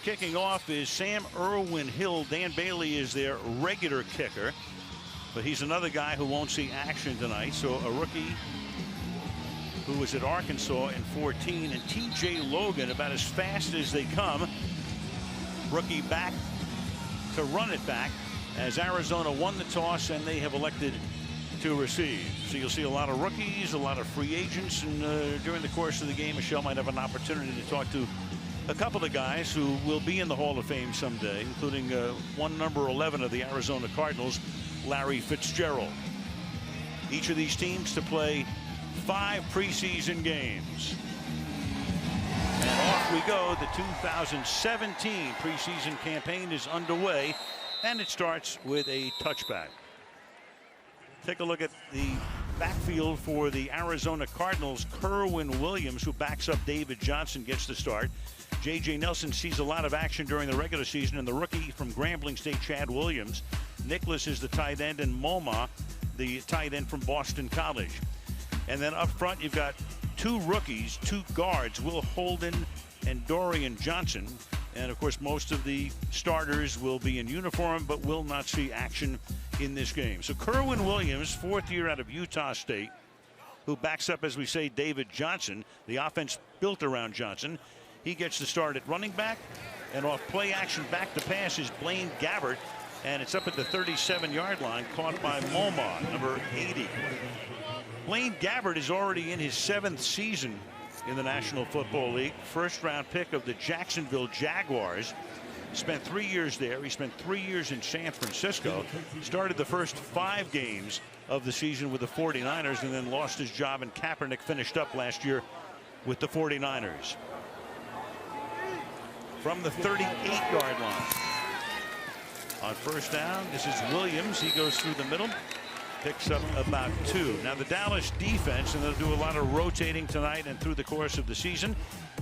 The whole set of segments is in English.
kicking off is Sam Irwin Hill. Dan Bailey is their regular kicker, but he's another guy who won't see action tonight. So a rookie who was at Arkansas in 14, and T.J. Logan, about as fast as they come. Rookie back to run it back as Arizona won the toss and they have elected to receive. So you'll see a lot of rookies, a lot of free agents, and during the course of the game, Michelle might have an opportunity to talk to a couple of guys who will be in the Hall of Fame someday, including one number 11 of the Arizona Cardinals, Larry Fitzgerald. Each of these teams to play 5 preseason games. And off we go. The 2017 preseason campaign is underway, and it starts with a touchback. Take a look at the backfield for the Arizona Cardinals. Kerwin Williams, who backs up David Johnson, gets the start. J.J. Nelson sees a lot of action during the regular season, and the rookie from Grambling State, Chad Williams. Nicholas is the tight end, and Moma, the tight end from Boston College. And then up front, you've got 2 rookies, 2 guards, Will Holden and Dorian Johnson. And of course, most of the starters will be in uniform, but will not see action in this game. So Kerwin Williams, 4th year out of Utah State, who backs up, as we say, David Johnson. The offense built around Johnson. He gets the start at running back, and off play action back to pass is Blaine Gabbert, and it's up at the 37-yard line, caught by Moma, number 80. Blaine Gabbert is already in his 7th season in the National Football League. First-round pick of the Jacksonville Jaguars. Spent 3 years there. He spent 3 years in San Francisco. Started the first 5 games of the season with the 49ers, and then lost his job, and Kaepernick finished up last year with the 49ers. From the 38-yard line. On first down, this is Williams. He goes through the middle. Picks up about 2. Now the Dallas defense, and they'll do a lot of rotating tonight and through the course of the season.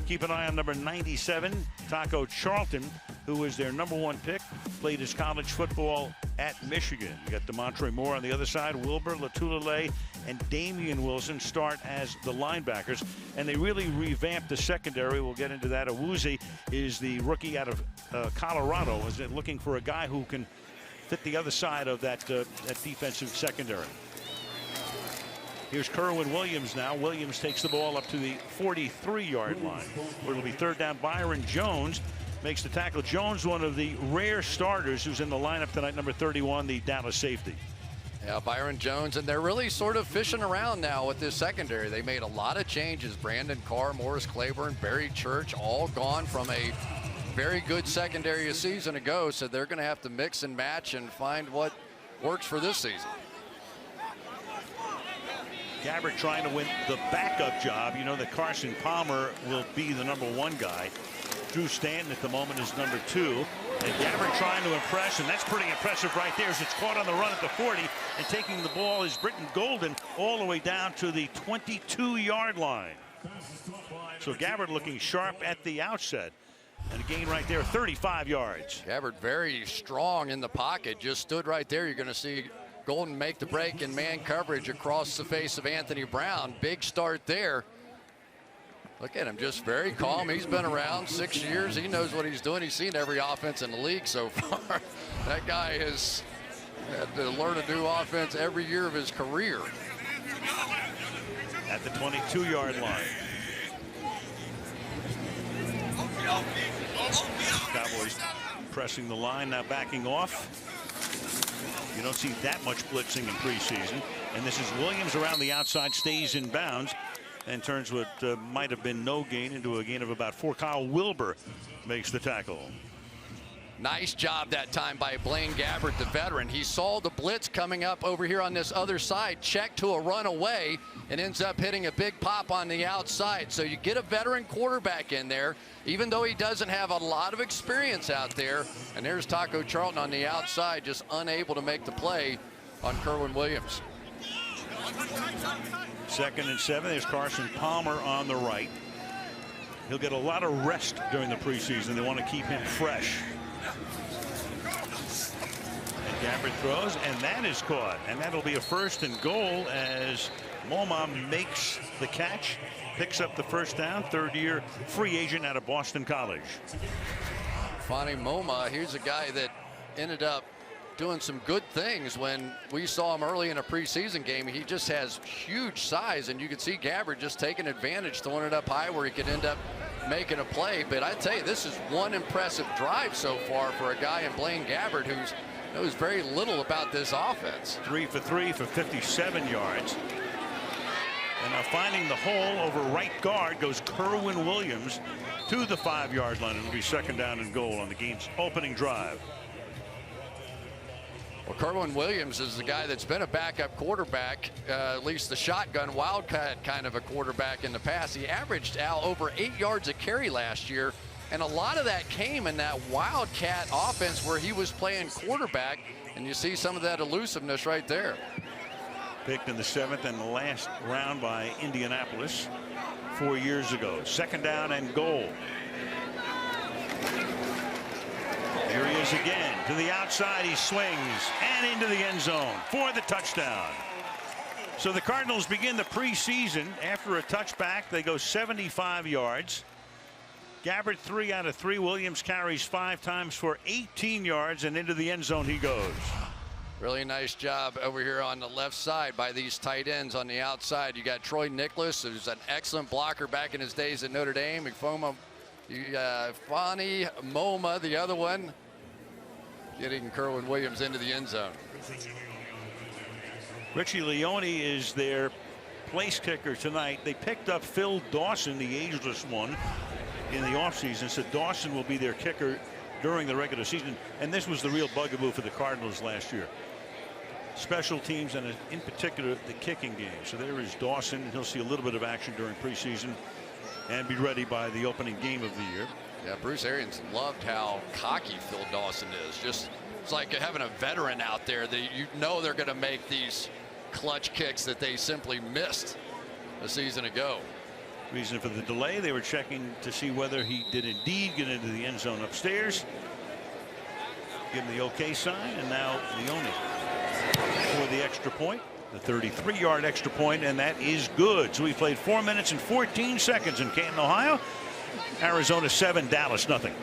Keep an eye on number 97, Taco Charlton, who was their number 1 pick. Played his college football at Michigan. You got DeMontre Moore on the other side. Wilbur Latulele and Damian Wilson start as the linebackers. And they really revamped the secondary. We'll get into that. Awuzie is the rookie out of Colorado. Is looking for a guy who can fit the other side of that defensive secondary. Here's Kerwin Williams now. Williams takes the ball up to the 43-yard line, where it'll be 3rd down. Byron Jones makes the tackle. Jones, one of the rare starters who's in the lineup tonight, number 31, the Dallas safety. Yeah, Byron Jones, and they're really sort of fishing around now with this secondary. They made a lot of changes. Brandon Carr, Morris Claiborne, Barry Church, all gone from a very good secondary a season ago, so they're going to have to mix and match and find what works for this season. Gabbert trying to win the backup job. You know that Carson Palmer will be the number 1 guy. Drew Stanton at the moment is number 2. And Gabbert trying to impress, and that's pretty impressive right there as it's caught on the run at the 40. And taking the ball is Britton Golden all the way down to the 22-yard line. So Gabbert looking sharp at the outset. And a gain right there, 35 yards. Gabbert very strong in the pocket, just stood right there. You're going to see Golden make the break in man coverage across the face of Anthony Brown. Big start there. Look at him, just very calm. He's been around 6 years. He knows what he's doing. He's seen every offense in the league so far. That guy has had to learn a new offense every year of his career. At the 22-yard line. Cowboys pressing the line, now backing off. You don't see that much blitzing in preseason. And this is Williams around the outside, stays in bounds, and turns what might have been no gain into a gain of about 4. Kyle Wilbur makes the tackle. Nice job that time by Blaine Gabbert, the veteran. He saw the blitz coming up over here on this other side, checked to a runaway, and ends up hitting a big pop on the outside. So you get a veteran quarterback in there, even though he doesn't have a lot of experience out there. And there's Taco Charlton on the outside, just unable to make the play on Kerwin Williams. 2nd and 7. There's Carson Palmer on the right. He'll get a lot of rest during the preseason. They want to keep him fresh. And Gabbert throws, and that is caught. And that'll be a 1st and goal as Moma makes the catch, picks up the 1st down. 3rd-year free agent out of Boston College. Fonny Moma, here's a guy that ended up doing some good things when we saw him early in a preseason game. He just has huge size, and you could see Gabbard just taking advantage, throwing it up high where he could end up making a play. But I tell you, this is one impressive drive so far for a guy in Blaine Gabbard who knows very little about this offense. 3 for 3 for 57 yards. And now finding the hole over right guard goes Kerwin Williams to the 5-yard line. It'll be 2nd down and goal on the game's opening drive. Well, Kerwin Williams is the guy that's been a backup quarterback, at least the shotgun wildcat kind of a quarterback in the past. He averaged, Al, over 8 yards a carry last year, and a lot of that came in that wildcat offense where he was playing quarterback, and you see some of that elusiveness right there. Picked in the 7th and last round by Indianapolis 4 years ago. 2nd down and goal. Here he is again to the outside. He swings and into the end zone for the touchdown. So the Cardinals begin the preseason after a touchback. They go 75 yards. Gabbard 3 out of 3. Williams carries 5 times for 18 yards, and into the end zone he goes. Really nice job over here on the left side by these tight ends on the outside. You got Troy Nicholas, who's an excellent blocker back in his days at Notre Dame. Fonny Moma, the other one, getting Kerwin Williams into the end zone. Richie Leone is their place kicker tonight. They picked up Phil Dawson, the ageless one, in the offseason. So Dawson will be their kicker during the regular season. And this was the real bugaboo for the Cardinals last year. Special teams and in particular the kicking game. So there is Dawson. He'll see a little bit of action during preseason and be ready by the opening game of the year. Yeah, Bruce Arians loved how cocky Phil Dawson is. Just, it's like having a veteran out there that you know they're going to make these clutch kicks that they simply missed a season ago. Reason for the delay, they were checking to see whether he did indeed get into the end zone upstairs. Give him the okay sign, and now Leone for the extra point. The 33-yard extra point, and that is good. So we played 4 minutes and 14 seconds in Canton, Ohio. Arizona 7, Dallas nothing.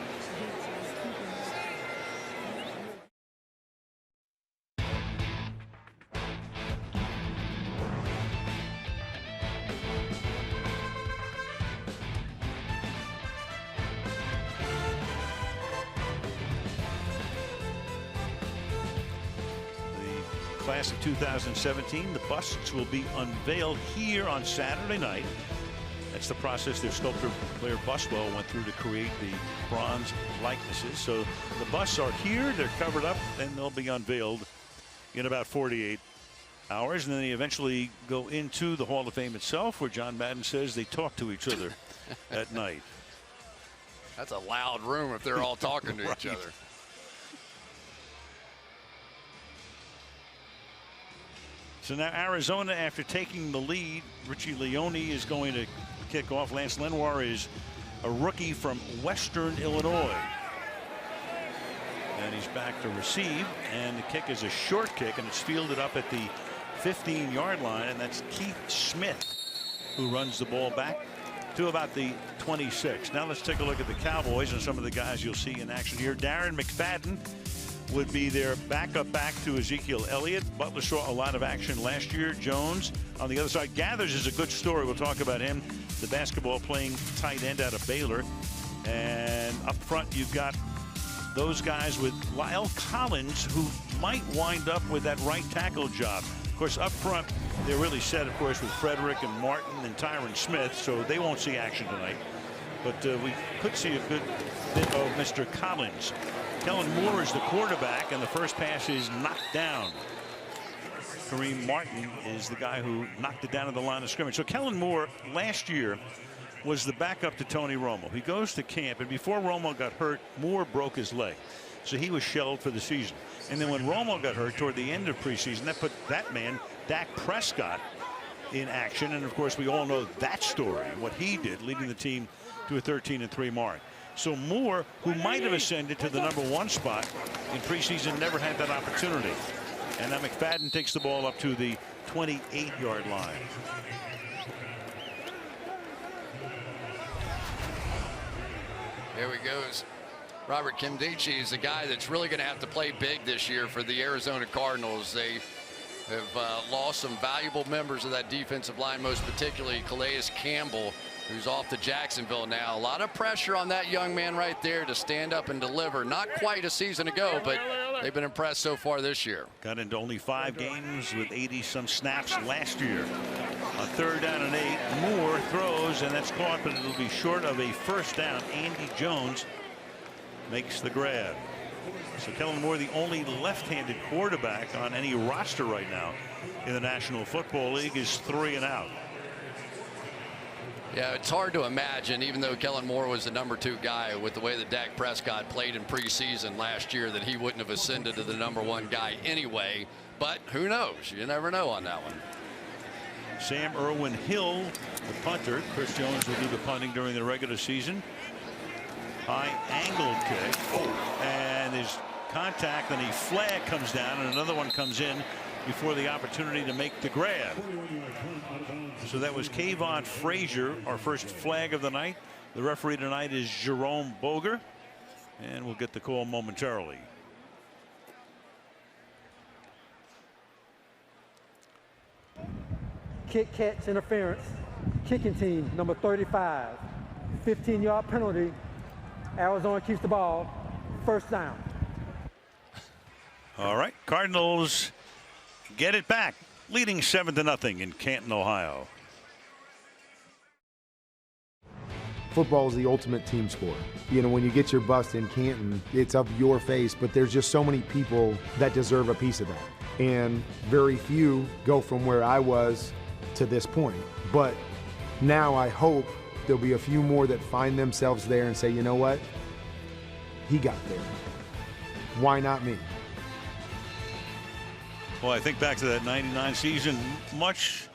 Class of 2017, the busts will be unveiled here on Saturday night. That's the process their sculptor Blair Buswell went through to create the bronze likenesses. So the busts are here, they're covered up, and they'll be unveiled in about 48 hours. And then they eventually go into the Hall of Fame itself, where John Madden says they talk to each other at night. That's a loud room if they're all talking to each other. So now Arizona, after taking the lead, Richie Leone is going to kick off. Lance Lenoir is a rookie from Western Illinois. And he's back to receive. And the kick is a short kick, and it's fielded up at the 15-yard line. And that's Keith Smith who runs the ball back to about the 26. Now let's take a look at the Cowboys and some of the guys you'll see in action here. Darren McFadden would be their backup back to Ezekiel Elliott. Butler saw a lot of action last year. Jones on the other side. Gathers is a good story. We'll talk about him. The basketball playing tight end out of Baylor. And up front, you've got those guys with Lyle Collins, who might wind up with that right tackle job. Of course, up front, they're really set, of course, with Frederick and Martin and Tyron Smith, so they won't see action tonight. But we could see a good bit of Mr. Collins. Kellen Moore is the quarterback, and the first pass is knocked down. Kareem Martin is the guy who knocked it down at the line of scrimmage. So Kellen Moore last year was the backup to Tony Romo. He goes to camp, and before Romo got hurt, Moore broke his leg. So he was shelled for the season. And then when Romo got hurt toward the end of preseason, that put that man, Dak Prescott, in action. And of course, we all know that story, what he did, leading the team to a 13-3 mark. So Moore, who might have ascended to the #1 spot in preseason, never had that opportunity. And now McFadden takes the ball up to the 28-yard line. Here he goes. Robert Kimdichie is a guy that's really going to have to play big this year for the Arizona Cardinals. They have lost some valuable members of that defensive line, most particularly Calais Campbell, who's off to Jacksonville now. A lot of pressure on that young man right there to stand up and deliver. Not quite a season ago, but they've been impressed so far this year. Got into only 5 games with 80-some snaps last year. On 3rd down and 8, Moore throws, and that's caught, but it'll be short of a first down. Andy Jones makes the grab. So Kellen Moore, the only left-handed quarterback on any roster right now in the National Football League, is 3 and out. Yeah, it's hard to imagine, even though Kellen Moore was the #2 guy, with the way that Dak Prescott played in preseason last year, that he wouldn't have ascended to the #1 guy anyway. But who knows? You never know on that one. Sam Irwin Hill, the punter. Chris Jones will do the punting during the regular season. High angled kick. And there's contact, and a flag comes down, and another one comes in before the opportunity to make the grab. So that was Kayvon Frazier, our first flag of the night. The referee tonight is Jerome Boger, and we'll get the call momentarily. Kick, catch, interference. Kicking team, number 35. 15-yard penalty. Arizona keeps the ball. First down. All right, Cardinals get it back, leading 7-0 in Canton, Ohio. Football is the ultimate team sport. You know, when you get your bust in Canton, it's of your face, but there's just so many people that deserve a piece of that. And very few go from where I was to this point. But now I hope there'll be a few more that find themselves there and say, you know what? He got there. Why not me? Well, I think back to that '99 season, much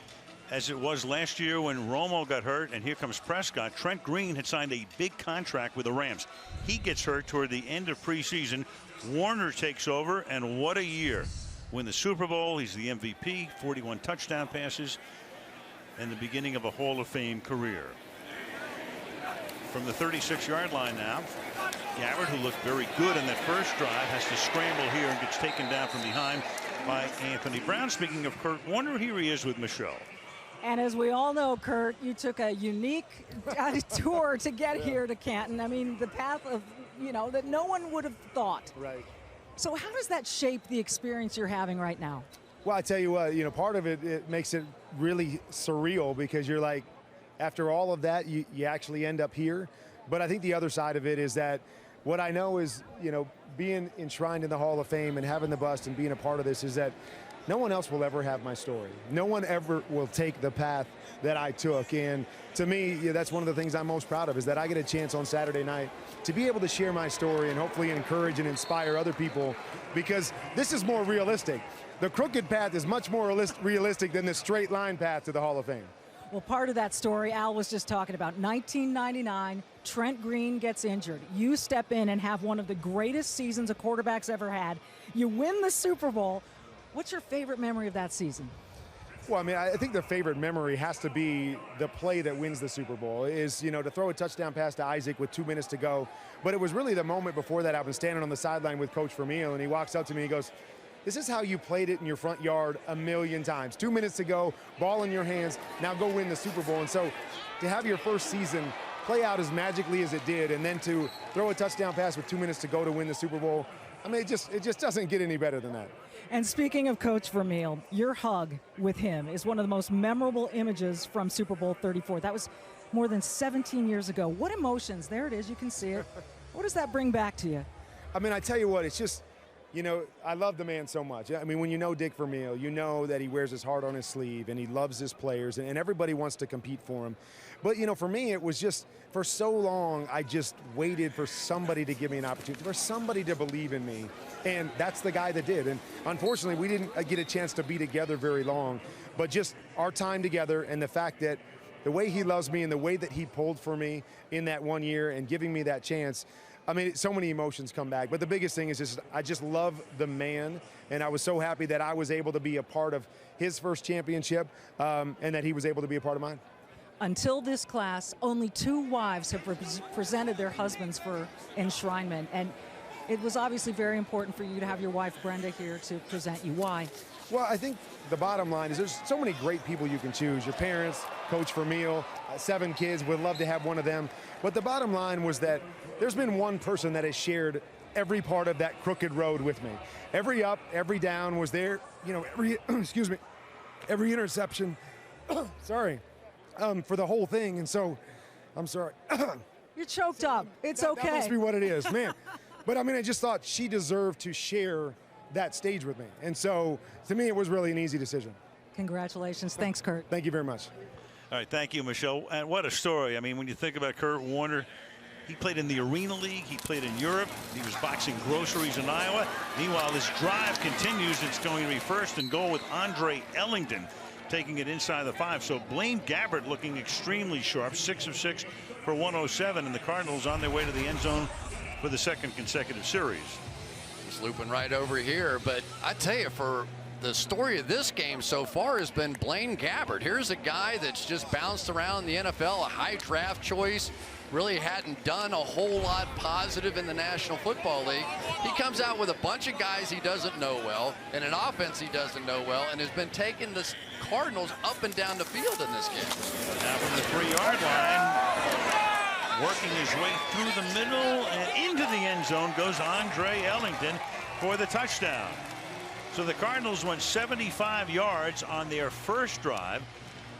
as it was last year when Romo got hurt, and here comes Prescott. Trent Green had signed a big contract with the Rams. He gets hurt toward the end of preseason. Warner takes over, and what a year. Win the Super Bowl. He's the MVP, 41 touchdown passes, and the beginning of a Hall of Fame career. From the 36-yard line now, Gabbard, who looked very good in that first drive, has to scramble here and gets taken down from behind by Anthony Brown. Speaking of Kurt Warner, here he is with Michelle. And as we all know, Kurt, you took a unique tour to get here to Canton. I mean, the path of, that no one would have thought. Right. So how does that shape the experience you're having right now? Well, I tell you what, part of it makes it really surreal, because you're like, after all of that, you actually end up here. But I think the other side of it is that what I know is, being enshrined in the Hall of Fame and having the bust and being a part of this is that no one else will ever have my story. No one ever will take the path that I took. And to me, that's one of the things I'm most proud of, is that I get a chance on Saturday night to be able to share my story and hopefully encourage and inspire other people, because this is more realistic. The crooked path is much more realistic than the straight line path to the Hall of Fame. Well, part of that story Al was just talking about. 1999, Trent Green gets injured. You step in and have one of the greatest seasons a quarterback's ever had. You win the Super Bowl. What's your favorite memory of that season? Well, I mean, I think the favorite memory has to be the play that wins the Super Bowl, is, to throw a touchdown pass to Isaac with 2 minutes to go. But it was really the moment before that. I was standing on the sideline with Coach Vermeil, and he walks up to me and he goes, "This is how you played it in your front yard a million times. 2 minutes to go, ball in your hands, now go win the Super Bowl." And so to have your first season play out as magically as it did, and then to throw a touchdown pass with 2 minutes to go to win the Super Bowl, I mean, it just doesn't get any better than that. And speaking of Coach Vermeil, your hug with him is one of the most memorable images from Super Bowl 34. That was more than 17 years ago. What emotions? There it is. You can see it. What does that bring back to you? I mean, I tell you what, it's just, I love the man so much. I mean, when you know Dick Vermeil, you know that he wears his heart on his sleeve and he loves his players, and everybody wants to compete for him. But, for me, it was just, for so long, I just waited for somebody to give me an opportunity, for somebody to believe in me. And that's the guy that did. And unfortunately, we didn't get a chance to be together very long. But just our time together, and the fact that the way he loves me and the way that he pulled for me in that 1 year and giving me that chance, I mean, so many emotions come back. But the biggest thing is just, I just love the man, and I was so happy that I was able to be a part of his first championship, and that he was able to be a part of mine. until this class, only 2 wives have presented their husbands for enshrinement. And it was obviously very important for you to have your wife, Brenda, here to present you. Why? Well, I think the bottom line is there's so many great people you can choose. Your parents, Coach Vermeil, 7 kids, would love to have one of them. But the bottom line was that there's been one person that has shared every part of that crooked road with me. Every up, every down was there. You know, every, excuse me, every interception. Sorry. For the whole thing. And so, I'm sorry. You're choked up. It's okay. That must be what it is, man. But I mean, I just thought she deserved to share that stage with me. And so, to me, it was really an easy decision. Congratulations. Thanks, Kurt. Thank you very much. All right, thank you, Michelle. And what a story. I mean, when you think about Kurt Warner, he played in the Arena League. He played in Europe. He was boxing groceries in Iowa. Meanwhile, this drive continues. It's going to be 1st and goal with Andre Ellington taking it inside the 5. So Blaine Gabbert looking extremely sharp, 6 of 6 for 107, and the Cardinals on their way to the end zone for the 2nd consecutive series. He's looping right over here, but I tell you, for the story of this game so far has been Blaine Gabbert. Here's a guy that's just bounced around the NFL, a high draft choice, really hadn't done a whole lot positive in the National Football League. He comes out with a bunch of guys he doesn't know well, and an offense he doesn't know well, and has been taking the Cardinals up and down the field in this game. Now from the 3-yard line, working his way through the middle and into the end zone goes Andre Ellington for the touchdown. So the Cardinals went 75 yards on their first drive.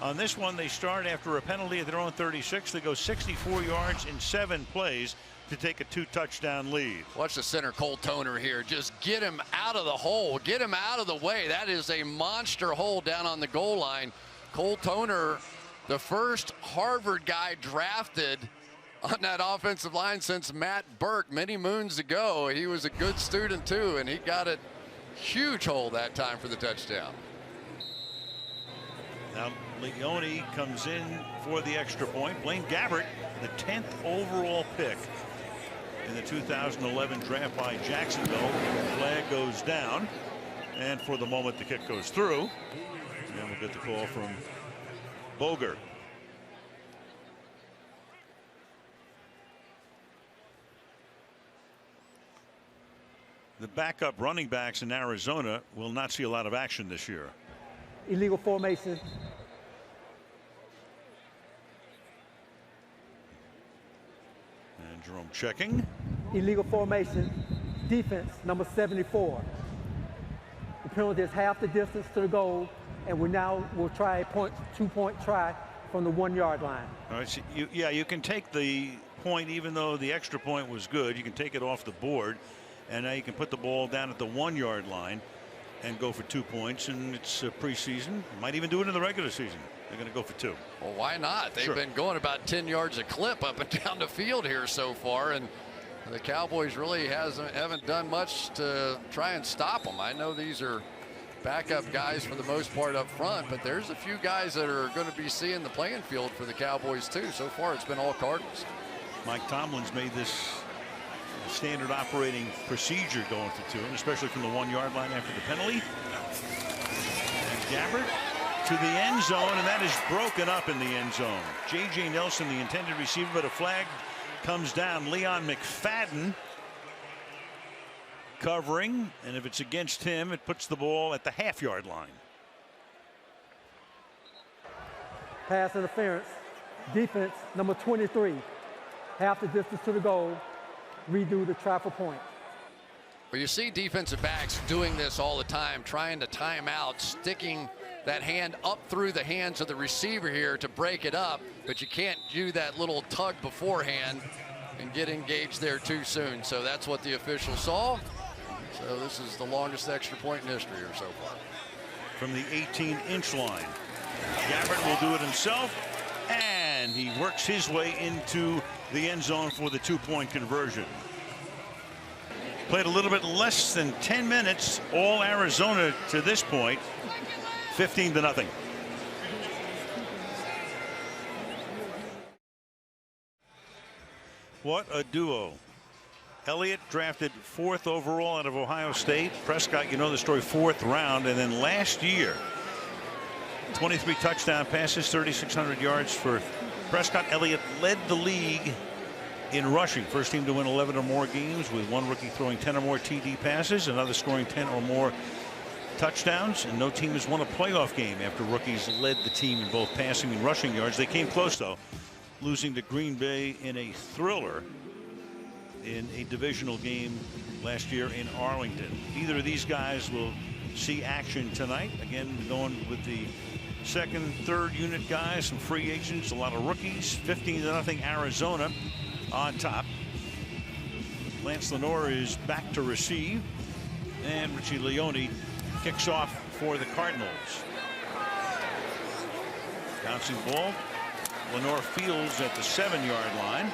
On this one, they start after a penalty at their own 36. They go 64 yards in 7 plays to take a 2-touchdown lead. Watch the center, Cole Toner here. Just get him out of the hole. Get him out of the way. That is a monster hole down on the goal line. Cole Toner, the first Harvard guy drafted on that offensive line since Matt Burke many moons ago. He was a good student too, and he got a huge hole that time for the touchdown. Now Leone comes in for the extra point. Blaine Gabbert, the 10th overall pick in the 2011 draft by Jacksonville. Flag goes down, and for the moment the kick goes through, and we'll get the call from Boger. The backup running backs in Arizona will not see a lot of action this year. Illegal formation. And Jerome checking. Illegal formation. Defense, number 74. The penalty is half the distance to the goal, and we'll try a 2-point try from the 1-yard line. All right, so you can take the point even though the extra point was good. You can take it off the board, and now you can put the ball down at the 1-yard line and go for 2 points, and it's preseason. Might even do it in the regular season. They're going to go for 2. Well, why not? They've been going about 10 yards a clip up and down the field here so far, and the Cowboys really haven't done much to try and stop them. I know these are backup guys for the most part up front, but there's a few guys that are going to be seeing the playing field for the Cowboys too. So far it's been all Cardinals. Mike Tomlin's made this standard operating procedure going for 2, and especially from the 1-yard line after the penalty. And Gabbert to the end zone, and that is broken up in the end zone. J.J. Nelson, the intended receiver, but a flag comes down. Leon McFadden covering, and if it's against him, it puts the ball at the half-yard line. Pass interference. Defense, number 23. Half the distance to the goal. Redo the try for point. Well, you see defensive backs doing this all the time, trying to time out, sticking that hand up through the hands of the receiver here to break it up, but you can't do that little tug beforehand and get engaged there too soon. So that's what the official saw. So this is the longest extra point in history or so far. From the 18-inch line, Gabbert will do it himself, and he works his way into the end zone for the 2-point conversion. Played a little bit less than 10 minutes. All Arizona to this point, 15-0. What a duo. Elliott drafted 4th overall out of Ohio State. Prescott, you know the story, 4th round. And then last year, 23 touchdown passes, 3,600 yards for Prescott. Elliott led the league in rushing. First team to win 11 or more games, with one rookie throwing 10 or more TD passes, another scoring 10 or more touchdowns, and no team has won a playoff game after rookies led the team in both passing and rushing yards. They came close, though, losing to Green Bay in a thriller in a divisional game last year in Arlington. Either of these guys will see action tonight. Again, going with the second, third unit guys, some free agents, a lot of rookies. 15-0 Arizona on top. Lance Lenoir is back to receive, and Richie Leone kicks off for the Cardinals. Bouncing ball. Lenoir fields at the 7-yard line,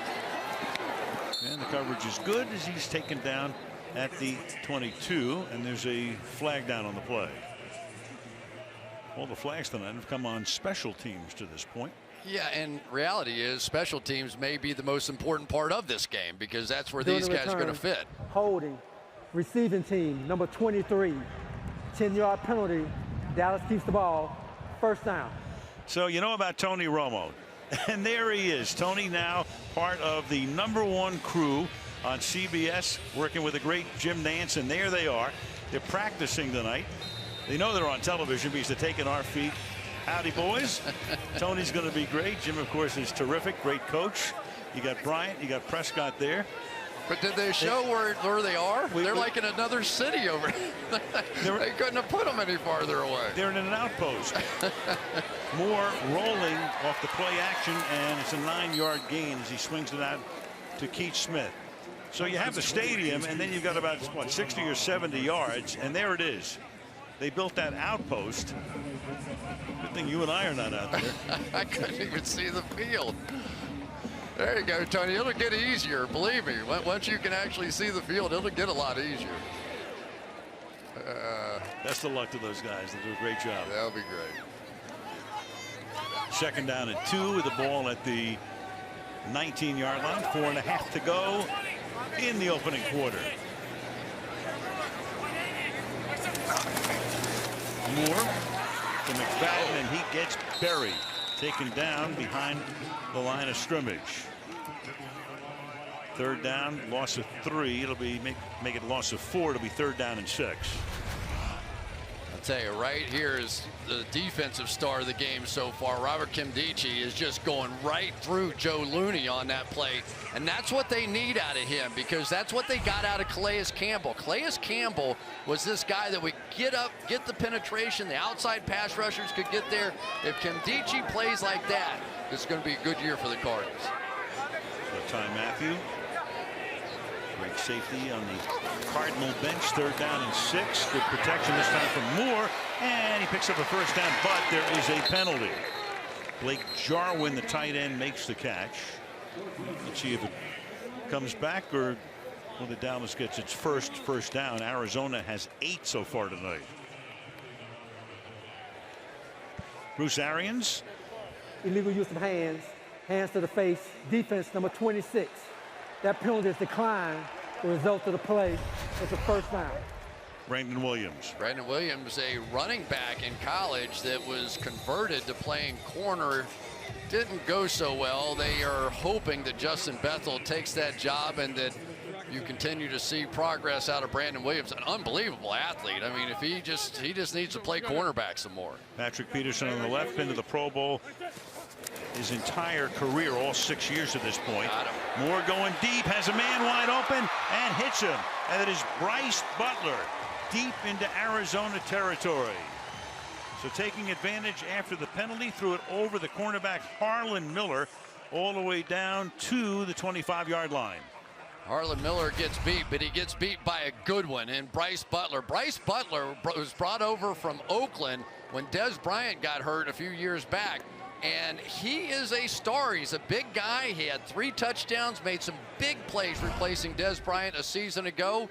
and the coverage is good as he's taken down at the 22, and there's a flag down on the play. All the flags tonight have come on special teams to this point. Yeah, and reality is special teams may be the most important part of this game, because that's where these guys are going to fit. Holding, receiving team, number 23, 10-yard penalty. Dallas keeps the ball, first down. So you know about Tony Romo, and there he is. Tony now part of the #1 crew on CBS, working with the great Jim Nance, and there they are. They're practicing tonight. They know they're on television because they're taking our feet. Howdy, boys. Tony's going to be great. Jim, of course, is terrific. Great coach. You got Bryant. You got Prescott there. But did they show where they are? They're like in another city over there. They couldn't have put them any farther away. They're in an outpost. Moore rolling off the play action, and it's a 9-yard gain as he swings it out to Keith Smith. So you have the stadium, and then you've got about, what, 60 or 70 yards, and there it is. They built that outpost. Good thing you and I are not out there. I couldn't even see the field. There you go, Tony. It'll get easier, believe me. Once you can actually see the field, it'll get a lot easier. Best of luck to those guys. They do a great job. That'll be great. Second down and 2 with the ball at the 19-yard line. 4.5 to go in the opening quarter. Moore to McFadden, and he gets buried, taken down behind the line of scrimmage. Third down, loss of 3. It'll be make it a loss of 4. It'll be third down and 6. I'll tell you, right here is the defensive star of the game so far. Robert Kimdichie is just going right through Joe Looney on that play, and that's what they need out of him, because that's what they got out of Calais Campbell. Calais Campbell was this guy that would get up, get the penetration, the outside pass rushers could get there. If Kimdichie plays like that, it's going to be a good year for the Cardinals. So Ty Matthew, great safety on the Cardinal bench. Third down and 6. Good protection this time from Moore, and he picks up a first down, but there is a penalty. Blake Jarwin, the tight end, makes the catch. Let's see if it comes back, or whether Dallas gets its first down. Arizona has 8 so far tonight. Bruce Arians. Illegal use of hands, hands to the face, defense number 26. That penalty is declined. The result of the play is a first down. Brandon Williams. Brandon Williams, a running back in college that was converted to playing corner. Didn't go so well. They are hoping that Justin Bethel takes that job and that you continue to see progress out of Brandon Williams. An unbelievable athlete. I mean, if he just needs to play cornerback some more. Patrick Peterson on the left, been to the Pro Bowl his entire career, all 6 years at this point. Moore going deep, has a man wide open and hits him. And it is Bryce Butler deep into Arizona territory. So taking advantage after the penalty, threw it over the cornerback Harlan Miller all the way down to the 25-yard line. Harlan Miller gets beat, but he gets beat by a good one. And Bryce Butler was brought over from Oakland when Dez Bryant got hurt a few years back. And he is a star. He's a big guy. He had 3 touchdowns, made some big plays replacing Dez Bryant a season ago.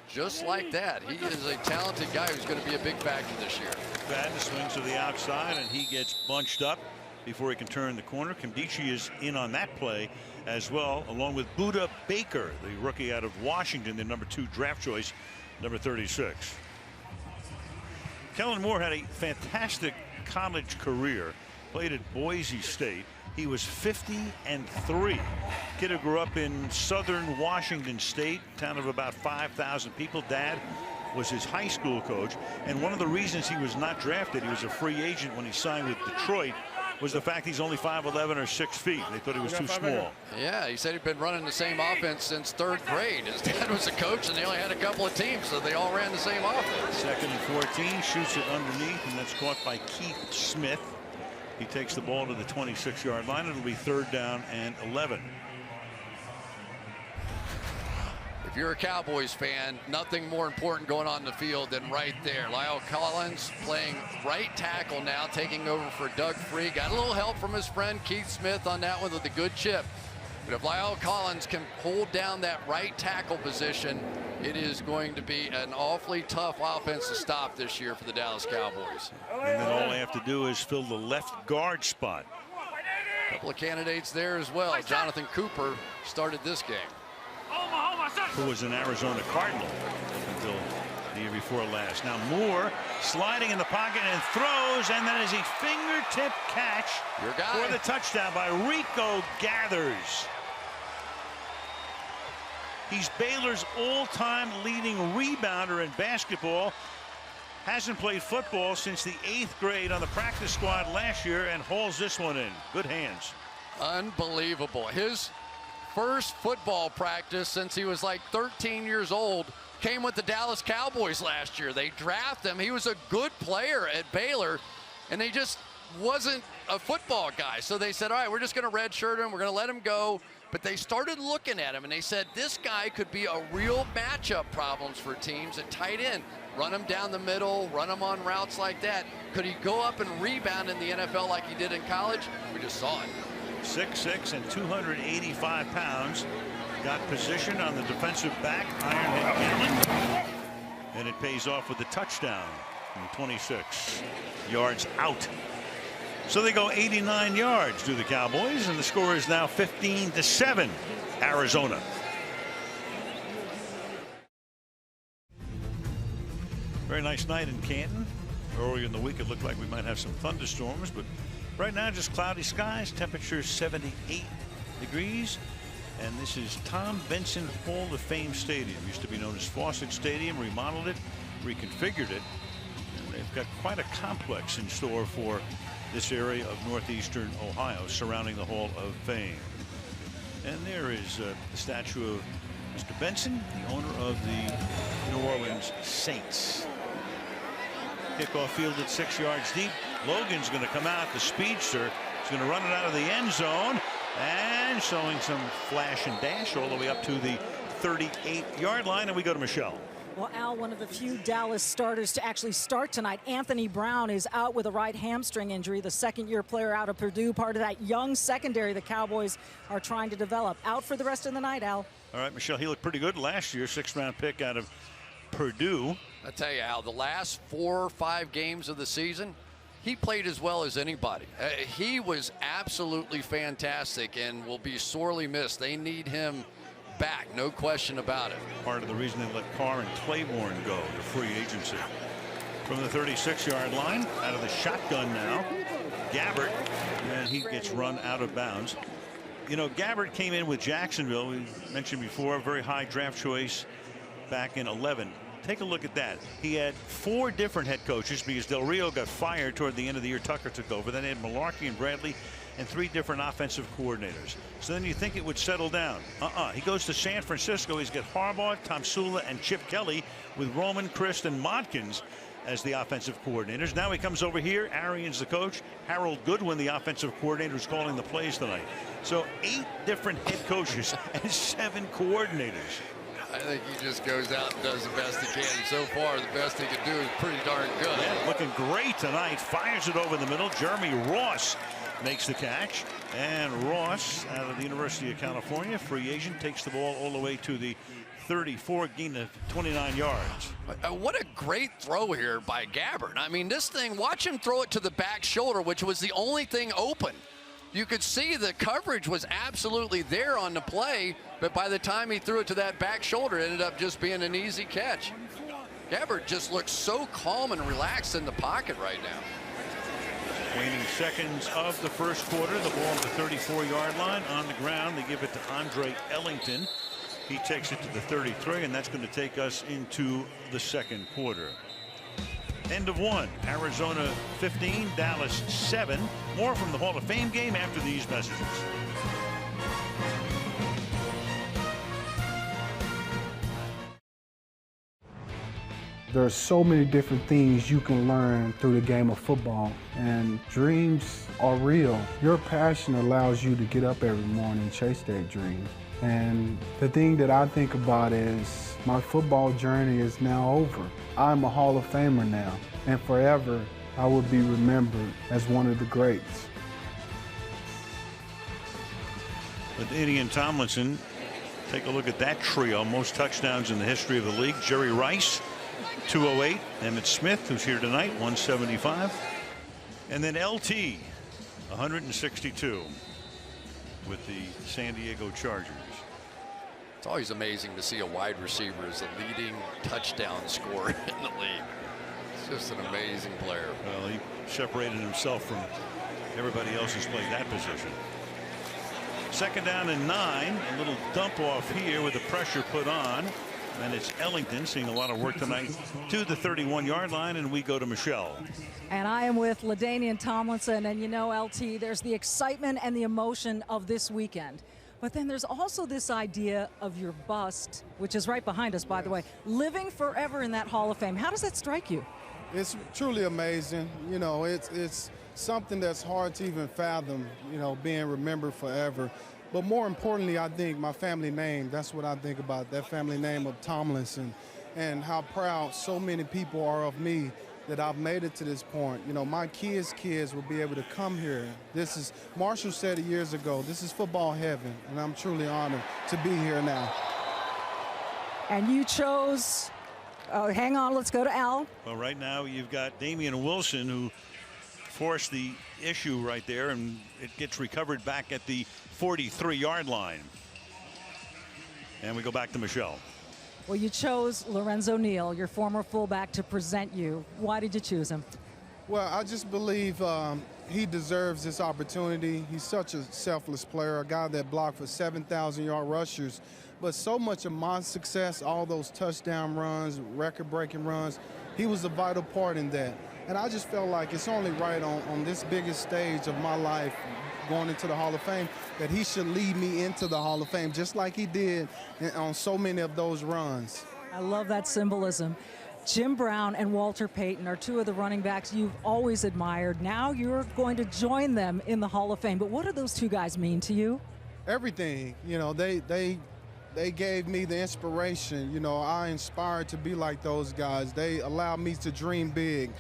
Just like that. He is a talented guy who's going to be a big factor this year. Fadden swings to the outside, and he gets bunched up before he can turn the corner. Kimdichie is in on that play as well, along with Budda Baker, the rookie out of Washington, the #2 draft choice, number 36. Kellen Moore had a fantastic college career, played at Boise State. He was 50-3. Kid who grew up in southern Washington State, town of about 5,000 people. Dad was his high school coach, and one of the reasons he was not drafted, he was a free agent when he signed with Detroit, was the fact he's only 5'11" or 6 feet. They thought he was too small. Yeah, he said he'd been running the same offense since 3rd grade. His dad was a coach, and they only had a couple of teams, so they all ran the same offense. 2nd and 14, shoots it underneath, and that's caught by Keith Smith. He takes the ball to the 26-yard line. It'll be 3rd down and 11. If you're a Cowboys fan, nothing more important going on in the field than right there. Lyle Collins playing right tackle now, taking over for Doug Free. Got a little help from his friend Keith Smith on that one with a good chip. But if Lyle Collins can hold down that right tackle position, it is going to be an awfully tough offense to stop this year for the Dallas Cowboys. And then all they have to do is fill the left guard spot. A couple of candidates there as well. Jonathan Cooper started this game. Who was an Arizona Cardinal until the year before last. Now Moore sliding in the pocket and throws, and that is a fingertip catch for the touchdown by Rico Gathers. He's Baylor's all-time leading rebounder in basketball. Hasn't played football since the 8th grade, on the practice squad last year, and hauls this one in. Good hands. Unbelievable. His first football practice since he was like 13 years old came with the Dallas Cowboys last year. They drafted him. He was a good player at Baylor, and they just wasn't a football guy. So they said, all right, we're just going to redshirt him. We're going to let him go. But they started looking at him, and they said, this guy could be a real matchup problems for teams at tight end. Run him down the middle, run him on routes like that. Could he go up and rebound in the NFL like he did in college? We just saw it. 6'6" and 285 pounds. Got position on the defensive back, Ironhead Cameron. And it pays off with a touchdown from 26 yards out. So they go 89 yards to the Cowboys, and the score is now 15-7, Arizona. Very nice night in Canton. Earlier in the week, it looked like we might have some thunderstorms, but right now just cloudy skies, temperature 78 degrees. And this is Tom Benson Hall of Fame Stadium. Used to be known as Fawcett Stadium, remodeled it, reconfigured it. And they've got quite a complex in store for this area of northeastern Ohio surrounding the Hall of Fame. And there is the statue of Mr. Benson, the owner of the New Orleans Saints. Kickoff fielded 6 yards deep. Logan's going to come out, the speedster. He's going to run it out of the end zone, and showing some flash and dash all the way up to the 38-yard line, and we go to Michelle. Well, Al, one of the few Dallas starters to actually start tonight, Anthony Brown, is out with a right hamstring injury. The second-year player out of Purdue, part of that young secondary the Cowboys are trying to develop. Out for the rest of the night, Al. All right, Michelle, he looked pretty good last year, 6th-round pick out of Purdue. I tell you, Al, the last 4 or 5 games of the season, he played as well as anybody. He was absolutely fantastic and will be sorely missed. They need him back, no question about it. Part of the reason they let Carr and Claiborne go to free agency. From the 36-yard line, out of the shotgun now, Gabbert, and he gets run out of bounds. You know, Gabbert came in with Jacksonville, we mentioned before, a very high draft choice back in 11. Take a look at that. He had 4 different head coaches because Del Rio got fired toward the end of the year. Tucker took over. Then they had Malarkey and Bradley and 3 different offensive coordinators. So then you think it would settle down. He goes to San Francisco. He's got Harbaugh, Tom Sula, and Chip Kelly with Roman, Christ, and Modkins as the offensive coordinators. Now he comes over here. Arians the coach. Harold Goodwin, the offensive coordinator, is calling the plays tonight. So 8 different head coaches and 7 coordinators. I think he just goes out and does the best he can. And so far, the best he can do is pretty darn good. Yeah, looking great tonight. Fires it over the middle. Jeremy Ross makes the catch. And Ross, out of the University of California, free agent, takes the ball all the way to the 34, gain of 29 yards. What a great throw here by Gabbert. I mean, this thing, watch him throw it to the back shoulder, which was the only thing open. You could see the coverage was absolutely there on the play, but by the time he threw it to that back shoulder, it ended up just being an easy catch. Gabbert just looks so calm and relaxed in the pocket right now. Waning seconds of the first quarter. The ball at the 34-yard line. On the ground, they give it to Andre Ellington. He takes it to the 33, and that's going to take us into the second quarter. End of one. Arizona 15, Dallas 7. More from the Hall of Fame game after these messages. There are so many different things you can learn through the game of football, and dreams are real. Your passion allows you to get up every morning and chase that dream. And the thing that I think about is my football journey is now over. I'm a Hall of Famer now, and forever I will be remembered as one of the greats. LaDainian Tomlinson, take a look at that trio. Most touchdowns in the history of the league. Jerry Rice, 208. Emmitt Smith, who's here tonight, 175. And then LT, 162 with the San Diego Chargers. It's always amazing to see a wide receiver as a leading touchdown scorer in the league. It's just an amazing player. Well, he separated himself from everybody else who's played that position. Second down and 9. A little dump off here with the pressure put on. And it's Ellington seeing a lot of work tonight to the 31-yard line, and we go to Michelle. And I am with LaDainian Tomlinson, and you know, LT, there's the excitement and the emotion of this weekend. But then there's also this idea of your bust, which is right behind us, by the way, living forever in that Hall of Fame. How does that strike you? It's truly amazing. You know, it's something that's hard to even fathom, you know, being remembered forever. But more importantly, I think my family name, that's what I think about, that family name of Tomlinson, and how proud so many people are of me that I've made it to this point. You know, my kids' kids will be able to come here. This is, Marshall said it years ago, this is football heaven, and I'm truly honored to be here now. And you chose, hang on, let's go to Al. Well, right now you've got Damian Wilson, who forced the issue right there, and it gets recovered back at the 43-yard line. And we go back to Michelle. Well, you chose Lorenzo Neal, your former fullback, to present you. Why did you choose him? Well, I just believe he deserves this opportunity. He's such a selfless player, a guy that blocked for 7,000-yard rushers. But so much of my success, all those touchdown runs, record-breaking runs, he was a vital part in that. And I just felt like it's only right on this biggest stage of my life, going into the Hall of Fame, that he should lead me into the Hall of Fame, just like he did on so many of those runs. I love that symbolism. Jim Brown and Walter Payton are two of the running backs you've always admired. Now you're going to join them in the Hall of Fame. But what do those two guys mean to you? Everything. You know, they gave me the inspiration. You know, I inspired to be like those guys. They allowed me to dream big.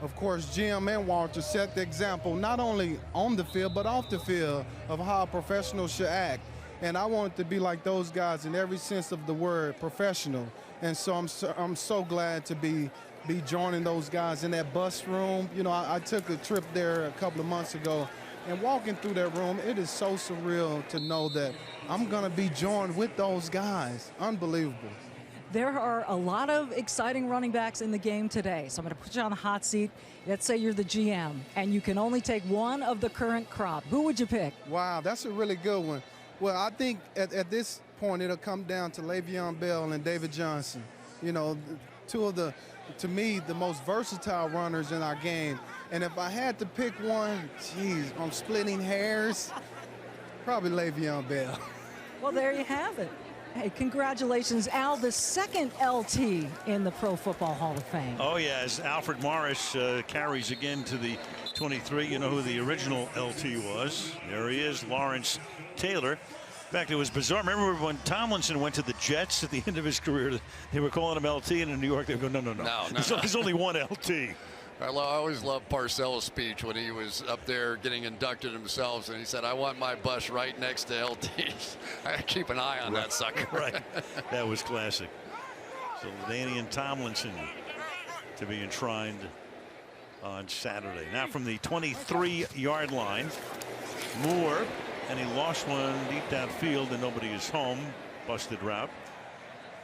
Of course, Jim and Walter set the example not only on the field but off the field of how a professional should act. And I wanted to be like those guys in every sense of the word, professional. And so I'm so glad to be joining those guys in that bus room. You know, I took a trip there a couple of months ago, and walking through that room, it is so surreal to know that I'm going to be joined with those guys. Unbelievable. There are a lot of exciting running backs in the game today. So I'm going to put you on the hot seat. Let's say you're the GM, and you can only take one of the current crop. Who would you pick? Wow, that's a really good one. Well, I think at this point it'll come down to Le'Veon Bell and David Johnson. You know, two of the, to me, the most versatile runners in our game. And if I had to pick one, geez, I'm splitting hairs, probably Le'Veon Bell. Well, there you have it. Hey, congratulations, Al, the second LT in the Pro Football Hall of Fame. Oh, yeah, as Alfred Morris carries again to the 23. You know who the original LT was. There he is, Lawrence Taylor. In fact, it was bizarre. Remember when Tomlinson went to the Jets at the end of his career, they were calling him LT, and in New York they would go, no. There's only one LT. I always loved Parcells' speech when he was up there getting inducted himself, and he said, I want my bus right next to LT's. I keep an eye on that sucker. Right. That was classic. So LaDainian Tomlinson to be enshrined on Saturday. Now from the 23-yard line, Moore, and he lost one deep downfield, and nobody is home. Busted route.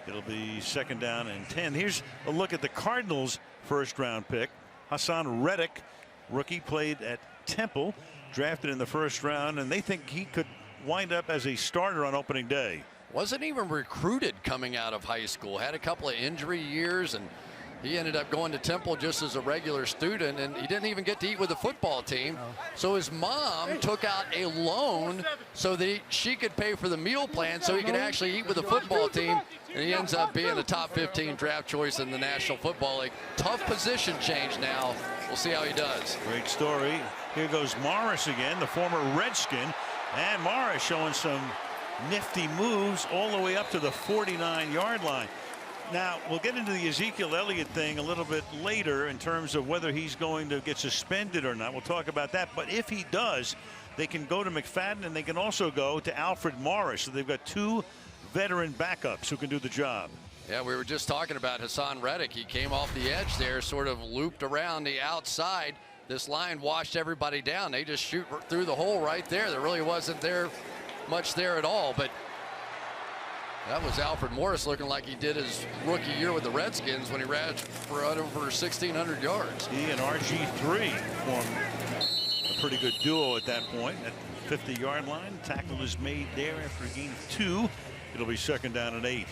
It'll be second down and 10. Here's a look at the Cardinals' first-round pick. Hassan Reddick rookie, played at Temple, drafted in the first round, and they think he could wind up as a starter on opening day. Wasn't even recruited coming out of high school. Had a couple of injury years, and he ended up going to Temple just as a regular student, and he didn't even get to eat with the football team. So his mom took out a loan so that she could pay for the meal plan so he could actually eat with the football team. And he ends up being a top 15 draft choice in the National Football League. Tough position change now. We'll see how he does. Great story. Here goes Morris again, the former Redskin. And Morris showing some nifty moves all the way up to the 49-yard line. Now, we'll get into the Ezekiel Elliott thing a little bit later in terms of whether he's going to get suspended or not. We'll talk about that. But if he does, they can go to McFadden, and they can also go to Alfred Morris. So they've got two veteran backups who can do the job. Yeah, we were just talking about Hassan Reddick. He came off the edge there, sort of looped around the outside. This line washed everybody down. They just shoot through the hole right there. There really wasn't much there at all. But that was Alfred Morris looking like he did his rookie year with the Redskins when he ran for over 1,600 yards. He and RG3 formed a pretty good duo at that point. At the 50-yard line, tackle is made there after a gain of 2. It'll be second down and 8.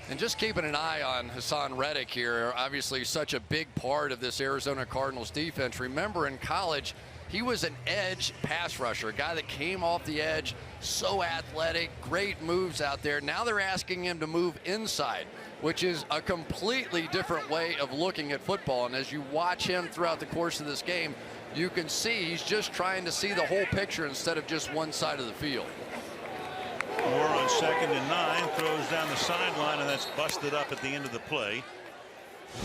And just keeping an eye on Hassan Reddick here, obviously such a big part of this Arizona Cardinals defense. Remember, in college, he was an edge pass rusher, a guy that came off the edge, so athletic, great moves out there. Now they're asking him to move inside, which is a completely different way of looking at football. And as you watch him throughout the course of this game, you can see he's just trying to see the whole picture instead of just one side of the field. Moore on 2nd and 9, throws down the sideline, and that's busted up at the end of the play.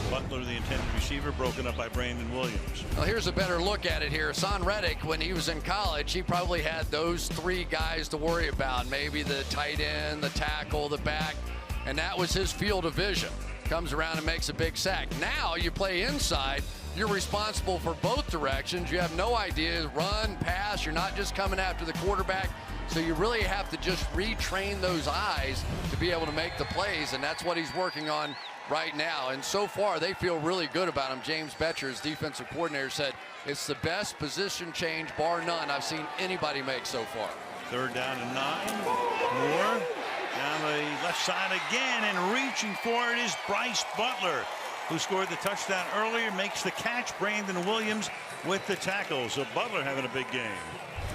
Butler, the intended receiver, broken up by Brandon Williams. Well, here's a better look at it here. Hassan Reddick, when he was in college, he probably had those 3 guys to worry about. Maybe the tight end, the tackle, the back, and that was his field of vision. Comes around and makes a big sack. Now you play inside. You're responsible for both directions. You have no idea, run, pass. You're not just coming after the quarterback. So you really have to just retrain those eyes to be able to make the plays, and that's what he's working on right now. And so far, they feel really good about him. James Betcher's defensive coordinator said it's the best position change, bar none, I've seen anybody make so far. 3rd down and 9. Moore down the left side again, and reaching for it is Bryce Butler, who scored the touchdown earlier, makes the catch. Brandon Williams with the tackle. So Butler having a big game.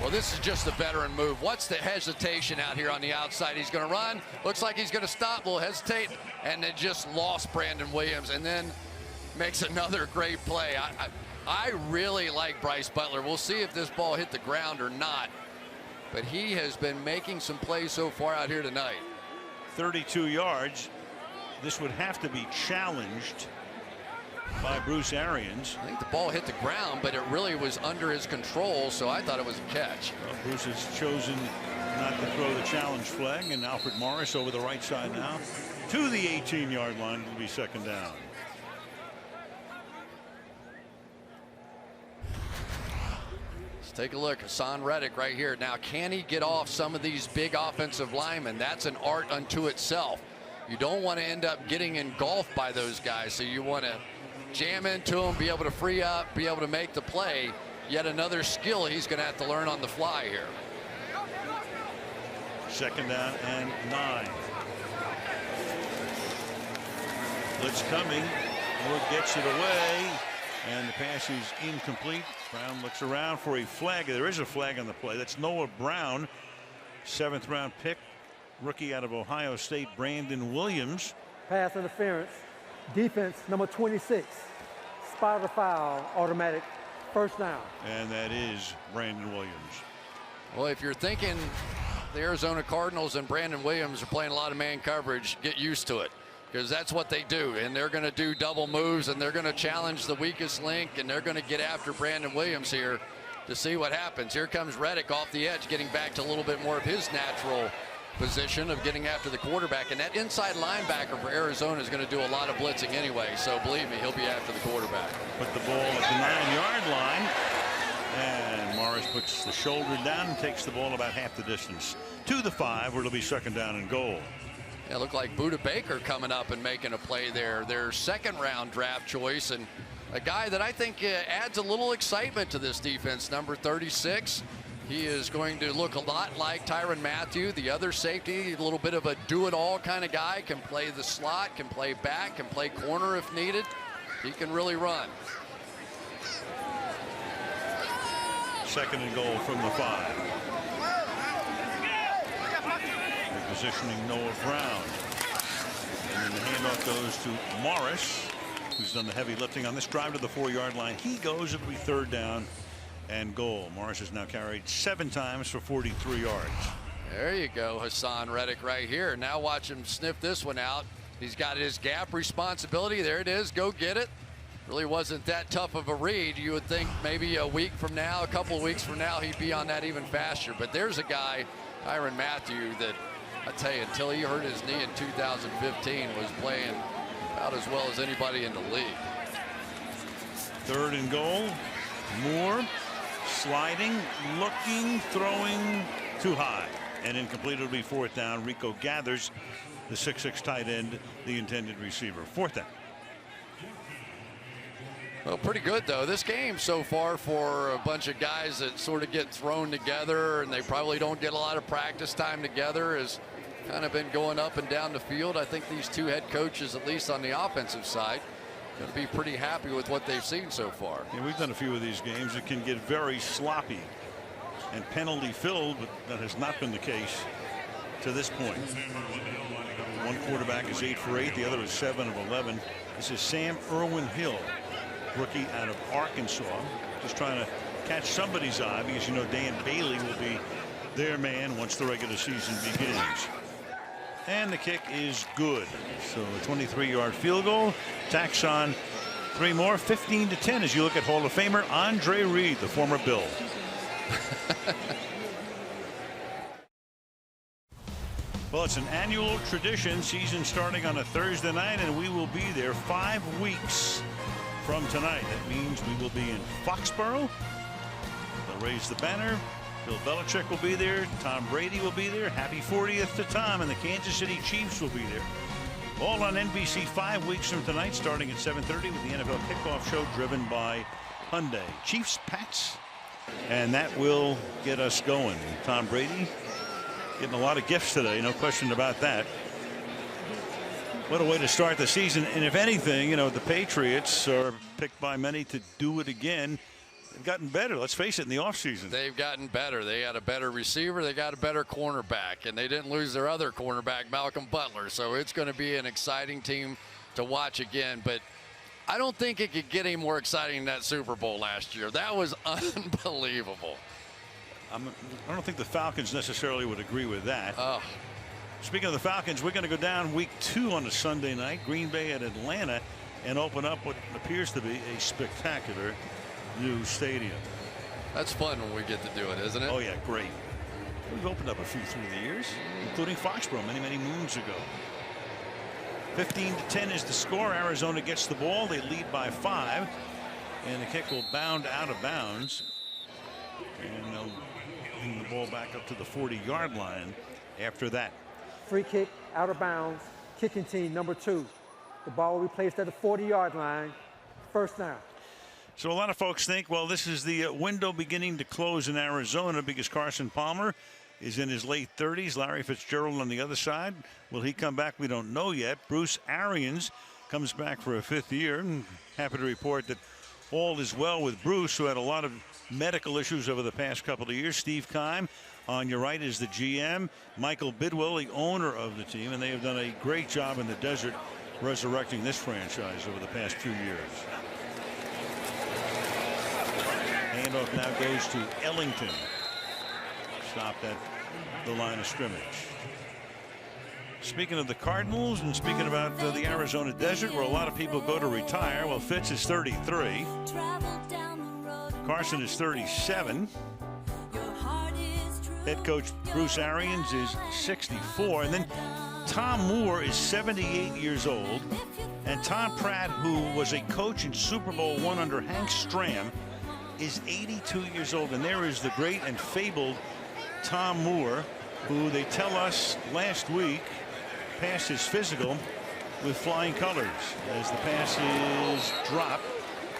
Well, this is just a veteran move. What's the hesitation out here on the outside? He's going to run. Looks like he's going to stop. Will hesitate, and then just lost Brandon Williams, and then makes another great play. I really like Bryce Butler. We'll see if this ball hit the ground or not, but he has been making some plays so far out here tonight. 32 yards. This would have to be challenged by Bruce Arians. I think the ball hit the ground, but it really was under his control, so I thought it was a catch. Well, Bruce has chosen not to throw the challenge flag, and Alfred Morris over the right side now to the 18-yard line. Will be second down. Let's take a look. Hassan Reddick right here. Now, can he get off some of these big offensive linemen? That's an art unto itself. You don't want to end up getting engulfed by those guys, so you want to jam into him, be able to free up, be able to make the play. Yet another skill he's going to have to learn on the fly here. 2nd down and 9. Blitz coming. Moore gets it away, and the pass is incomplete. Brown looks around for a flag. There is a flag on the play. That's Noah Brown, 7th round pick, rookie out of Ohio State, Brandon Williams. Pass interference. Defense number 26. Spot the foul, automatic, 1st down. And that is Brandon Williams. Well, if you're thinking the Arizona Cardinals and Brandon Williams are playing a lot of man coverage, get used to it, because that's what they do. And they're going to do double moves, and they're going to challenge the weakest link, and they're going to get after Brandon Williams here to see what happens. Here comes Reddick off the edge, getting back to a little bit more of his natural position of getting after the quarterback, and that inside linebacker for Arizona is going to do a lot of blitzing anyway, so believe me, he'll be after the quarterback. Put the ball at the 9-yard line, and Morris puts the shoulder down and takes the ball about half the distance to the 5, where it'll be 2nd down and goal. It looked like Budda Baker coming up and making a play there, their 2nd round draft choice, and a guy that I think adds a little excitement to this defense, number 36. He is going to look a lot like Tyrann Mathieu, the other safety, a little bit of a do-it-all kind of guy, can play the slot, can play back, can play corner if needed. He can really run. Second and goal from the 5. They're positioning Noah Brown. And then the handoff goes to Morris, who's done the heavy lifting on this drive to the 4-yard line. He goes. It'll be 3rd down and goal. Morris has now carried 7 times for 43 yards. There you go, Hassan Reddick right here. Now watch him sniff this one out. He's got his gap responsibility. There it is. Go get it. Really wasn't that tough of a read. You would think maybe a week from now, a couple of weeks from now, he'd be on that even faster. But there's a guy, Tyrann Mathieu, that I tell you, until he hurt his knee in 2015, was playing about as well as anybody in the league. 3rd and goal. Moore sliding, looking, throwing too high, and incomplete. It'll be 4th down. Rico gathers the 6'6" tight end, the intended receiver. 4th down. Well, pretty good, though. This game so far for a bunch of guys that sort of get thrown together and they probably don't get a lot of practice time together has kind of been going up and down the field. I think these 2 head coaches, at least on the offensive side, going to be pretty happy with what they've seen so far. Yeah, we've done a few of these games. It can get very sloppy and penalty filled, but that has not been the case to this point. One quarterback is 8 for 8. The other is 7 of 11. This is Sam Irwin-Hill, rookie out of Arkansas, just trying to catch somebody's eye, because you know Dan Bailey will be their man once the regular season begins. And the kick is good. So a 23-yard field goal. Tacks on 3 more. 15-10 as you look at Hall of Famer Andre Reed, the former Bill. Well, it's an annual tradition. Season starting on a Thursday night, and we will be there 5 weeks from tonight. That means we will be in Foxborough. They'll raise the banner. Bill Belichick will be there. Tom Brady will be there. Happy 40th to Tom, and the Kansas City Chiefs will be there. All on NBC 5 weeks from tonight, starting at 7:30 with the NFL kickoff show driven by Hyundai. Chiefs, Pats, and that will get us going. Tom Brady getting a lot of gifts today, no question about that. What a way to start the season. And if anything, you know, the Patriots are picked by many to do it again. They've gotten better. Let's face it, in the offseason. They've gotten better. They got a better receiver. They got a better cornerback. And they didn't lose their other cornerback, Malcolm Butler. So it's going to be an exciting team to watch again. But I don't think it could get any more exciting than that Super Bowl last year. That was unbelievable. I don't think the Falcons necessarily would agree with that. Oh. Speaking of the Falcons, we're going to go down week 2 on a Sunday night. Green Bay at Atlanta, and open up what appears to be a spectacular new stadium. That's fun when we get to do it, isn't it? Oh yeah, great. We've opened up a few through the years, including Foxborough many moons ago. 15-10 is the score. Arizona gets the ball. They lead by 5, and the kick will bound out of bounds, and they'll bring the ball back up to the 40-yard line after that. Free kick out of bounds. Kicking team number 2. The ball will be placed at the 40-yard line. 1st down. So a lot of folks think, well, this is the window beginning to close in Arizona because Carson Palmer is in his late 30s. Larry Fitzgerald on the other side. Will he come back? We don't know yet. Bruce Arians comes back for a 5th year. And happy to report that all is well with Bruce, who had a lot of medical issues over the past couple of years. Steve Keim on your right is the GM. Michael Bidwell, the owner of the team, and they have done a great job in the desert resurrecting this franchise over the past few years. Handoff now goes to Ellington. Stopped at the line of scrimmage. Speaking of the Cardinals and speaking about the Arizona desert where a lot of people go to retire, well, Fitz is 33. Carson is 37. Head coach Bruce Arians is 64. And then Tom Moore is 78 years old. And Tom Pratt, who was a coach in Super Bowl I under Hank Stram, is 82 years old. And there is the great and fabled Tom Moore, who they tell us last week passed his physical with flying colors as the pass is dropped.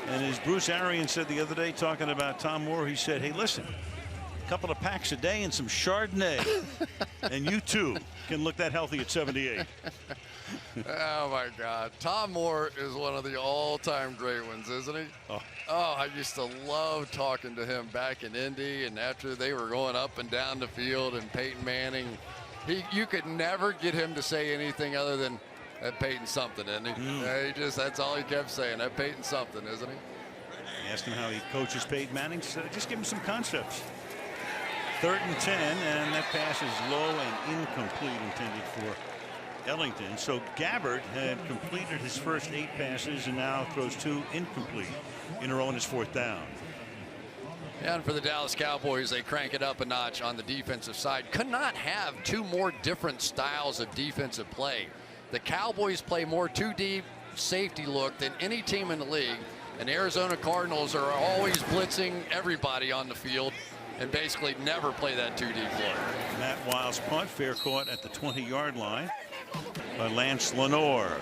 And as Bruce Arians said the other day, talking about Tom Moore, he said, hey, listen, a couple of packs a day and some Chardonnay, and you too can look that healthy at 78. Oh, my God. Tom Moore is one of the all-time great ones, isn't he? Oh. I used to love talking to him back in Indy, and after they were going up and down the field, and Peyton Manning, you could never get him to say anything other than, that Peyton something, isn't he? That's all he kept saying, that Peyton something, isn't he? I asked him how he coaches Peyton Manning. He said, just give him some concepts. 3rd and 10, and that pass is low and incomplete, intended for Ellington. So Gabbert had completed his first 8 passes and now throws 2 incomplete in a row on his 4th down. And for the Dallas Cowboys, they crank it up a notch on the defensive side. Could not have 2 more different styles of defensive play. The Cowboys play more 2 deep safety look than any team in the league, and Arizona Cardinals are always blitzing everybody on the field and basically never play that 2 deep look. Matt Wiles punt, fair caught at the 20-yard line by Lance Lenore.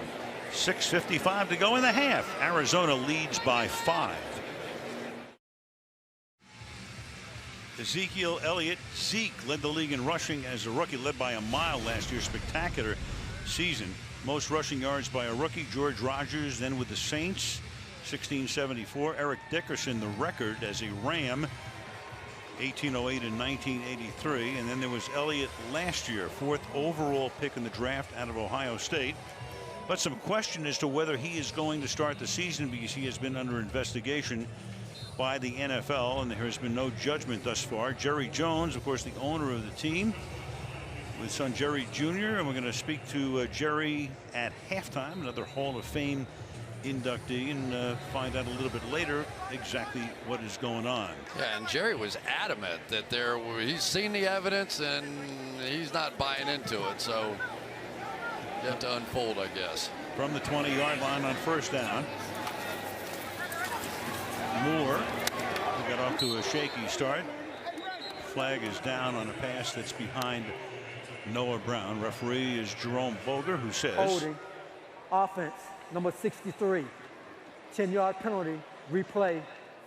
6:55 to go in the half. Arizona leads by 5. Ezekiel Elliott, Zeke, led the league in rushing as a rookie, led by a mile last year. Spectacular season. Most rushing yards by a rookie. George Rogers then with the Saints, 1674. Eric Dickerson, the record as a Ram, 1808 and 1983. And then there was Elliott last year, 4th overall pick in the draft out of Ohio State. But some question as to whether he is going to start the season because he has been under investigation by the NFL, and there has been no judgment thus far. Jerry Jones, of course, the owner of the team, with son Jerry Jr., and we're going to speak to Jerry at halftime, another Hall of Fame inductee, and find out a little bit later exactly what is going on. Yeah, and Jerry was adamant that he's seen the evidence and he's not buying into it, so yet to unfold, I guess. From the 20-yard line on 1st down, Moore got off to a shaky start. Flag is down on a pass that's behind Noah Brown. Referee is Jerome Boger, who says holding, offense, number 63, 10-yard penalty, replay,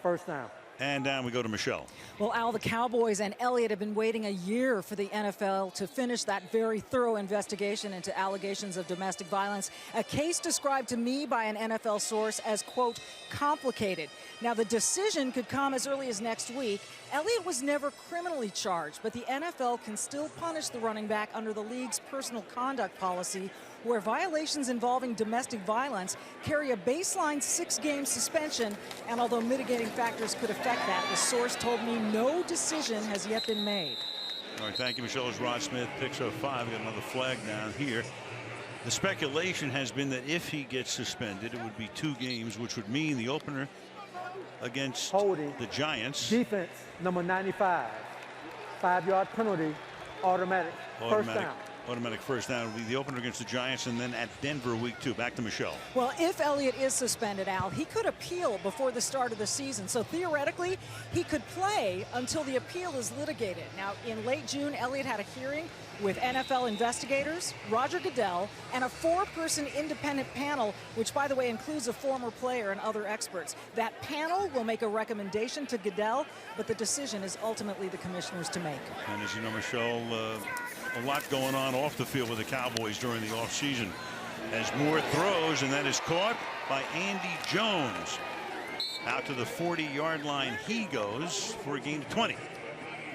1st down. And down we go to Michelle. Well, Al, the Cowboys and Elliott have been waiting a year for the NFL to finish that very thorough investigation into allegations of domestic violence, a case described to me by an NFL source as, quote, complicated. Now, the decision could come as early as next week. Elliott was never criminally charged, but the NFL can still punish the running back under the league's personal conduct policy, where violations involving domestic violence carry a baseline 6-game suspension. And although mitigating factors could affect that, the source told me no decision has yet been made. All right, thank you, Michelle. As Rod Smith picks up 5, we got another flag down here. The speculation has been that if he gets suspended, it would be 2 games, which would mean the opener against holding, the Giants. Defense, number 95, 5-yard penalty, automatic, 1st down. Automatic 1st down will be the opener against the Giants, and then at Denver week 2. Back to Michelle. Well, if Elliott is suspended, Al, he could appeal before the start of the season. So theoretically, he could play until the appeal is litigated. Now, in late June, Elliott had a hearing with NFL investigators, Roger Goodell, and a 4-person independent panel, which, by the way, includes a former player and other experts. That panel will make a recommendation to Goodell, but the decision is ultimately the commissioner's to make. And as you know, Michelle, a lot going on off the field with the Cowboys during the offseason. As Moore throws, and that is caught by Andy Jones. Out to the 40-yard line he goes for a gain of 20.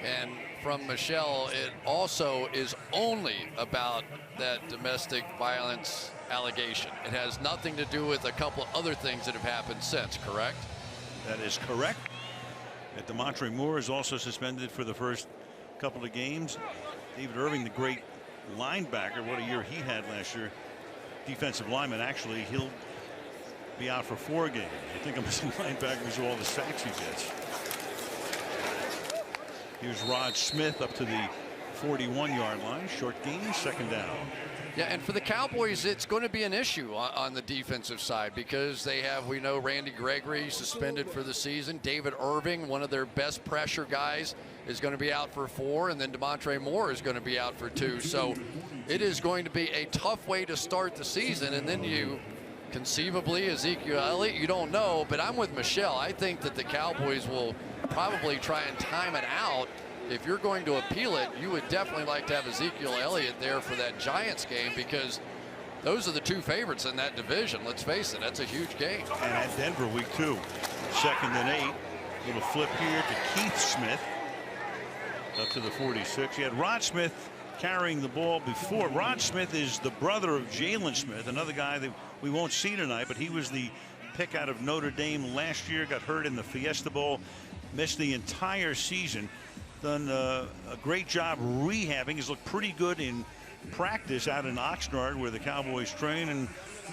And from Michelle, it also is only about that domestic violence allegation. It has nothing to do with a couple of other things that have happened since, correct? That is correct. And DeMontre Moore is also suspended for the first couple of games. David Irving, the great linebacker, what a year he had last year. Defensive lineman, actually, he'll be out for 4 games. I think I'm missing linebacker because of all the sacks he gets. Here's Rod Smith up to the 41-yard line. Short gain, 2nd down. Yeah, and for the Cowboys, it's going to be an issue on the defensive side because they have, we know, Randy Gregory suspended for the season. David Irving, one of their best pressure guys, is going to be out for 4, and then DeMontre Moore is going to be out for 2. So it is going to be a tough way to start the season, and then you Conceivably, Ezekiel Elliott, you don't know, but I'm with Michelle. I think that the Cowboys will probably try and time it out. If you're going to appeal it, you would definitely like to have Ezekiel Elliott there for that Giants game, because those are the two favorites in that division. Let's face it, that's a huge game. And at Denver, week 2, 2nd and 8. Little flip here to Keith Smith up to the 46. You had Rod Smith carrying the ball before. Rod Smith is the brother of Jalen Smith, another guy that we won't see tonight, but he was the pick out of Notre Dame last year, got hurt in the Fiesta Bowl, missed the entire season. Done a great job rehabbing. He's looked pretty good in practice out in Oxnard, where the Cowboys train, and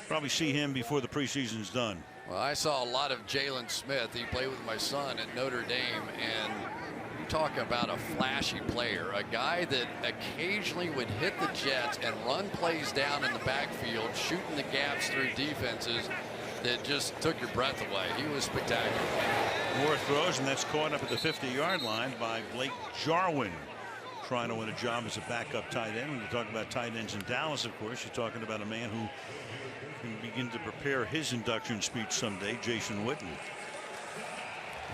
probably see him before the preseason's done. Well, I saw a lot of Jalen Smith. He played with my son at Notre Dame, and you talk about a flashy player, a guy that occasionally would hit the jets and run plays down in the backfield, shooting the gaps through defenses that just took your breath away. He was spectacular. Moore throws, and that's caught up at the 50-yard line by Blake Jarwin, trying to win a job as a backup tight end. When you talk about tight ends in Dallas, of course, you're talking about a man who can begin to prepare his induction speech someday, Jason Witten.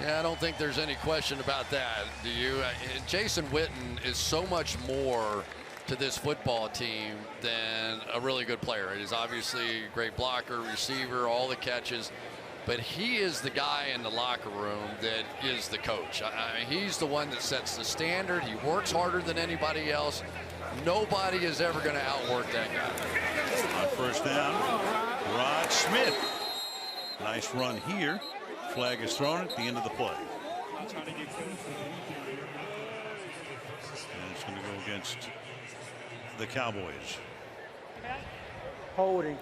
Yeah, I don't think there's any question about that. Do you? Jason Witten is so much more to this football team than a really good player. He is obviously a great blocker, receiver, all the catches, but he is the guy in the locker room that is the coach. I mean, he's the one that sets the standard. He works harder than anybody else. Nobody is ever going to outwork that guy. On first down, Rod Smith. Nice run here. Flag is thrown at the end of the play. And it's going to go against the Cowboys. Holding.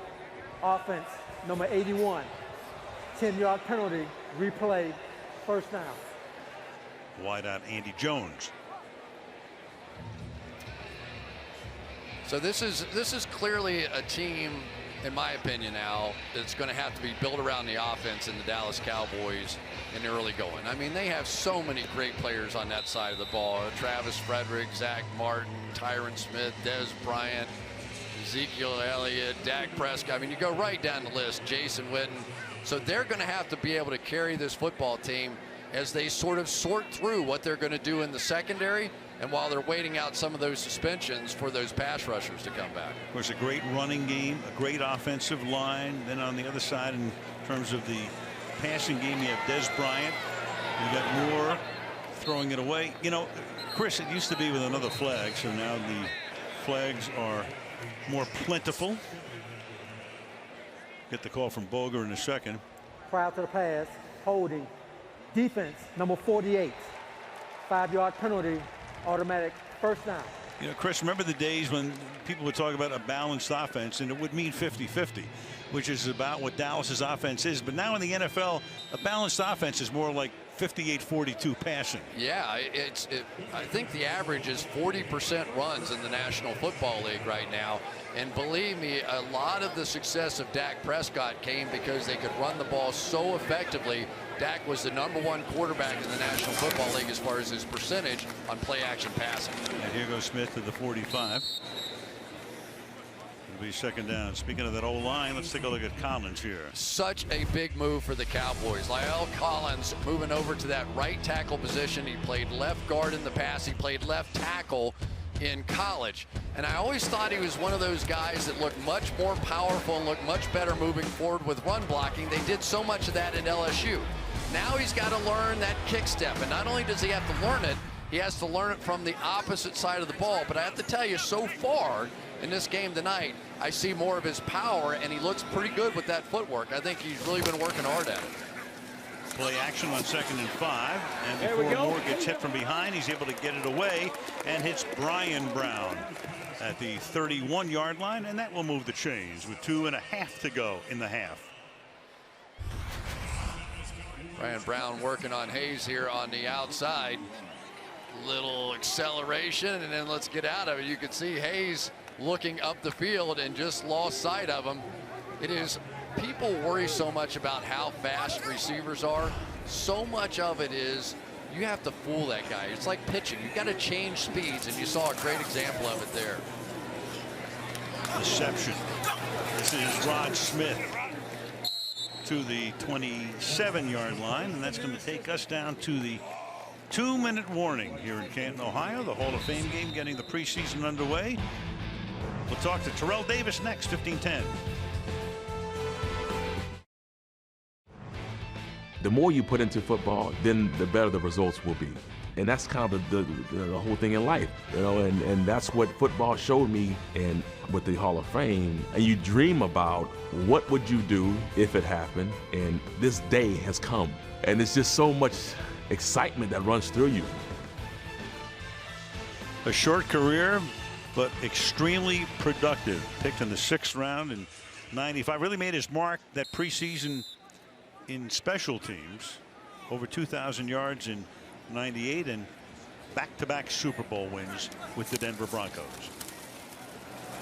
Offense, number 81. 10-yard penalty. Replay. First down. Wide out Andy Jones. So this is clearly a team, in my opinion, now, that's going to have to be built around the offense in the Dallas Cowboys in the early going. I mean, they have so many great players on that side of the ball. Travis Frederick, Zach Martin, Tyron Smith, Des Bryant, Ezekiel Elliott, Dak Prescott. I mean, you go right down the list, Jason Witten. So they're going to have to be able to carry this football team as they sort of sort through what they're going to do in the secondary, and while they're waiting out some of those suspensions for those pass rushers to come back. Of course, a great running game, a great offensive line. Then on the other side, in terms of the passing game, you have Des Bryant. You got Moore throwing it away. You know, Chris, it used to be with another flag, so now the flags are more plentiful. Get the call from Boger in a second. Prior to the pass, holding. Defense, number 48. 5-yard penalty, automatic first down. You know, Chris, remember the days when people would talk about a balanced offense, and it would mean 50-50, which is about what Dallas's offense is. But now in the NFL, a balanced offense is more like 58-42 passing. Yeah, I think the average is 40% runs in the National Football League right now. And believe me, a lot of the success of Dak Prescott came because they could run the ball so effectively. Dak was the #1 quarterback in the National Football League as far as his percentage on play-action passing. And here goes Smith to the 45. It'll be second down. Speaking of that old line, let's take a look at Collins here. Such a big move for the Cowboys. La'el Collins moving over to that right tackle position. He played left guard in the past. He played left tackle in college. And I always thought he was one of those guys that looked much more powerful and looked much better moving forward with run blocking. They did so much of that at LSU. Now he's got to learn that kick step. And not only does he have to learn it, he has to learn it from the opposite side of the ball. But I have to tell you, so far in this game tonight, I see more of his power, and he looks pretty good with that footwork. I think he's really been working hard at it. Play action on 2nd and 5. And before Moore gets hit from behind, he's able to get it away and hits Brian Brown at the 31-yard line, and that will move the chains with 2.5 to go in the half. Brian Brown working on Hayes here on the outside. Little acceleration, and then let's get out of it. You can see Hayes looking up the field and just lost sight of him. It is, people worry so much about how fast receivers are. So much of it is you have to fool that guy. It's like pitching. You've got to change speeds, and you saw a great example of it there. Deception. This is Rod Smith. to the 27-yard line, and that's going to take us down to the 2-minute warning here in Canton, Ohio. The Hall of Fame game getting the preseason underway. We'll talk to Terrell Davis next, 15:10. The more you put into football, then the better the results will be. And that's kind of the whole thing in life, you know, and that's what football showed me. And with the Hall of Fame, and you dream about what would you do if it happened, and this day has come. And it's just so much excitement that runs through you. A short career, but extremely productive. Picked in the 6th round in '95. Really made his mark that preseason in special teams. Over 2,000 yards in '98 and back-to-back Super Bowl wins with the Denver Broncos.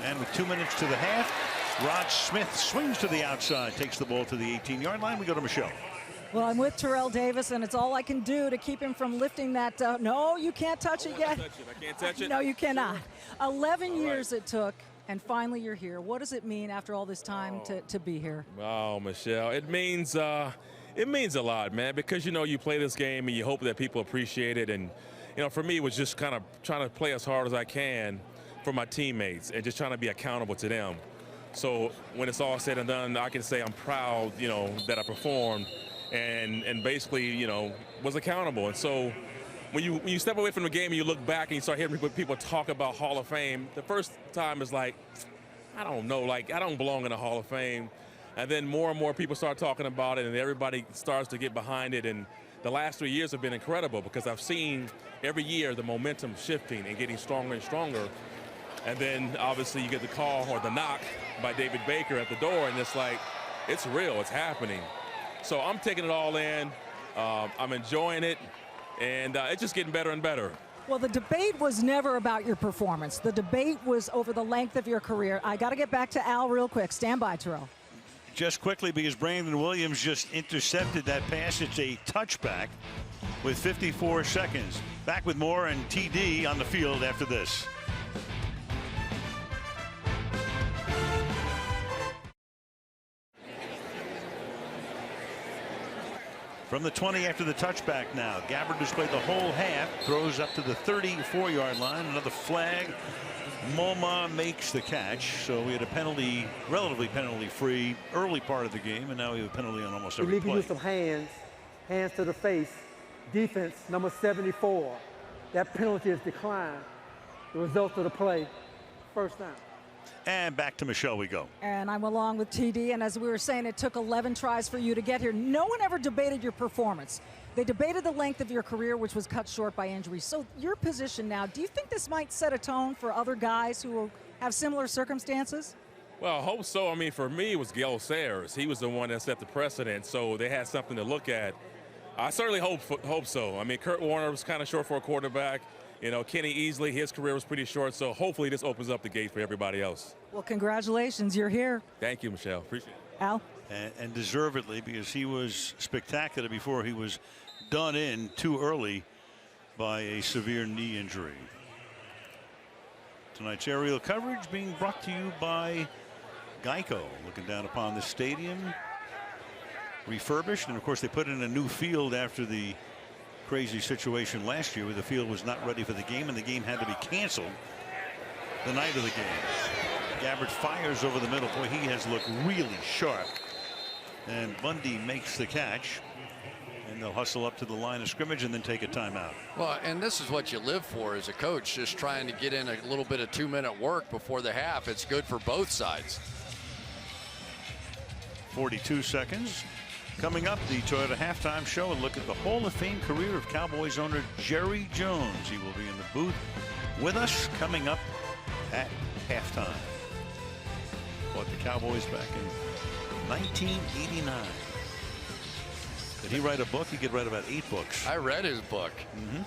And with 2 minutes to the half, Rod Smith swings to the outside, takes the ball to the 18-yard line. We go to Michelle. Well, I'm with Terrell Davis, and it's all I can do to keep him from lifting that. No, you can't touch it yet. I can't touch it. No, you cannot. 11 years it took, and finally you're here. What does it mean after all this time to be here? Oh, Michelle, it means a lot, man, because, you know, you play this game and you hope that people appreciate it. And, you know, for me, it was just kind of trying to play as hard as I can for my teammates and just trying to be accountable to them. So when it's all said and done, I can say I'm proud, you know, that I performed and basically, you know, was accountable. And so when you step away from the game and you look back and you start hearing people talk about Hall of Fame, the first time is like, I don't know, like I don't belong in the Hall of Fame. And then more and more people start talking about it and everybody starts to get behind it. And the last 3 years have been incredible because I've seen every year the momentum shifting and getting stronger and stronger. And then obviously you get the call or the knock by David Baker at the door, and it's like, it's real, it's happening. So I'm taking it all in. I'm enjoying it, and it's just getting better and better. Well, the debate was never about your performance. The debate was over the length of your career. I got to get back to Al real quick. Stand by, Terrell. Just quickly, because Brandon Williams just intercepted that pass. It's a touchback with 54 seconds. Back with more and TD on the field after this. From the 20 after the touchback now. Gabbard, who's played the whole half, throws up to the 34-yard line. Another flag. Moma makes the catch. So we had a penalty, relatively penalty-free, early part of the game, and now we have a penalty on almost every play. Illegal use of hands to the face. Defense, number 74. That penalty is declined. The result of the play, first down. And back to Michelle we go. And I'm along with TD, and as we were saying, it took 11 tries for you to get here. No one ever debated your performance. They debated the length of your career, which was cut short by injury. So your position now, do you think this might set a tone for other guys who will have similar circumstances? Well, I hope so. I mean, for me, it was Gale Sayers. He was the one that set the precedent, so they had something to look at. I certainly hope so. I mean, Kurt Warner was kind of short for a quarterback. You know, Kenny Easley, his career was pretty short, so hopefully this opens up the gate for everybody else. Well, congratulations, you're here. Thank you, Michelle. Appreciate it. Al? And deservedly, because he was spectacular before he was done in too early by a severe knee injury. Tonight's aerial coverage being brought to you by Geico. Looking down upon the stadium, refurbished, and of course they put in a new field after the crazy situation last year where the field was not ready for the game and the game had to be canceled the night of the game. Gabbard fires over the middle. Boy, he has looked really sharp. And Bundy makes the catch. And they'll hustle up to the line of scrimmage and then take a timeout. Well, and this is what you live for as a coach, just trying to get in a little bit of 2-minute work before the half. It's good for both sides. 42 seconds. Coming up, the Toyota halftime show, and look at the Hall of Fame career of Cowboys owner Jerry Jones. He will be in the booth with us coming up at halftime. Bought the Cowboys back in 1989. Did he write a book? He could write about 8 books. I read his book.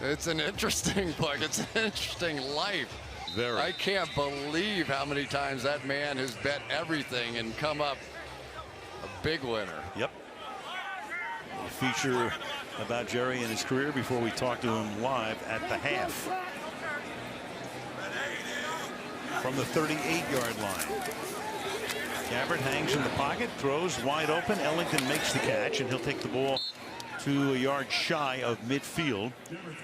It's an interesting book. It's an interesting life. Very. I can't believe how many times that man has bet everything and come up a big winner. Yep. A feature about Jerry and his career before we talk to him live at the half. From the 38-yard line. Gabbert hangs in the pocket, throws wide open. Ellington makes the catch, and he'll take the ball to a yard shy of midfield.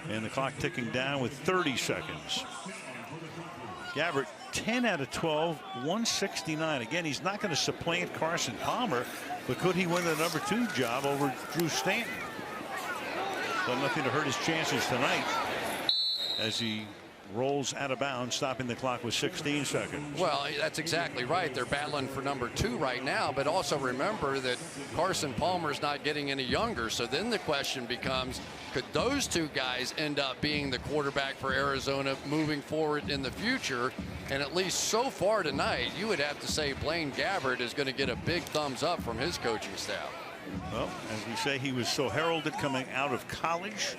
And the clock ticking down with 30 seconds. Gabbert 10 out of 12, 169. Again, he's not going to supplant Carson Palmer, but could he win the number 2 job over Drew Stanton? But nothing to hurt his chances tonight as he rolls out of bounds, stopping the clock with 16 seconds. Well, that's exactly right. They're battling for number 2 right now, but also remember that Carson Palmer's not getting any younger. So then the question becomes, could those 2 guys end up being the quarterback for Arizona moving forward in the future? And at least so far tonight, you would have to say Blaine Gabbert is going to get a big thumbs up from his coaching staff. Well, as we say, he was so heralded coming out of college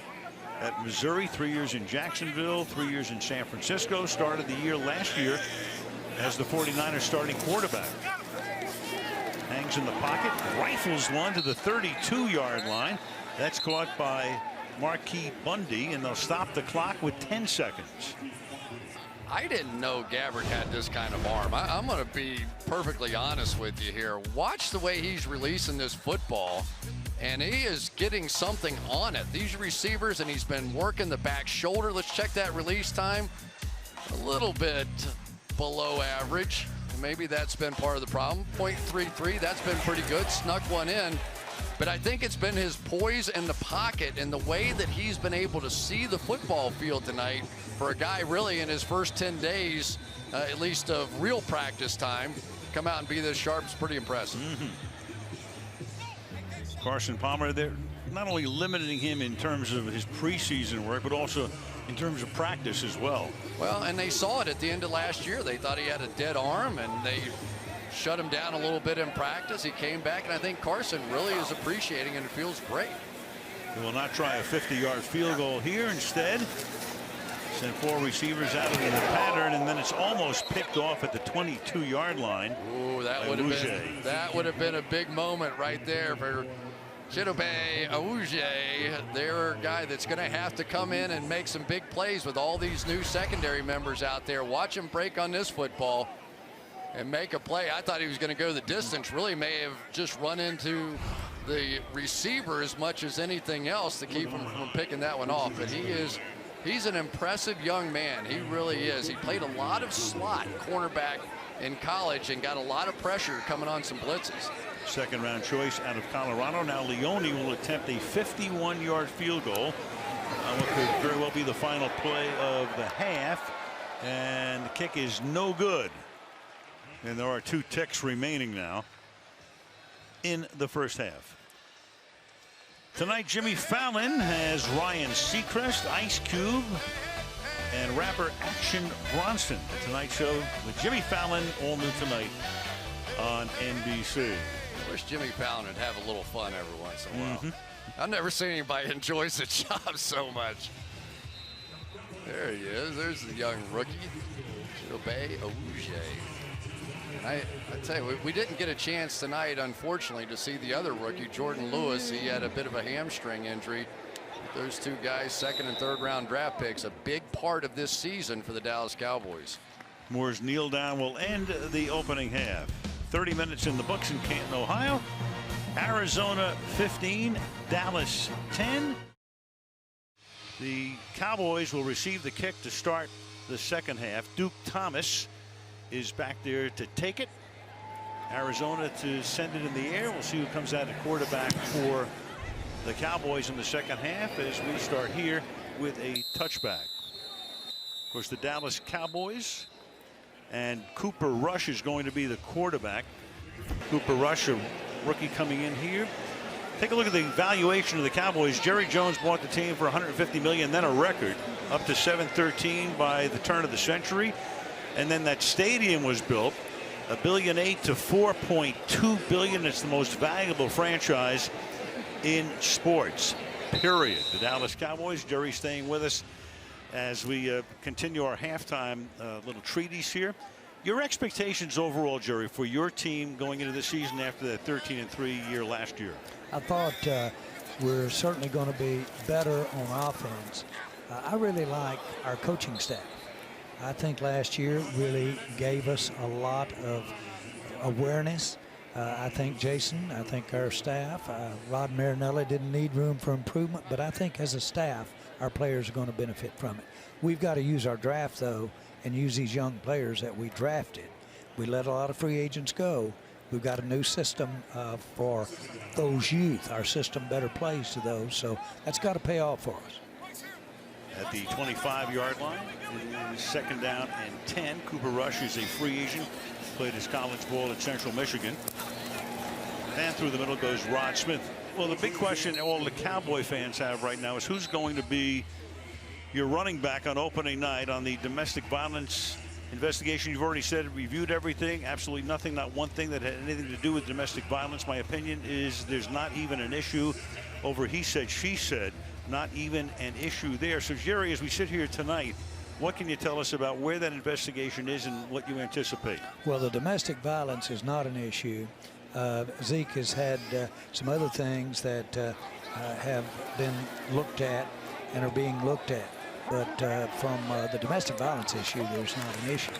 at Missouri, 3 years in Jacksonville, 3 years in San Francisco, started the year last year as the 49ers starting quarterback. Hangs in the pocket, rifles one to the 32-yard line. That's caught by Marquis Bundy, and they'll stop the clock with 10 seconds. I didn't know Gabbert had this kind of arm. I'm going to be perfectly honest with you here. Watch the way he's releasing this football, and he is getting something on it. These receivers, and he's been working the back shoulder. Let's check that release time. A little bit below average. Maybe that's been part of the problem. 0.33, that's been pretty good. Snuck one in. But I think it's been his poise in the pocket and the way that he's been able to see the football field tonight for a guy really in his first 10 days, at least of real practice time, come out and be this sharp is pretty impressive. Carson Palmer, they're not only limiting him in terms of his preseason work, but also in terms of practice as well. Well, and they saw it at the end of last year. They thought he had a dead arm, and they shut him down a little bit in practice. He came back, and I think Carson really is appreciating, and it feels great. He will not try a 50-yard field goal here. Instead, send 4 receivers out of the pattern, and then it's almost picked off at the 22-yard line. Ooh, that would have been a big moment right there for Chidobe Awuzie, their guy that's going to have to come in and make some big plays with all these new secondary members out there. Watch him break on this football and make a play. I thought he was going to go the distance. Really may have just run into the receiver as much as anything else to keep him from picking that one off. But he's an impressive young man. He really is. He played a lot of slot cornerback in college and got a lot of pressure coming on some blitzes. Second round choice out of Colorado. Now Leone will attempt a 51-yard field goal. What could very well be the final play of the half. And the kick is no good. And there are 2 ticks remaining now in the first half. Tonight, Jimmy Fallon has Ryan Seacrest, Ice Cube, and rapper Action Bronson. The Tonight Show with Jimmy Fallon, all new tonight on NBC. I wish Jimmy Fallon would have a little fun every once in a while. I've never seen anybody enjoys the job so much. There he is. There's the young rookie, Chidobe Awuzie. I tell you, we didn't get a chance tonight, unfortunately, to see the other rookie, Jordan Lewis. He had a bit of a hamstring injury. Those 2 guys, 2nd and 3rd round draft picks, a big part of this season for the Dallas Cowboys. Moore's kneel down will end the opening half. 30 minutes in the books in Canton, Ohio. Arizona 15, Dallas 10. The Cowboys will receive the kick to start the second half. Duke Thomas is back there to take it. Arizona to send it in the air. We'll see who comes out at quarterback for the Cowboys in the second half as we start here with a touchback. Of course, the Dallas Cowboys, and Cooper Rush is going to be the quarterback. Cooper Rush, a rookie coming in here. Take a look at the valuation of the Cowboys. Jerry Jones bought the team for $150 million, then a record up to $713 by the turn of the century. And then that stadium was built, $1.8 billion to $4.2 billion. It's the most valuable franchise in sports, period. The Dallas Cowboys. Jerry staying with us as we continue our halftime little treatise here. Your expectations overall, Jerry, for your team going into the season after that 13-3 year last year? I thought we're certainly going to be better on offense. I really like our coaching staff. I think last year really gave us a lot of awareness. I think Jason, I think our staff, Rod Marinelli didn't need room for improvement, but I think as a staff, our players are going to benefit from it. We've got to use our draft, though, and use these young players that we drafted. We let a lot of free agents go. We've got a new system for those youth. Our system better plays to those, so that's got to pay off for us. At the 25-yard line, it is 2nd down and 10. Cooper Rush is a free agent. Played his college ball at Central Michigan. And through the middle goes Rod Smith. Well, the big question all the Cowboy fans have right now is who's going to be your running back on opening night on the domestic violence investigation. You've already said reviewed everything, absolutely nothing, not one thing that had anything to do with domestic violence. My opinion is there's not even an issue over he said, she said, not even an issue there. So, Jerry, as we sit here tonight, what can you tell us about where that investigation is and what you anticipate? Well, the domestic violence is not an issue. Zeke has had some other things that have been looked at and are being looked at. But from the domestic violence issue, there's not an issue.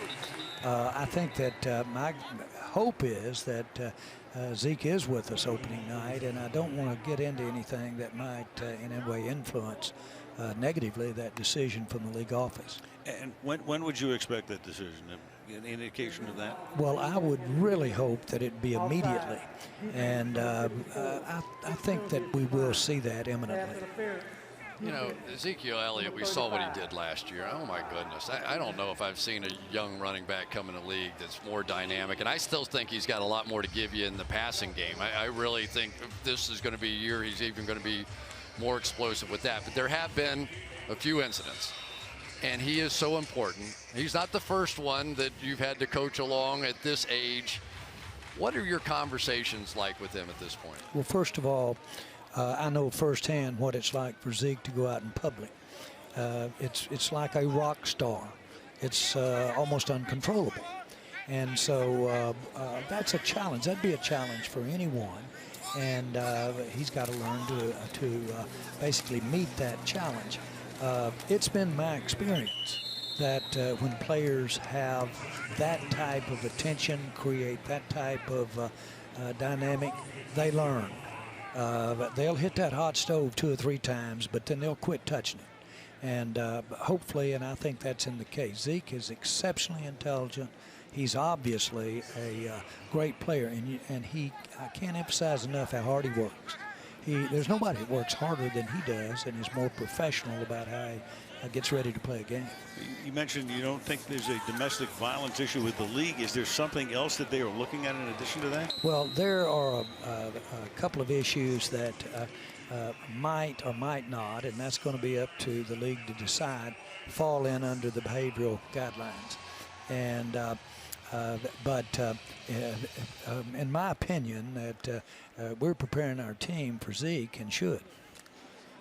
I think that my hope is that Zeke is with us opening night, and I don't want to get into anything that might in any way influence negatively that decision from the league office. And when would you expect that decision? Any indication of that? Well, I would really hope that it be immediately, and I think that we will see that imminently. You know, Ezekiel Elliott, we saw what he did last year. Oh, my goodness. I don't know if I've seen a young running back come in the league that's more dynamic. And I still think he's got a lot more to give you in the passing game. I really think this is going to be a year he's even going to be more explosive with that. But there have been a few incidents. And he is so important. He's not the first one that you've had to coach along at this age. What are your conversations like with him at this point? Well, first of all, I know firsthand what it's like for Zeke to go out in public. It's like a rock star. It's almost uncontrollable. And so that's a challenge. That'd be a challenge for anyone. And he's got to learn to basically meet that challenge. It's been my experience that when players have that type of attention, create that type of dynamic, they learn. They'll hit that hot stove 2 or 3 times, but then they'll quit touching it. And hopefully, and I think that's in the case, Zeke is exceptionally intelligent. He's obviously a great player, and I can't emphasize enough how hard he works. There's nobody that works harder than he does and is more professional about how he gets ready to play a game. You mentioned you don't think there's a domestic violence issue with the league. Is there something else that they are looking at in addition to that? Well, there are a couple of issues that might or might not, and that's going to be up to the league to decide, fall in under the behavioral guidelines. And in my opinion, that we're preparing our team for Zeke and should.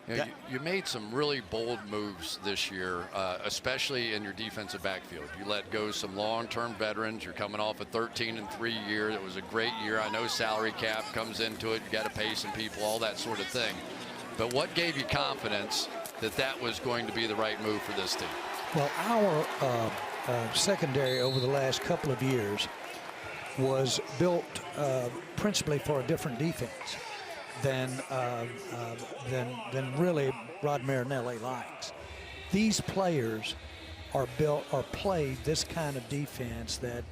You know, you made some really bold moves this year, especially in your defensive backfield. You let go some long-term veterans. You're coming off a 13-3 year. That was a great year. I know salary cap comes into it. You got to pay some people, all that sort of thing. But what gave you confidence that that was going to be the right move for this team? Well, our secondary over the last couple of years was built principally for a different defense than really Rod Marinelli likes. These players are built or played this kind of defense that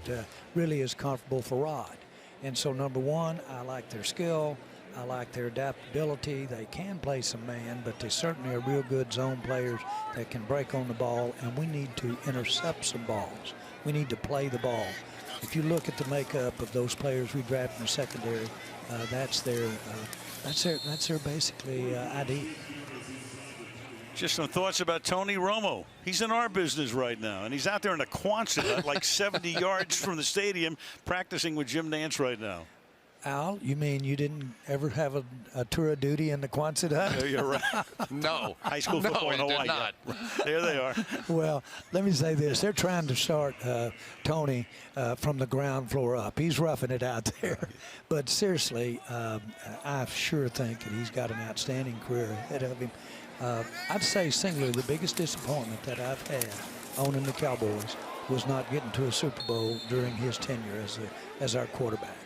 really is comfortable for Rod. And so, number one, I like their skill. I like their adaptability. They can play some man, but they certainly are real good zone players that can break on the ball, and we need to intercept some balls. We need to play the ball. If you look at the makeup of those players we drafted in the secondary, that's their basically ID. Just some thoughts about Tony Romo. He's in our business right now, and he's out there in a Quonset like 70 yards from the stadium practicing with Jim Nantz right now. Al, you mean you didn't ever have a tour of duty in the Quonset hut? You're right. No. High school football in Hawaii. Did not. Yeah. There they are. Well, let me say this. They're trying to start Tony from the ground floor up. He's roughing it out there. But seriously, I sure think that he's got an outstanding career ahead of him. I'd say singularly the biggest disappointment that I've had owning the Cowboys was not getting to a Super Bowl during his tenure as our quarterback.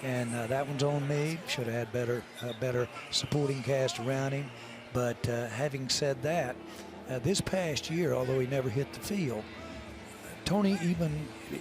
And that one's on me. Should have had better supporting cast around him. But having said that, this past year, although he never hit the field, Tony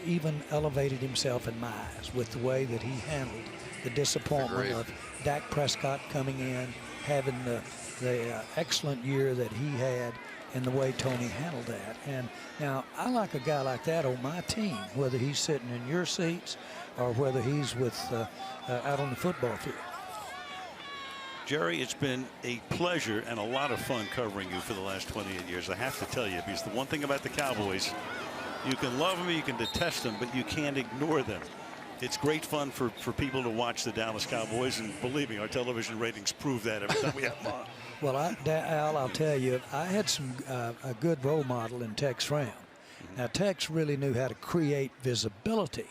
even elevated himself in my eyes with the way that he handled the disappointment of Dak Prescott coming in, having the excellent year that he had, and the way Tony handled that. And now I like a guy like that on my team, whether he's sitting in your seats or whether he's out on the football field. Jerry, it's been a pleasure and a lot of fun covering you for the last 28 years. I have to tell you, because the one thing about the Cowboys, you can love them, you can detest them, but you can't ignore them. It's great fun for people to watch the Dallas Cowboys, and believe me, our television ratings prove that every time we have them on. Well, Al, I'll tell you, I had a good role model in Tex Fram. Now, Tex really knew how to create visibility,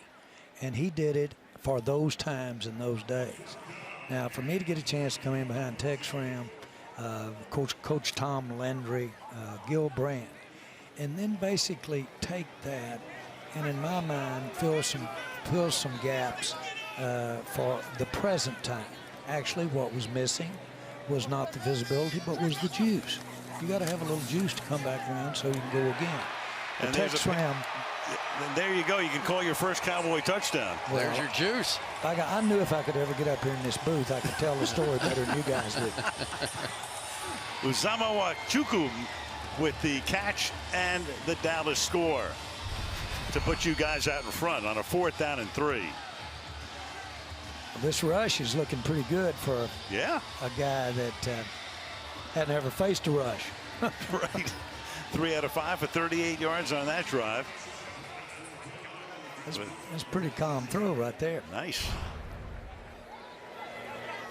and he did it for those times and those days. Now, for me to get a chance to come in behind Tex Fram, Coach Tom Landry, Gil Brandt, and then basically take that and, in my mind, fill some gaps for the present time. Actually, what was missing was not the visibility, but was the juice. You got to have a little juice to come back around so you can go again. And Tex Fram. There you go. You can call your first Cowboy touchdown. Well, there's your juice. I knew if I could ever get up here in this booth, I could tell the story better than you guys did. Uzama Nwachukwu with the catch and the Dallas score to put you guys out in front on a 4th down and 3. This rush is looking pretty good for a guy that hadn't ever faced a rush. Right. 3 out of 5 for 38 yards on that drive. That's a pretty calm throw right there. Nice.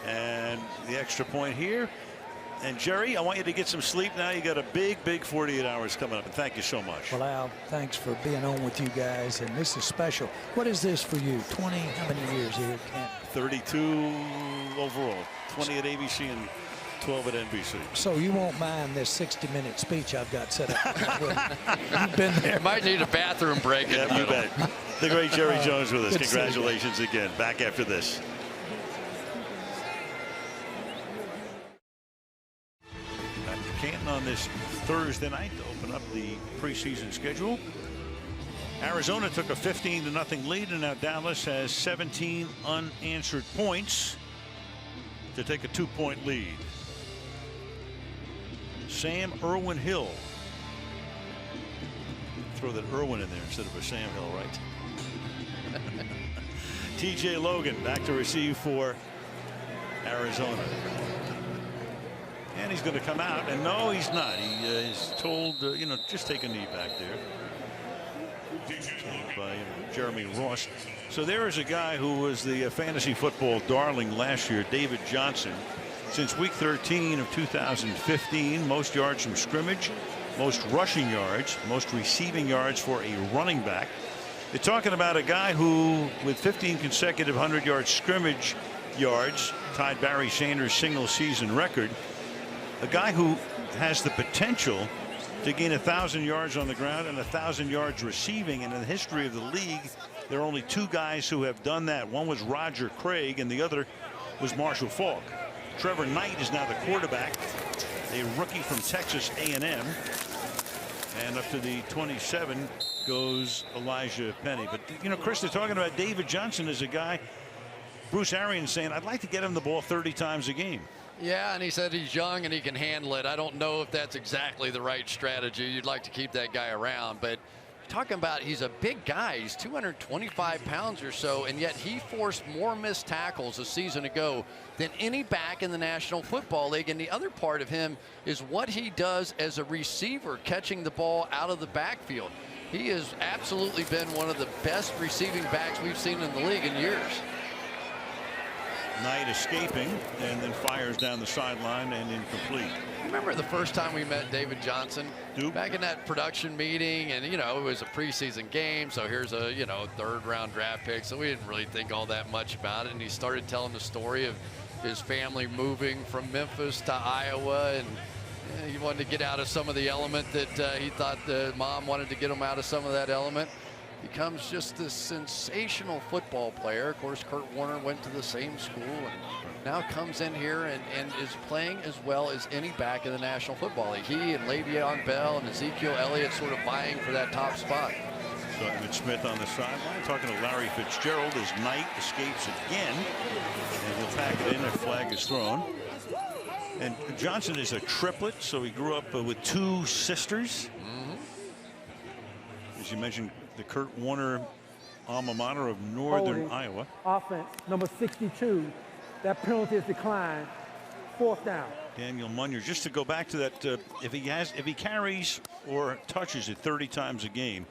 And the extra point here. And Jerry, I want you to get some sleep now. You got a big 48 hours coming up, and thank you so much. Well, Al, thanks for being on with you guys, and this is special. What is this for you? 20, how many years here? 32 overall. 20 at ABC and 12 at NBC. So you won't mind this 60-minute speech I've got set up. You've been there. You might need a bathroom break. Yeah, you bet. The great Jerry Jones with us. Good Congratulations again. Back after this. Canton on this Thursday night to open up the preseason schedule. Arizona took a 15-0 lead, and now Dallas has 17 unanswered points to take a 2-point lead. Sam Irwin Hill. Throw that Irwin in there instead of a Sam Hill, right? T.J. Logan back to receive for Arizona. And he's going to come out, and no, he's not. He is told, just take a knee back there. Told by Jeremy Ross. So there is a guy who was the fantasy football darling last year, David Johnson. Since week 13 of 2015, most yards from scrimmage, most rushing yards, most receiving yards for a running back. They're talking about a guy who, with 15 consecutive 100-yard scrimmage yards, tied Barry Sanders' single-season record. A guy who has the potential to gain 1,000 yards on the ground and 1,000 yards receiving. And in the history of the league, there are only 2 guys who have done that. One was Roger Craig, and the other was Marshall Faulk. Trevor Knight is now the quarterback, a rookie from Texas A&M. And up to the 27 goes Elijah Penny. But, Chris, they're talking about David Johnson as a guy. Bruce Arians saying, I'd like to get him the ball 30 times a game. Yeah, and he said he's young and he can handle it. I don't know if that's exactly the right strategy. You'd like to keep that guy around, but talking about he's a big guy. He's 225 pounds or so, and yet he forced more missed tackles a season ago than any back in the National Football League. And the other part of him is what he does as a receiver, catching the ball out of the backfield. He has absolutely been one of the best receiving backs we've seen in the league in years. Knight escaping and then fires down the sideline and incomplete. Remember the first time we met David Johnson? Back in that production meeting, and it was a preseason game, so here's a 3rd-round draft pick, so we didn't really think all that much about it. And he started telling the story of his family moving from Memphis to Iowa, and he wanted to get out of some of the element that he thought the mom wanted to get him out of some of that element. becomes just this sensational football player. Of course, Kurt Warner went to the same school and now comes in here and is playing as well as any back in the National Football League. He and Le'Veon Bell and Ezekiel Elliott sort of vying for that top spot. So Emmitt Smith on the sideline talking to Larry Fitzgerald as Knight escapes again, and he'll pack it in. A flag is thrown. And Johnson is a triplet, so he grew up with 2 sisters. As you mentioned, the Kurt Warner alma mater of Northern Iowa. Offense, number 62. That penalty is declined. 4th down. Daniel Munyard, just to go back to that, if he carries or touches it 30 times a game,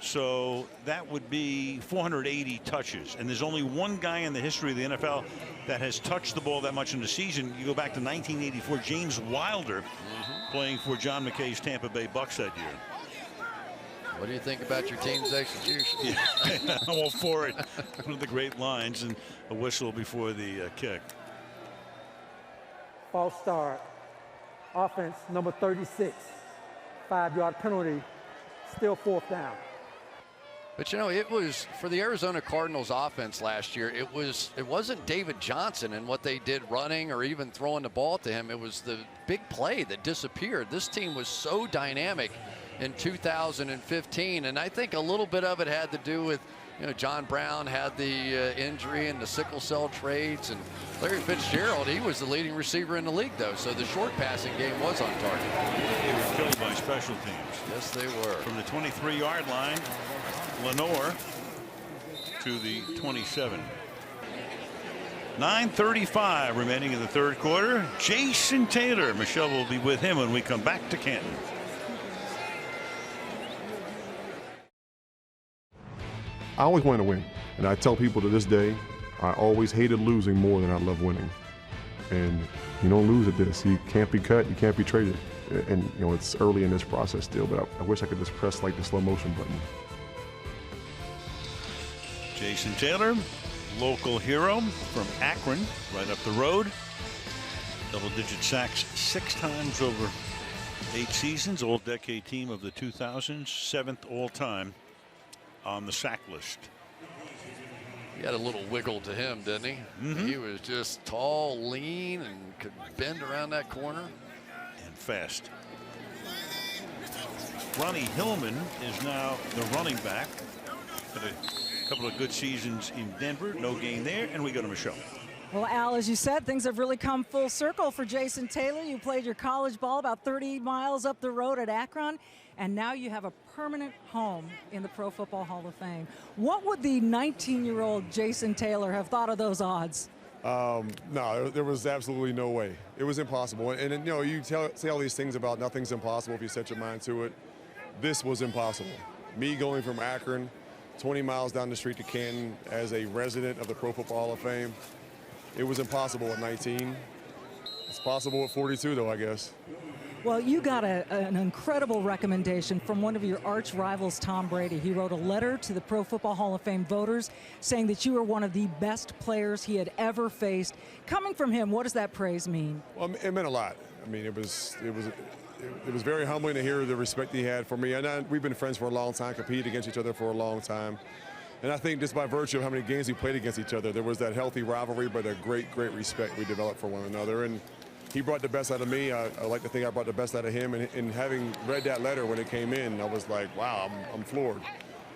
so that would be 480 touches. And there's only one guy in the history of the NFL that has touched the ball that much in the season. You go back to 1984, James Wilder, playing for John McKay's Tampa Bay Bucks that year. What do you think about your team's execution? Yeah, I'm all for it. One of the great lines, and a whistle before the kick. False start. Offense, number 36. 5-yard penalty. Still 4th down. But you know, it was for the Arizona Cardinals offense last year. It wasn't David Johnson and what they did running or even throwing the ball to him. It was the big play that disappeared. This team was so dynamic in 2015, and I think a little bit of it had to do with, you know, John Brown had the injury and the sickle cell trades, and Larry Fitzgerald, he was the leading receiver in the league, though, so the short passing game was on target. They were killed by special teams. Yes, they were. From the 23-yard line, Lenore to the 27. 9:35 remaining in the 3rd quarter. Jason Taylor. Michelle will be with him when we come back to Canton. I always want to win, and I tell people to this day, I always hated losing more than I love winning. And you don't lose at this. You can't be cut, you can't be traded. And you know, it's early in this process still, but I wish I could just press like the slow motion button. Jason Taylor, local hero from Akron, right up the road. Double-digit sacks 6 times over 8 seasons. All-decade team of the 2000s, 7th all-time on the sack list. He had a little wiggle to him, didn't he? He was just tall, lean, and could bend around that corner. And fast. Ronnie Hillman is now the running back. Had a couple of good seasons in Denver. No gain there. And we go to Michelle. Well, Al, as you said, things have really come full circle for Jason Taylor. You played your college ball about 30 miles up the road at Akron, and now you have a permanent home in the Pro Football Hall of Fame. What would the 19-year-old Jason Taylor have thought of those odds? No, there was absolutely no way. It was impossible. And you know, you say all these things about nothing's impossible if you set your mind to it. This was impossible. Me going from Akron 20 miles down the street to Canton as a resident of the Pro Football Hall of Fame, it was impossible at 19. It's possible at 42, though, I guess. Well, you got an incredible recommendation from one of your arch rivals, Tom Brady. He wrote a letter to the Pro Football Hall of Fame voters saying that you were one of the best players he had ever faced. Coming from him, what does that praise mean? Well, it meant a lot. I mean, it was very humbling to hear the respect he had for me. And we've been friends for a long time, competed against each other for a long time. And I think just by virtue of how many games we played against each other, there was that healthy rivalry, but a great, great respect we developed for one another. And he brought the best out of me. I like to think I brought the best out of him. And having read that letter when it came in, I was like, wow, I'm floored.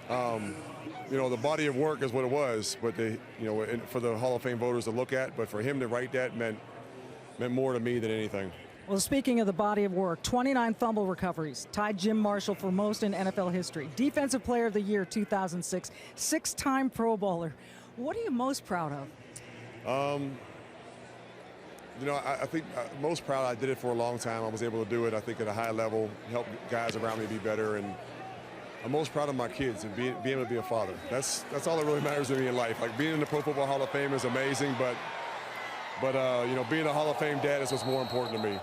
You know, the body of work is what it was, but for the Hall of Fame voters to look at, but for him to write that meant more to me than anything. Well, speaking of the body of work, 29 fumble recoveries, tied Jim Marshall for most in NFL history. Defensive Player of the Year 2006, 6-time Pro Bowler. What are you most proud of? You know, I think most proud I did it for a long time. I was able to do it, I think, at a high level, help guys around me be better. And I'm most proud of my kids and being able to be a father. That's all that really matters to me in life. Like, being in the Pro Football Hall of Fame is amazing, but you know, being a Hall of Fame dad is what's more important to me.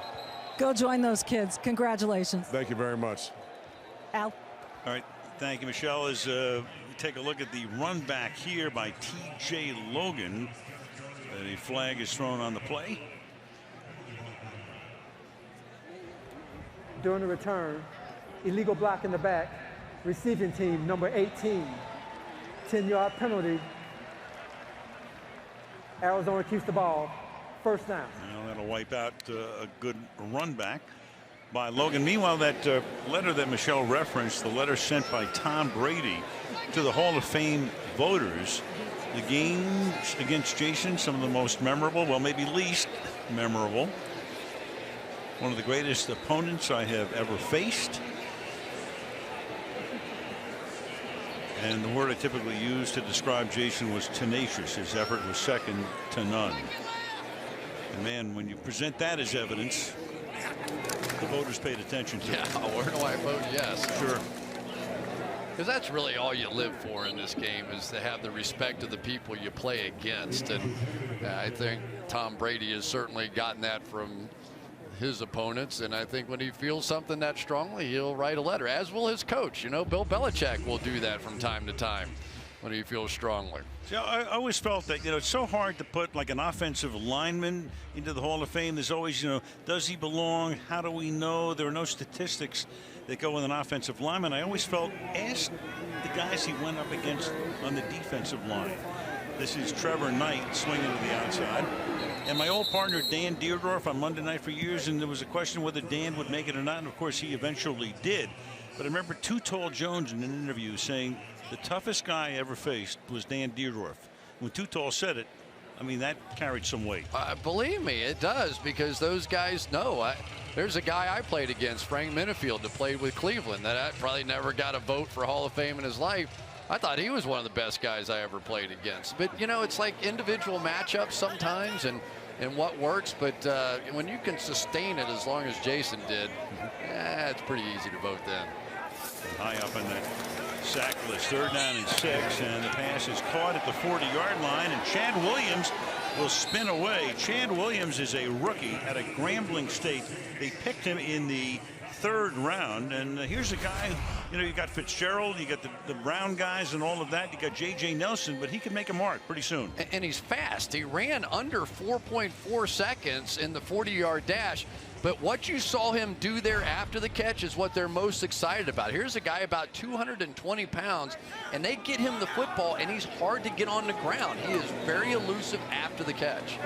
Go join those kids. Congratulations. Thank you very much. Al. All right. Thank you, Michelle. As we take a look at the run back here by T.J. Logan. The flag is thrown on the play. During the return, illegal block in the back, Receiving team, number 18. 10-yard penalty. Arizona keeps the ball. First down. Well, that'll wipe out a good run back by Logan. Meanwhile, that letter that Michelle referenced, the letter sent by Tom Brady to the Hall of Fame voters, the games against Jason, some of the most memorable, well, maybe least memorable. One of the greatest opponents I have ever faced. And the word I typically use to describe Jason was tenacious. His effort was second to none. And man, when you present that as evidence, the voters paid attention to it. Yeah, where do I vote yes? Sure. Because that's really all you live for in this game, is to have the respect of the people you play against. And I think Tom Brady has certainly gotten that from his opponents, and I think when he feels something that strongly, he'll write a letter, as will his coach. You know, Bill Belichick will do that from time to time when he feels strongly. See, I always felt that, you know, it's so hard to put like an offensive lineman into the Hall of Fame. There's always, you know, does he belong? How do we know? There are no statistics that go with an offensive lineman. I always felt, ask the guys he went up against on the defensive line. This is Trevor Knight swinging to the outside. And my old partner, Dan Deerdorf, on Monday Night for years, and there was a question whether Dan would make it or not, and of course he eventually did. But I remember Too Tall Jones in an interview saying the toughest guy I ever faced was Dan Deerdorf. When Too Tall said it, I mean, that carried some weight. Believe me, it does, because those guys know. There's a guy I played against, Frank Minifield, that played with Cleveland, that I probably never got a vote for Hall of Fame in his life. I thought he was one of the best guys I ever played against. But, you know, it's like individual matchups sometimes and what works. But when you can sustain it as long as Jason did, it's pretty easy to vote then. High up on that sack list. 3rd down and 6. And the pass is caught at the 40-yard line. And Chad Williams will spin away. Chad Williams is a rookie out of Grambling State. They picked him in the 3rd round. And here's a guy, you know, you got Fitzgerald, you got the Brown guys and all of that. You got J.J. Nelson, but he can make a mark pretty soon. And he's fast. He ran under 4.4 seconds in the 40-yard dash. But what you saw him do there after the catch is what they're most excited about. Here's a guy about 220 pounds, and they get him the football, and he's hard to get on the ground. He is very elusive after the catch.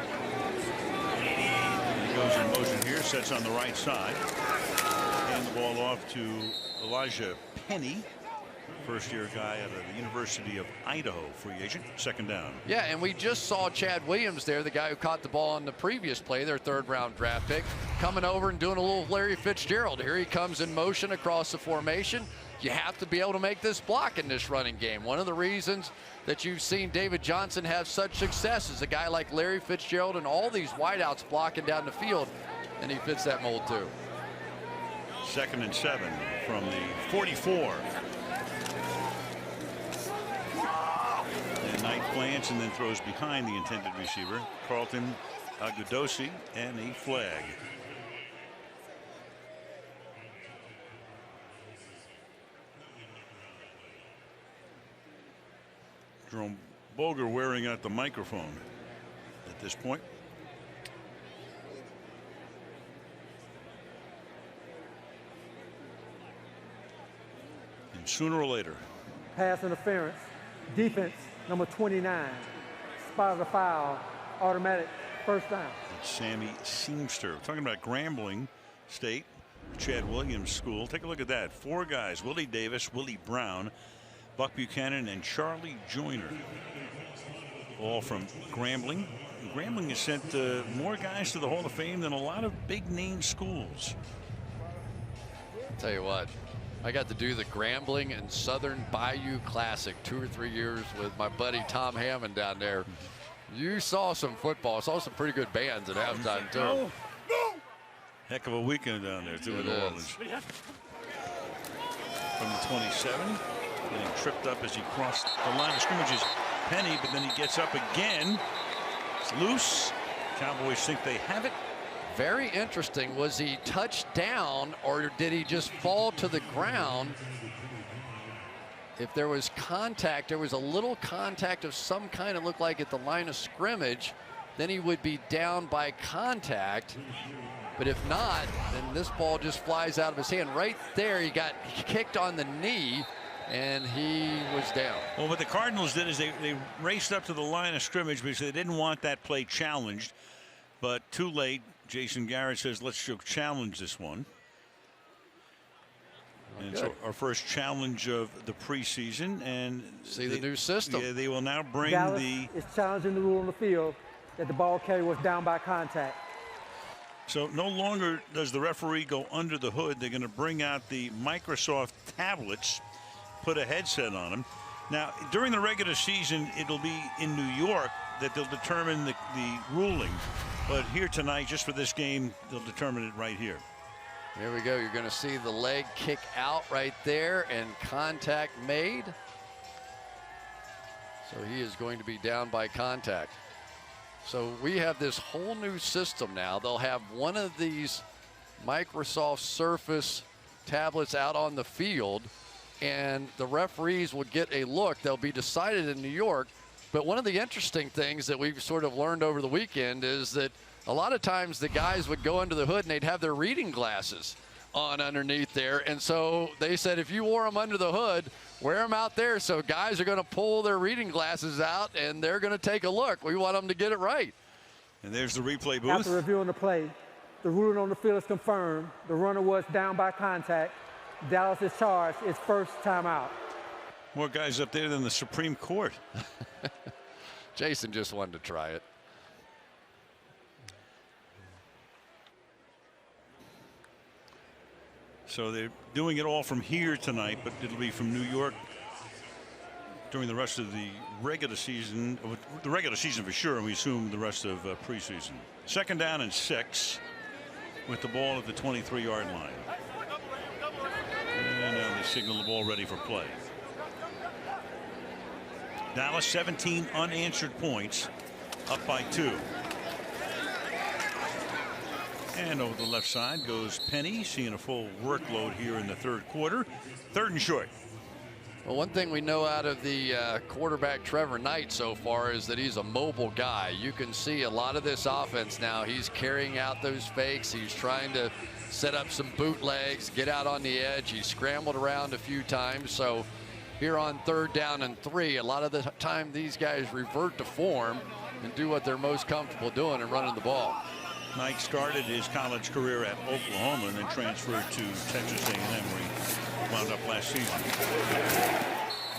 He goes in motion here, sets on the right side. Hand the ball off to Elijah Penny, first-year guy out of the University of Idaho, free agent. 2nd down. Yeah, and we just saw Chad Williams there, the guy who caught the ball on the previous play, their 3rd-round draft pick, coming over and doing a little Larry Fitzgerald. Here he comes in motion across the formation. You have to be able to make this block in this running game. One of the reasons that you've seen David Johnson have such success is a guy like Larry Fitzgerald and all these wideouts blocking down the field, and he fits that mold too. 2nd and 7 from the 44. And Knight plants and then throws behind the intended receiver, Carlton Agudosi, and a flag. Jerome Boger wearing out the microphone at this point. And sooner or later. Pass interference. Defense, number 29. Spotted a foul. Automatic first down. It's Sammy Seamster. We're talking about Grambling State, Chad Williams School. Take a look at that. 4 guys: Willie Davis, Willie Brown, Buck Buchanan, and Charlie Joyner. All from Grambling. Grambling has sent more guys to the Hall of Fame than a lot of big name schools. Tell you what, I got to do the Grambling and Southern Bayou Classic 2 or 3 years with my buddy Tom Hammond down there. You saw some football, saw some pretty good bands at halftime too. Heck of a weekend down there too in New Orleans. From the 27, getting tripped up as he crossed the line of scrimmages. Penny, but then he gets up again. It's loose. Cowboys think they have it. Very interesting. Was he touched down or did he just fall to the ground? If there was contact, there was a little contact of some kind, it looked like at the line of scrimmage, then he would be down by contact. But if not, then this ball just flies out of his hand. Right there, he got kicked on the knee. and he was down. Well, what the Cardinals did is they raced up to the line of scrimmage because they didn't want that play challenged. But too late. Jason Garrett says, let's challenge this one. And it's our first challenge of the preseason. And see the new system. Yeah, they will now bring Dallas is challenging the rule on the field that the ball carrier was down by contact. So no longer does the referee go under the hood. They're going to bring out the Microsoft tablets, put a headset on them. Now, during the regular season, it'll be in New York that they'll determine the ruling. But here tonight, just for this game, they'll determine it right here. Here we go. You're going to see the leg kick out right there and contact made. So he is going to be down by contact. So we have this whole new system now. They'll have one of these Microsoft Surface tablets out on the field, and the referees will get a look. They'll be decided in New York. But one of the interesting things that we've sort of learned over the weekend is that a lot of times the guys would go under the hood and they'd have their reading glasses on underneath there. And so they said if you wore them under the hood, wear them out there. So guys are going to pull their reading glasses out and they're going to take a look. We want them to get it right. And there's the replay booth. After reviewing the play, the ruling on the field is confirmed. The runner was down by contact. Dallas is charged its first timeout. More guys up there than the Supreme Court. Jason just wanted to try it. So they're doing it all from here tonight, but it'll be from New York during the rest of the regular season. The regular season for sure, and we assume the rest of preseason. 2nd down and 6 with the ball at the 23-yard line. And now they signal the ball ready for play. Dallas 17 unanswered points, up by 2. And over the left side goes Penny, seeing a full workload here in the 3rd quarter. 3rd and short. Well, one thing we know out of the quarterback Trevor Knight so far is that he's a mobile guy. You can see a lot of this offense now. He's carrying out those fakes. He's trying to set up some bootlegs, get out on the edge. He scrambled around a few times. So here on 3rd down and 3, a lot of the time these guys revert to form and do what they're most comfortable doing and running the ball. Knight started his college career at Oklahoma and then transferred to Texas A&M where he wound up last season.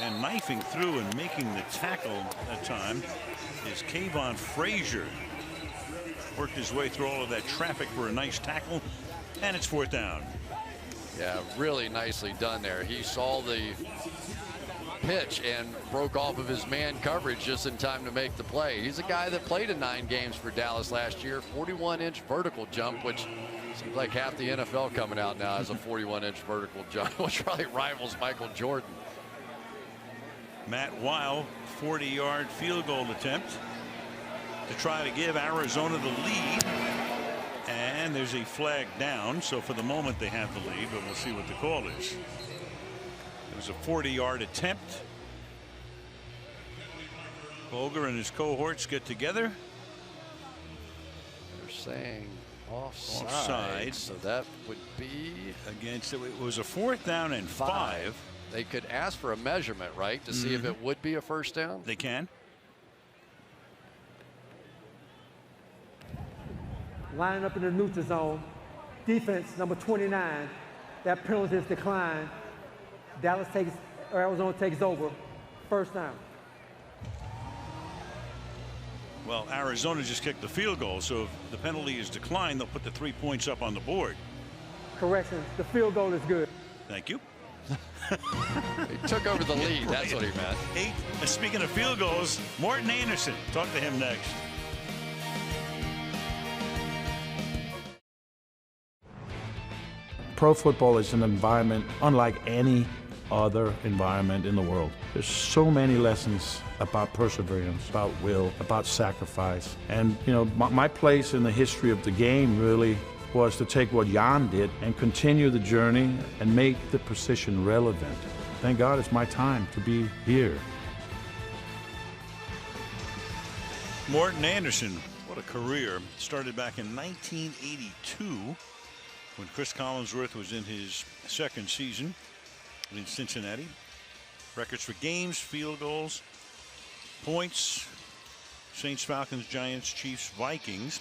And knifing through and making the tackle that time is Kayvon Frazier. Worked his way through all of that traffic for a nice tackle, and it's 4th down. Yeah, really nicely done there. He saw the pitch and broke off of his man coverage just in time to make the play. He's a guy that played in 9 games for Dallas last year. 41-inch vertical jump, which seems like half the NFL coming out now as a 41-inch vertical jump, which probably rivals Michael Jordan. Matt Weil, 40-yard field goal attempt to try to give Arizona the lead. And there's a flag down, so for the moment they have the lead, but we'll see what the call is. It was a 40-yard attempt. Boger and his cohorts get together. They're saying offside. So that would be against it. It was a 4th down and 5. They could ask for a measurement, right, to see if it would be a 1st down. They can. Lining up in the neutral zone. Defense number 29. That penalty is declined. Arizona takes over. 1st down. Well, Arizona just kicked the field goal, so if the penalty is declined, they'll put the 3 points up on the board. Correction, the field goal is good. Thank you. He took over the lead. That's what he meant. Speaking of field goals, Morton Anderson. Talk to him next. Pro football is an environment unlike any other environment in the world. There's so many lessons about perseverance, about will, about sacrifice. And, you know, my place in the history of the game really was to take what Jan did and continue the journey and make the position relevant. Thank God it's my time to be here. Morton Anderson, what a career. Started back in 1982 when Chris Collinsworth was in his 2nd season in Cincinnati. Records for games, field goals, points, Saints, Falcons, Giants, Chiefs, Vikings.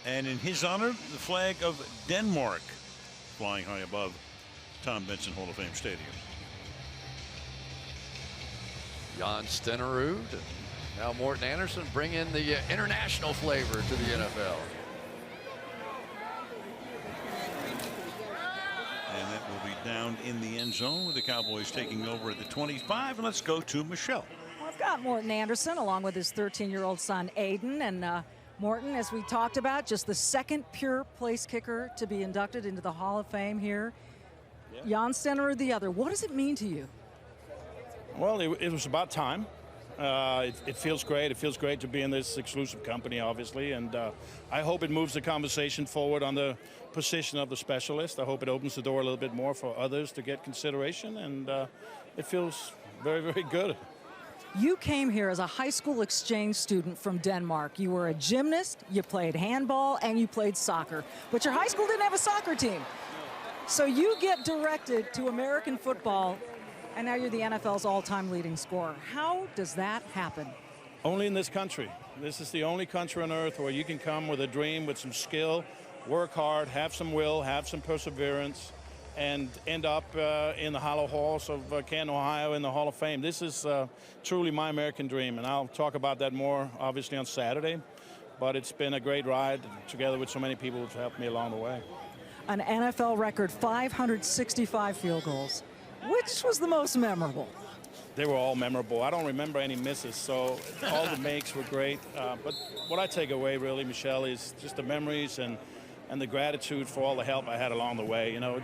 And in his honor, the flag of Denmark flying high above Tom Benson Hall of Fame Stadium. Jan Stenerud, now Morten Andersen bring in the international flavor to the NFL. And that will be down in the end zone with the Cowboys taking over at the 25. And let's go to Michelle. Well, I've got Morten Andersen along with his 13-year-old son Aiden, and Morten, as we talked about, just the second pure place kicker to be inducted into the Hall of Fame here. Jan Stenerud the other. What does it mean to you? Well, it was about time. It feels great. It feels great to be in this exclusive company, obviously, and I hope it moves the conversation forward on the position of the specialist. I hope it opens the door a little bit more for others to get consideration, and it feels very, very good. You came here as a high school exchange student from Denmark. You were a gymnast, you played handball, and you played soccer. But your high school didn't have a soccer team. So you get directed to American football, and now you're the NFL's all-time leading scorer. How does that happen? Only in this country. This is the only country on earth where you can come with a dream, with some skill, work hard, have some will, have some perseverance, and end up in the hollow halls of Canton, Ohio in the Hall of Fame. This is truly my American dream, and I'll talk about that more, obviously, on Saturday. But it's been a great ride together with so many people who've helped me along the way. An NFL record 565 field goals. Which was the most memorable? They were all memorable. I don't remember any misses, so all the makes were great. But what I take away, really, Michelle, is just the memories and the gratitude for all the help I had along the way. You know,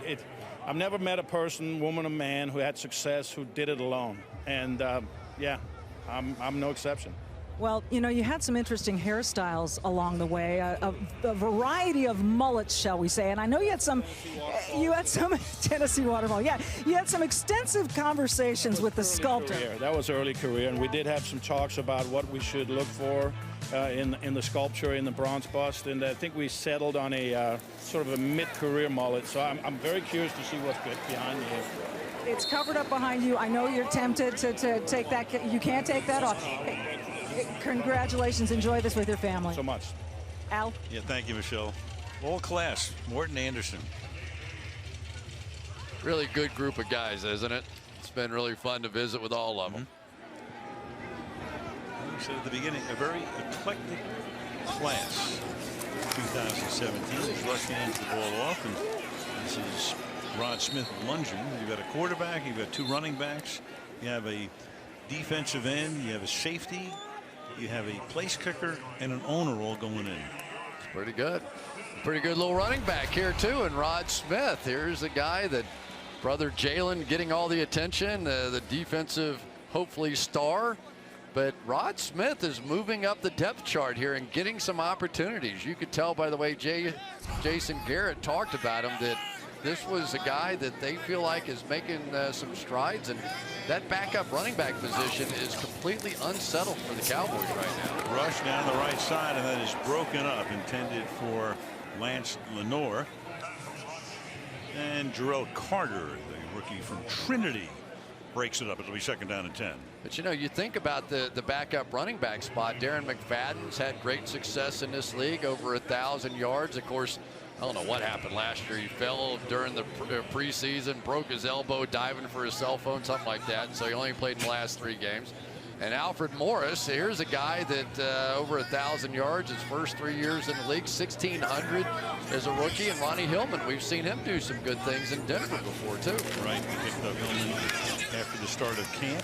I've never met a person, woman or man, who had success who did it alone. And, yeah, I'm no exception. Well, you know, you had some interesting hairstyles along the way, a variety of mullets, shall we say. And I know you had some Tennessee waterfall. Yeah, you had some extensive conversations with the sculptor. That was early career, and we did have some talks about what we should look for in the sculpture, in the bronze bust, and I think we settled on a sort of a mid-career mullet. So I'm very curious to see what's behind me here. It's covered up behind you. I know you're tempted to take that. You can't take that off. Congratulations. Enjoy this with your family. So much. Al? Yeah, thank you, Michelle. All class. Morten Andersen. Really good group of guys, isn't it? It's been really fun to visit with all of them. Like I said at the beginning, a very eclectic class. 2017. As Rush hands the ball off, and this is Rod Smith lunging. You've got a quarterback, you've got two running backs, you have a defensive end, you have a safety, you have a place kicker, and an owner all going in. It's pretty good. Pretty good little running back here, too, and Rod Smith. Here's a guy that brother Jalen getting all the attention, the defensive, hopefully, star. But Rod Smith is moving up the depth chart here and getting some opportunities. You could tell by the way Jason Garrett talked about him that this was a guy that they feel like is making some strides, and that backup running back position is completely unsettled for the Cowboys right now. Rush down the right side, and that is broken up, intended for Lance Lenore. And Jarrell Carter, the rookie from Trinity, breaks it up. It'll be second down and 10. But you know, you think about the backup running back spot. Darren McFadden's had great success in this league, over 1,000 yards. Of course, I don't know what happened last year. He fell during the preseason, broke his elbow diving for his cell phone, something like that. So he only played in the last 3 games. And Alfred Morris, here's a guy that over 1,000 yards his first 3 years in the league, 1,600 as a rookie. And Ronnie Hillman, we've seen him do some good things in Denver before, too. Right, he picked up Hillman after the start of camp.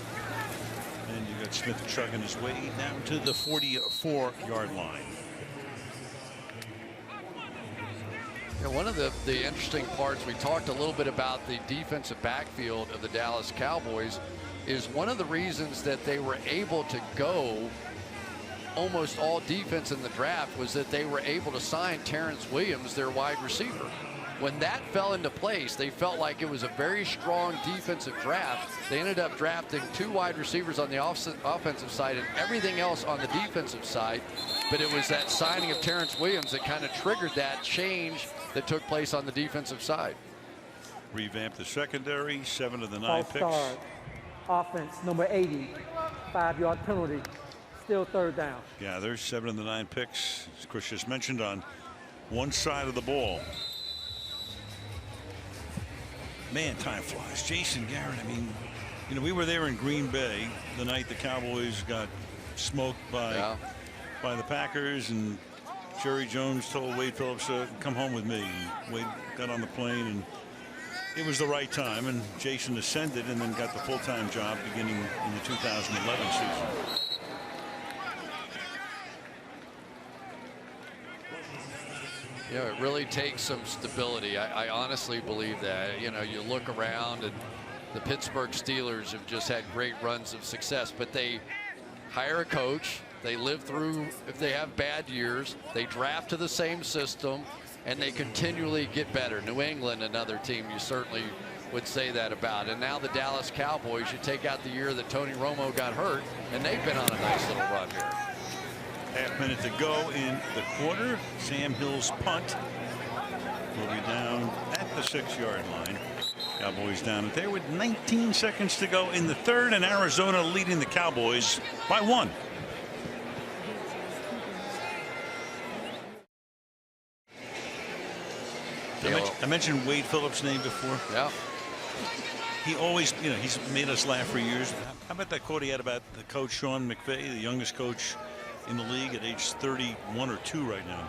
And you got Smith chugging his way down to the 44-yard line. You know, one of the interesting parts, we talked a little bit about the defensive backfield of the Dallas Cowboys, is one of the reasons that they were able to go almost all defense in the draft was that they were able to sign Terrence Williams, their wide receiver. When that fell into place, they felt like it was a very strong defensive draft. They ended up drafting 2 wide receivers on the offensive side and everything else on the defensive side. But it was that signing of Terrence Williams that kind of triggered that change that took place on the defensive side. Revamped the secondary, 7 of the 9 picks Offense, number 80, 5-yard penalty, still third down. Yeah, there's 7 of the 9 picks, as Chris just mentioned, on one side of the ball. Man, time flies. Jason Garrett, I mean, you know, we were there in Green Bay the night the Cowboys got smoked by the Packers, and Jerry Jones told Wade Phillips to come home with me. And Wade got on the plane, and it was the right time, and Jason ascended and then got the full-time job beginning in the 2011 season. Yeah, it really takes some stability. I honestly believe that. You know, you look around, and the Pittsburgh Steelers have just had great runs of success, but they hire a coach, they live through, if they have bad years, they draft to the same system, and they continually get better. New England, another team you certainly would say that about. And now the Dallas Cowboys, you take out the year that Tony Romo got hurt, and they've been on a nice little run here. Half minute to go in the quarter. Sam Hill's punt will be down at the 6-yard line. Cowboys down it there with 19 seconds to go in the third, and Arizona leading the Cowboys by 1. I mentioned Wade Phillips' name before. Yeah. He always, you know, he's made us laugh for years. How about that quote he had about the coach Sean McVay, the youngest coach in the league at age 31 or 2 right now?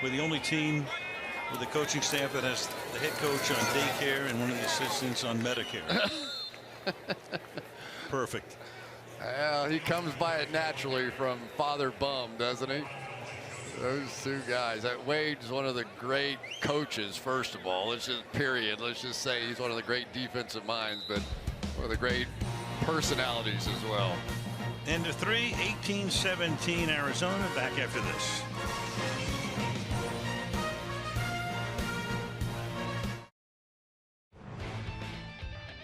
We're the only team with a coaching staff that has the head coach on daycare and one of the assistants on Medicare. Perfect. Well, he comes by it naturally from Father Bum, doesn't he? Those two guys. Wade's one of the great coaches, first of all. Let's just period. Let's just say he's one of the great defensive minds, but one of the great personalities as well. End of 3, 18-17 Arizona. Back after this.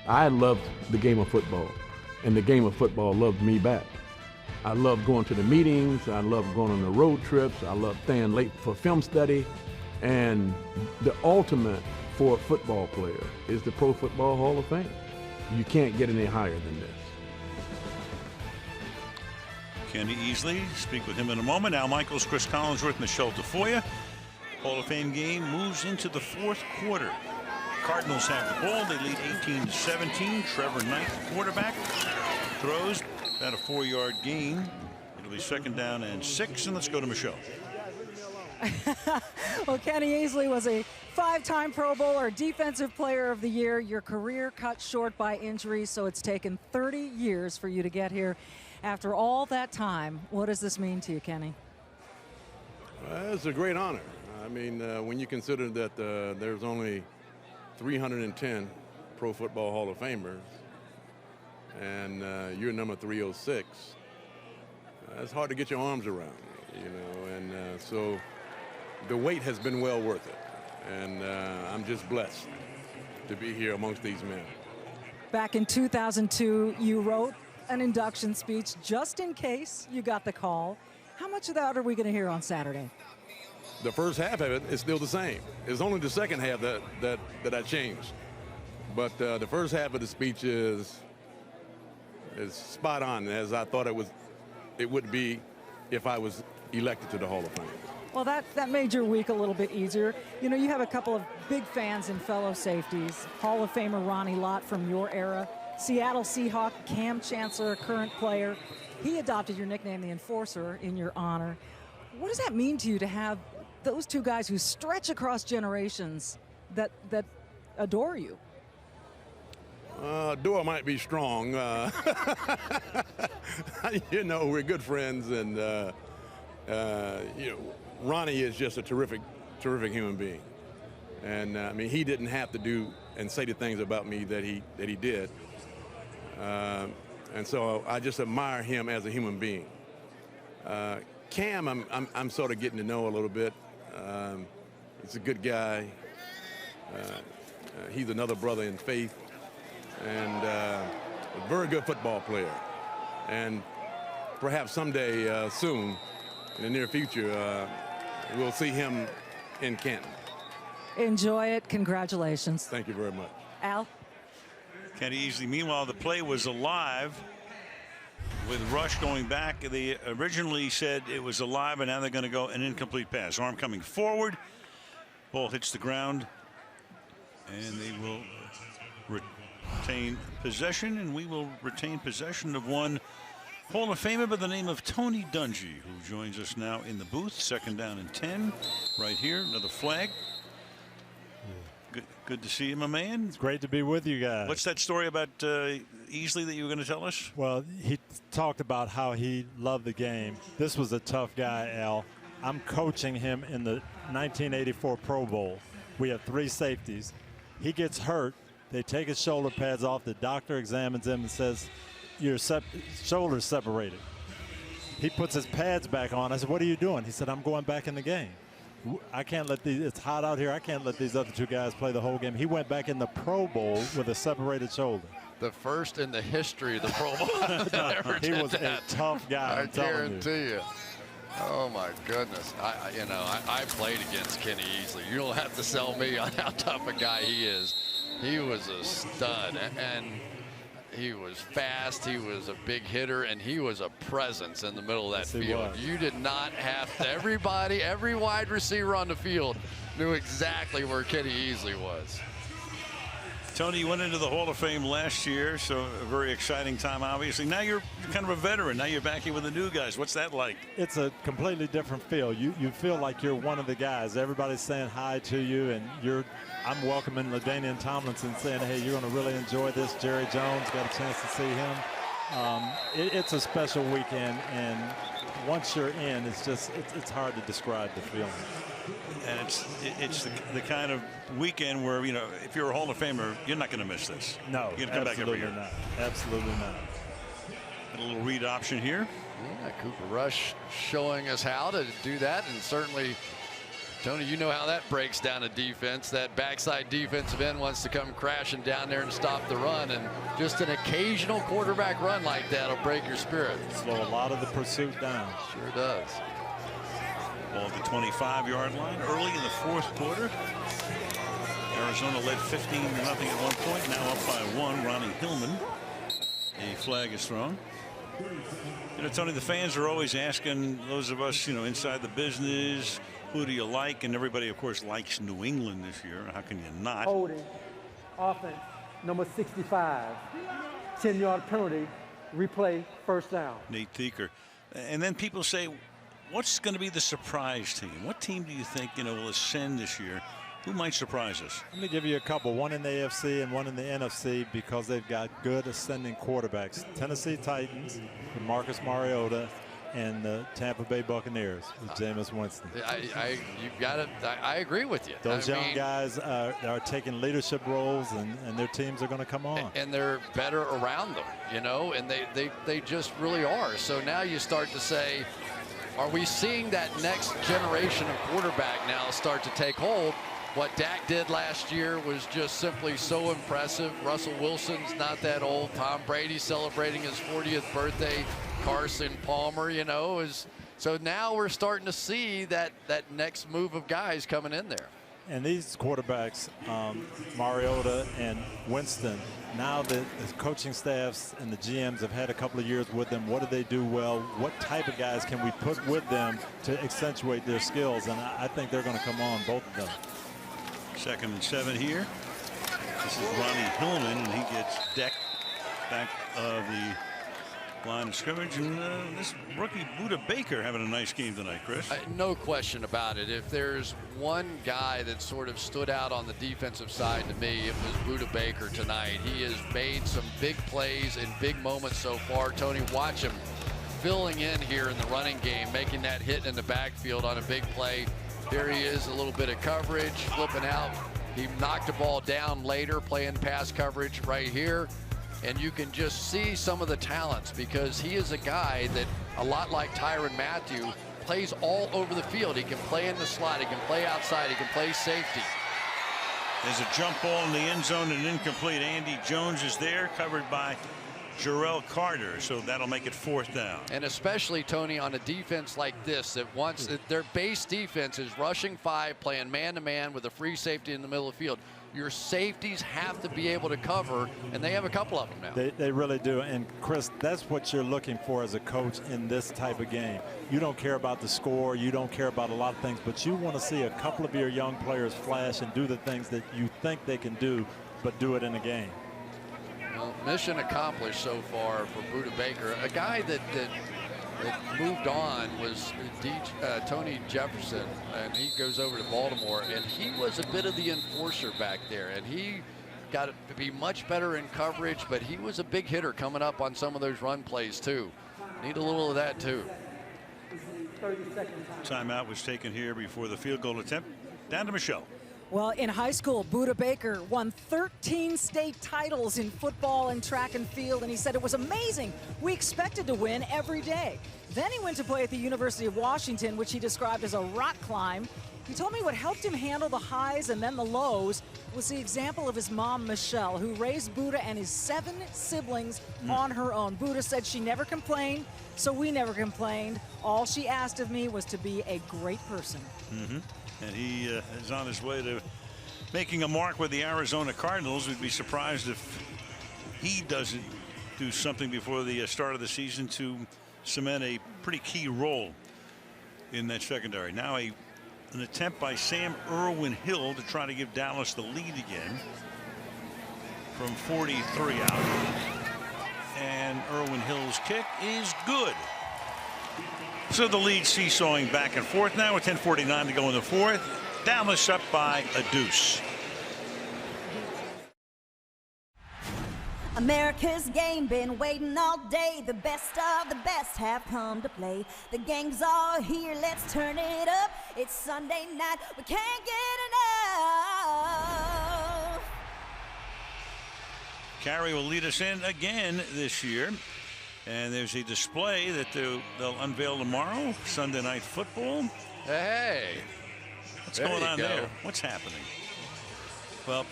I loved the game of football, and the game of football loved me back. I loved going to the meetings. I loved going on the road trips. I loved staying late for film study. And the ultimate for a football player is the Pro Football Hall of Fame. You can't get any higher than this. Kenny Easley, speak with him in a moment. Al Michaels, Chris Collinsworth, Michelle Tafoya. Hall of Fame game moves into the 4th quarter. Cardinals have the ball. They lead 18-17. Trevor Knight, the quarterback, throws about a 4-yard gain. It'll be 2nd down and 6. And let's go to Michelle. Well, Kenny Easley was a 5-time Pro Bowler, Defensive Player of the Year. Your career cut short by injury, so it's taken 30 years for you to get here. After all that time, what does this mean to you, Kenny? It's a great honor. I mean, when you consider that there's only 310 Pro Football Hall of Famers, and you're number 306, it's hard to get your arms around, you know, and so the wait has been well worth it, and I'm just blessed to be here amongst these men. Back in 2002, you wrote an induction speech just in case you got the call. How much of that are we going to hear on Saturday? The first half of it is still the same. It's only the second half that I changed. But the first half of the speech is spot on, as I thought it would be if I was elected to the Hall of Fame. Well, that made your week a little bit easier. You know, you have a couple of big fans and fellow safeties. Hall of Famer Ronnie Lott from your era. Seattle Seahawk Cam Chancellor, a current player. He adopted your nickname, the Enforcer, in your honor. What does that mean to you to have those two guys who stretch across generations that adore you? Adore might be strong. You know, we're good friends, and you know, Ronnie is just a terrific human being. And I mean, he didn't have to do and say the things about me that he did. And so I just admire him as a human being. Cam, I'm sort of getting to know a little bit. He's a good guy. He's another brother in faith, and a very good football player. And perhaps someday soon, in the near future, we'll see him in Canton. Enjoy it. Congratulations. Thank you very much. Al? Kenny Easley. Meanwhile, the play was alive with Rush going back. They originally said it was alive, and now they're going to go an incomplete pass. Arm coming forward. Ball hits the ground, and they will retain possession, and we will retain possession of one Hall of Famer by the name of Tony Dungy, who joins us now in the booth. 2nd down and 10 right here. Another flag. Good to see you, my man. It's great to be with you guys. What's that story about Easley that you were going to tell us? Well, he talked about how he loved the game. This was a tough guy, Al. I'm coaching him in the 1984 Pro Bowl. We have 3 safeties. He gets hurt. They take his shoulder pads off. The doctor examines him and says, your shoulder's separated. He puts his pads back on. I said, what are you doing? He said, I'm going back in the game. I can't let these, it's hot out here. I can't let these other 2 guys play the whole game. He went back in the Pro Bowl with a separated shoulder. The first in the history of the Pro Bowl that ever did He was that. a tough guy. I guarantee you. Oh my goodness. I played against Kenny Easley. You don't have to sell me on how tough a guy he is. He was a stud, and he was fast, he was a big hitter, and he was a presence in the middle of that field. You did not have to, every wide receiver on the field knew exactly where Kenny Easley was. Tony, you went into the Hall of Fame last year, so a very exciting time, obviously. Now you're kind of a veteran. Now you're back here with the new guys. What's that like? It's a completely different feel. You feel like you're one of the guys. Everybody's saying hi to you, and I'm welcoming LaDainian Tomlinson, saying, hey, you're going to really enjoy this. Jerry Jones, got a chance to see him. It's a special weekend, and once you're in, it's hard to describe the feeling. And it's the kind of weekend where, if you're a Hall of Famer, you're not going to miss this. No, you're going to come back every year. Not. Absolutely not. Got a little read option here. Yeah, Cooper Rush showing us how to do that, and certainly, Tony, you know how that breaks down a defense. That backside defensive end wants to come crashing down there and stop the run, and just an occasional quarterback run like that will break your spirit. Slow a lot of the pursuit down. Sure does. Ball at the 25-yard line early in the 4th quarter. Arizona led 15-0 at one point, now up by 1. Ronnie Hillman. A flag is thrown. Tony, the fans are always asking those of us, inside the business, who do you like? And everybody, of course, likes New England this year. How can you not? Holding, offense, number 65, 10-yard penalty, replay, 1st down. Nate Thieker. And then people say, what's going to be the surprise team? What team do you think, will ascend this year? Who might surprise us? Let me give you a couple, one in the AFC and one in the NFC, because they've got good ascending quarterbacks. Tennessee Titans with Marcus Mariota and the Tampa Bay Buccaneers with Jameis Winston. You've got it. I agree with you. Those young guys are taking leadership roles, and their teams are going to come on. And they're better around them, and they just really are. So now you start to say, are we seeing that next generation of quarterback now start to take hold? What Dak did last year was just simply so impressive. Russell Wilson's not that old. Tom Brady celebrating his 40th birthday. Carson Palmer, is so now we're starting to see that next move of guys coming in there. And these quarterbacks, Mariota and Winston, now that the coaching staffs and the GMs have had a couple of years with them, what do they do well? What type of guys can we put with them to accentuate their skills? And I think they're going to come on, both of them. 2nd and 7 here. This is Ronnie Hillman, and he gets decked back of the line of scrimmage. And this rookie Buda Baker having a nice game tonight, Chris. No question about it. If there's one guy that sort of stood out on the defensive side to me, it was Buda Baker tonight. He has made some big plays in big moments so far. Tony, watch him filling in here in the running game, making that hit in the backfield on a big play. There he is, a little bit of coverage, flipping out. He knocked the ball down later, playing pass coverage right here. And you can just see some of the talents, because he is a guy that, a lot like Tyrann Mathieu, plays all over the field. He can play in the slot, he can play outside, he can play safety. There's a jump ball in the end zone and incomplete. Andy Jones is there, covered by Jarrell Carter, so that'll make it 4th down. And especially, Tony, on a defense like this, that wants their base defense is rushing 5, playing man-to-man with a free safety in the middle of the field. your safeties have to be able to cover, and they have a couple of them now. They really do. And Chris, that's what you're looking for as a coach in this type of game. You don't care about the score, you don't care about a lot of things, but you want to see a couple of your young players flash and do the things that you think they can do, but do it in a game. Well, mission accomplished so far for Buda Baker. A guy that moved on was Tony Jefferson, and he goes over to Baltimore, and he was a bit of the enforcer back there, and he got to be much better in coverage, but he was a big hitter coming up on some of those run plays too. Need a little of that too. Timeout was taken here before the field goal attempt. Down to Michelle. Well, in high school, Buda Baker won 13 state titles in football and track and field, and he said it was amazing. We expected to win every day. Then he went to play at the University of Washington, which he described as a rock climb. He told me what helped him handle the highs and then the lows was the example of his mom, Michelle, who raised Buda and his 7 siblings on her own. Buda said she never complained, so we never complained. All she asked of me was to be a great person. And he is on his way to making a mark with the Arizona Cardinals. We'd be surprised if he doesn't do something before the start of the season to cement a pretty key role in that secondary. Now an attempt by Sam Irwin Hill to try to give Dallas the lead again from 43 out. And Irwin Hill's kick is good. So the lead seesawing back and forth now with 10:49 to go in the fourth. Dallas up by a deuce. America's game, been waiting all day. The best of the best have come to play. The gang's all here, let's turn it up. It's Sunday night, we can't get enough. Carey will lead us in again this year. And there's a display that they'll unveil tomorrow. Sunday Night Football. Hey. What's going on there? What's happening? Well,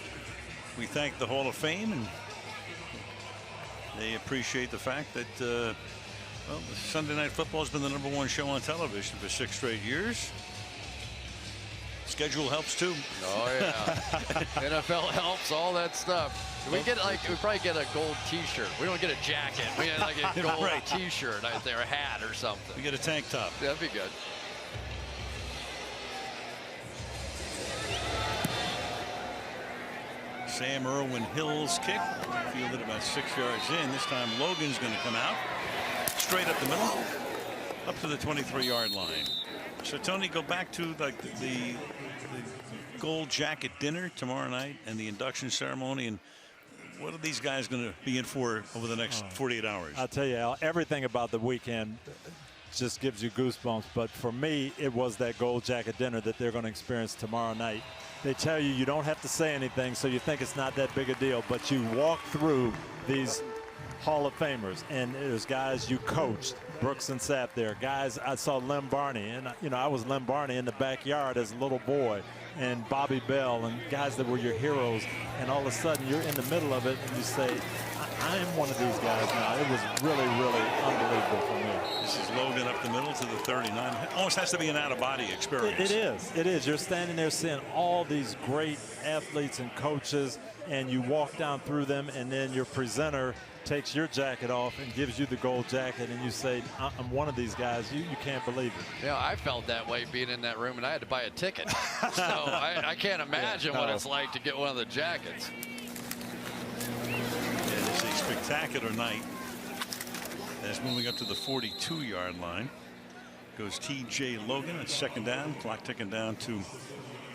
we thank the Hall of Fame, and they appreciate the fact that, well, Sunday Night Football has been the #1 show on television for 6 straight years. Schedule helps too. Oh yeah. NFL helps, all that stuff. We probably get a gold T-shirt. We don't get a jacket. We get like a gold T-shirt out there, a hat or something. We get a tank top. That'd be good. Sam Irwin Hill's kick fielded about 6 yards in. This time Logan's going to come out straight up the middle, up to the 23-yard line. So Tony, go back to like the gold jacket dinner tomorrow night and the induction ceremony, and what are these guys going to be in for over the next 48 hours? I'll tell you, Al, everything about the weekend just gives you goosebumps. But for me, it was that gold jacket dinner that they're going to experience tomorrow night. They tell you don't have to say anything, so you think it's not that big a deal. But you walk through these Hall of Famers, and there's guys you coached. Brooks and Sapp there. Guys, I saw Lem Barney, and I was Lem Barney in the backyard as a little boy, and Bobby Bell, and guys that were your heroes. And all of a sudden, you're in the middle of it, and you say, I am one of these guys now. It was really, really unbelievable for me. This is Logan up the middle to the 39. It almost has to be an out-of-body experience. It is. It is. You're standing there seeing all these great athletes and coaches, and you walk down through them, and then your presenter takes your jacket off and gives you the gold jacket, and you say, I'm one of these guys. You can't believe it. Yeah, I felt that way being in that room, and I had to buy a ticket. So I can't imagine what it's like to get one of the jackets. Yeah, it's a spectacular night. As moving up to the 42-yard line goes T.J. Logan. It's second down. Clock ticking down to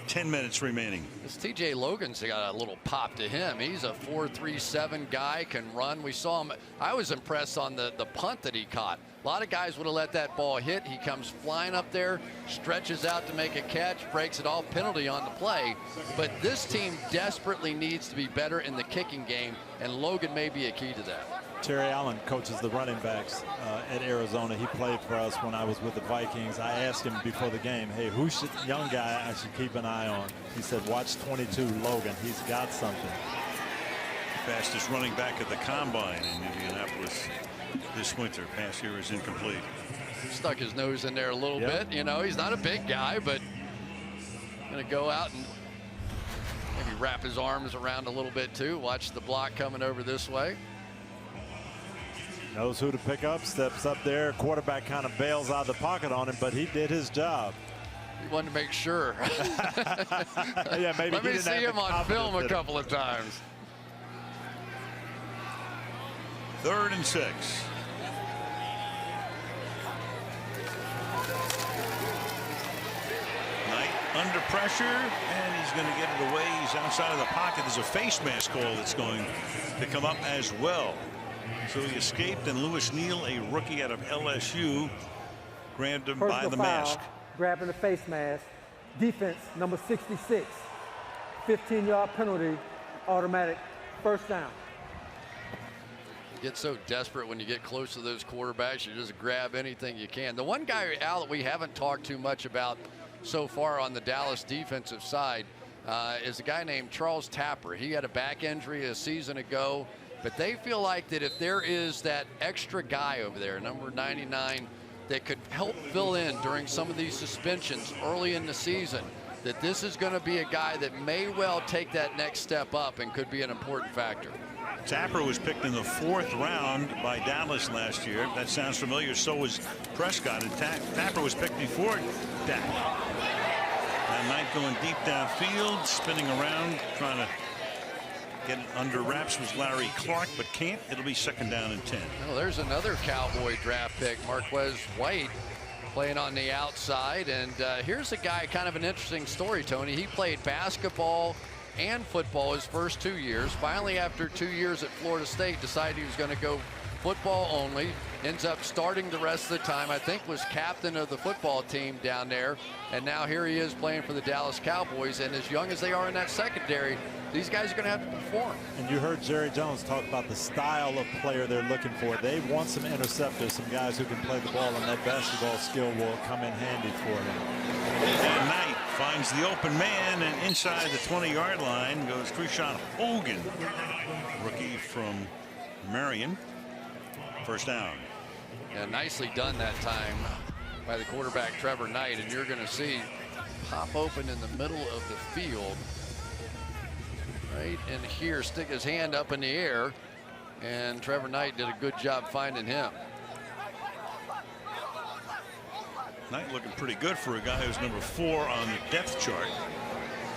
10 minutes remaining. This T.J. Logan's got a little pop to him. He's a 4.37 guy, can run. We saw him. I was impressed on the punt that he caught. A lot of guys would have let that ball hit. He comes flying up there, stretches out to make a catch, breaks it all, penalty on the play. But this team desperately needs to be better in the kicking game, and Logan may be a key to that. Terry Allen coaches the running backs at Arizona. He played for us when I was with the Vikings. I asked him before the game, hey, who's young guy I should keep an eye on? He said, watch 22, Logan. He's got something. Fastest running back at the combine in Indianapolis this winter. Pass here is incomplete. Stuck his nose in there a little bit. You know, he's not a big guy, but going to go out and Maybe wrap his arms around a little bit too. Watch the block coming over this way. Knows who to pick up, steps up there. Quarterback kind of bails out of the pocket on him, but he did his job. He wanted to make sure. Yeah, maybe Let me see him on film a couple of times. 3rd and 6. Knight under pressure, and he's going to get it away. He's outside of the pocket. There's a face mask call that's going to come up as well. So he escaped, and Lewis Neal, a rookie out of LSU, grabbed him by the mask. Grabbing the face mask. Defense, number 66. 15-yard penalty, automatic first down. You get so desperate when you get close to those quarterbacks, you just grab anything you can. The one guy, Al, that we haven't talked too much about so far on the Dallas defensive side is a guy named Charles Tapper. He had a back injury a season ago, but they feel like that if there is that extra guy over there, number 99, that could help fill in during some of these suspensions early in the season, that this is going to be a guy that may well take that next step up and could be an important factor. Tapper was picked in the 4th round by Dallas last year. That sounds familiar. So was Prescott. And Tapper was picked before Dak. That Knight going deep downfield, spinning around, trying to get it under wraps was Larry Clark, but can't. It'll be 2nd down and 10. Well, there's another Cowboy draft pick, Marquez White, playing on the outside. And here's a guy, kind of an interesting story, Tony. He played basketball and football his first 2 years. Finally, after 2 years at Florida State, decided he was going to go football only. Ends up starting the rest of the time. I think was captain of the football team down there. And now here he is playing for the Dallas Cowboys. And as young as they are in that secondary, these guys are going to have to perform. And you heard Jerry Jones talk about the style of player they're looking for. They want some interceptors, some guys who can play the ball, and that basketball skill will come in handy for him. And Knight finds the open man, and inside the 20-yard line goes Krishan Hogan, rookie from Marion. First down. Yeah, nicely done that time by the quarterback Trevor Knight, and you're going to see pop open in the middle of the field. Right in here, stick his hand up in the air, and Trevor Knight did a good job finding him. Knight looking pretty good for a guy who's number 4 on the depth chart.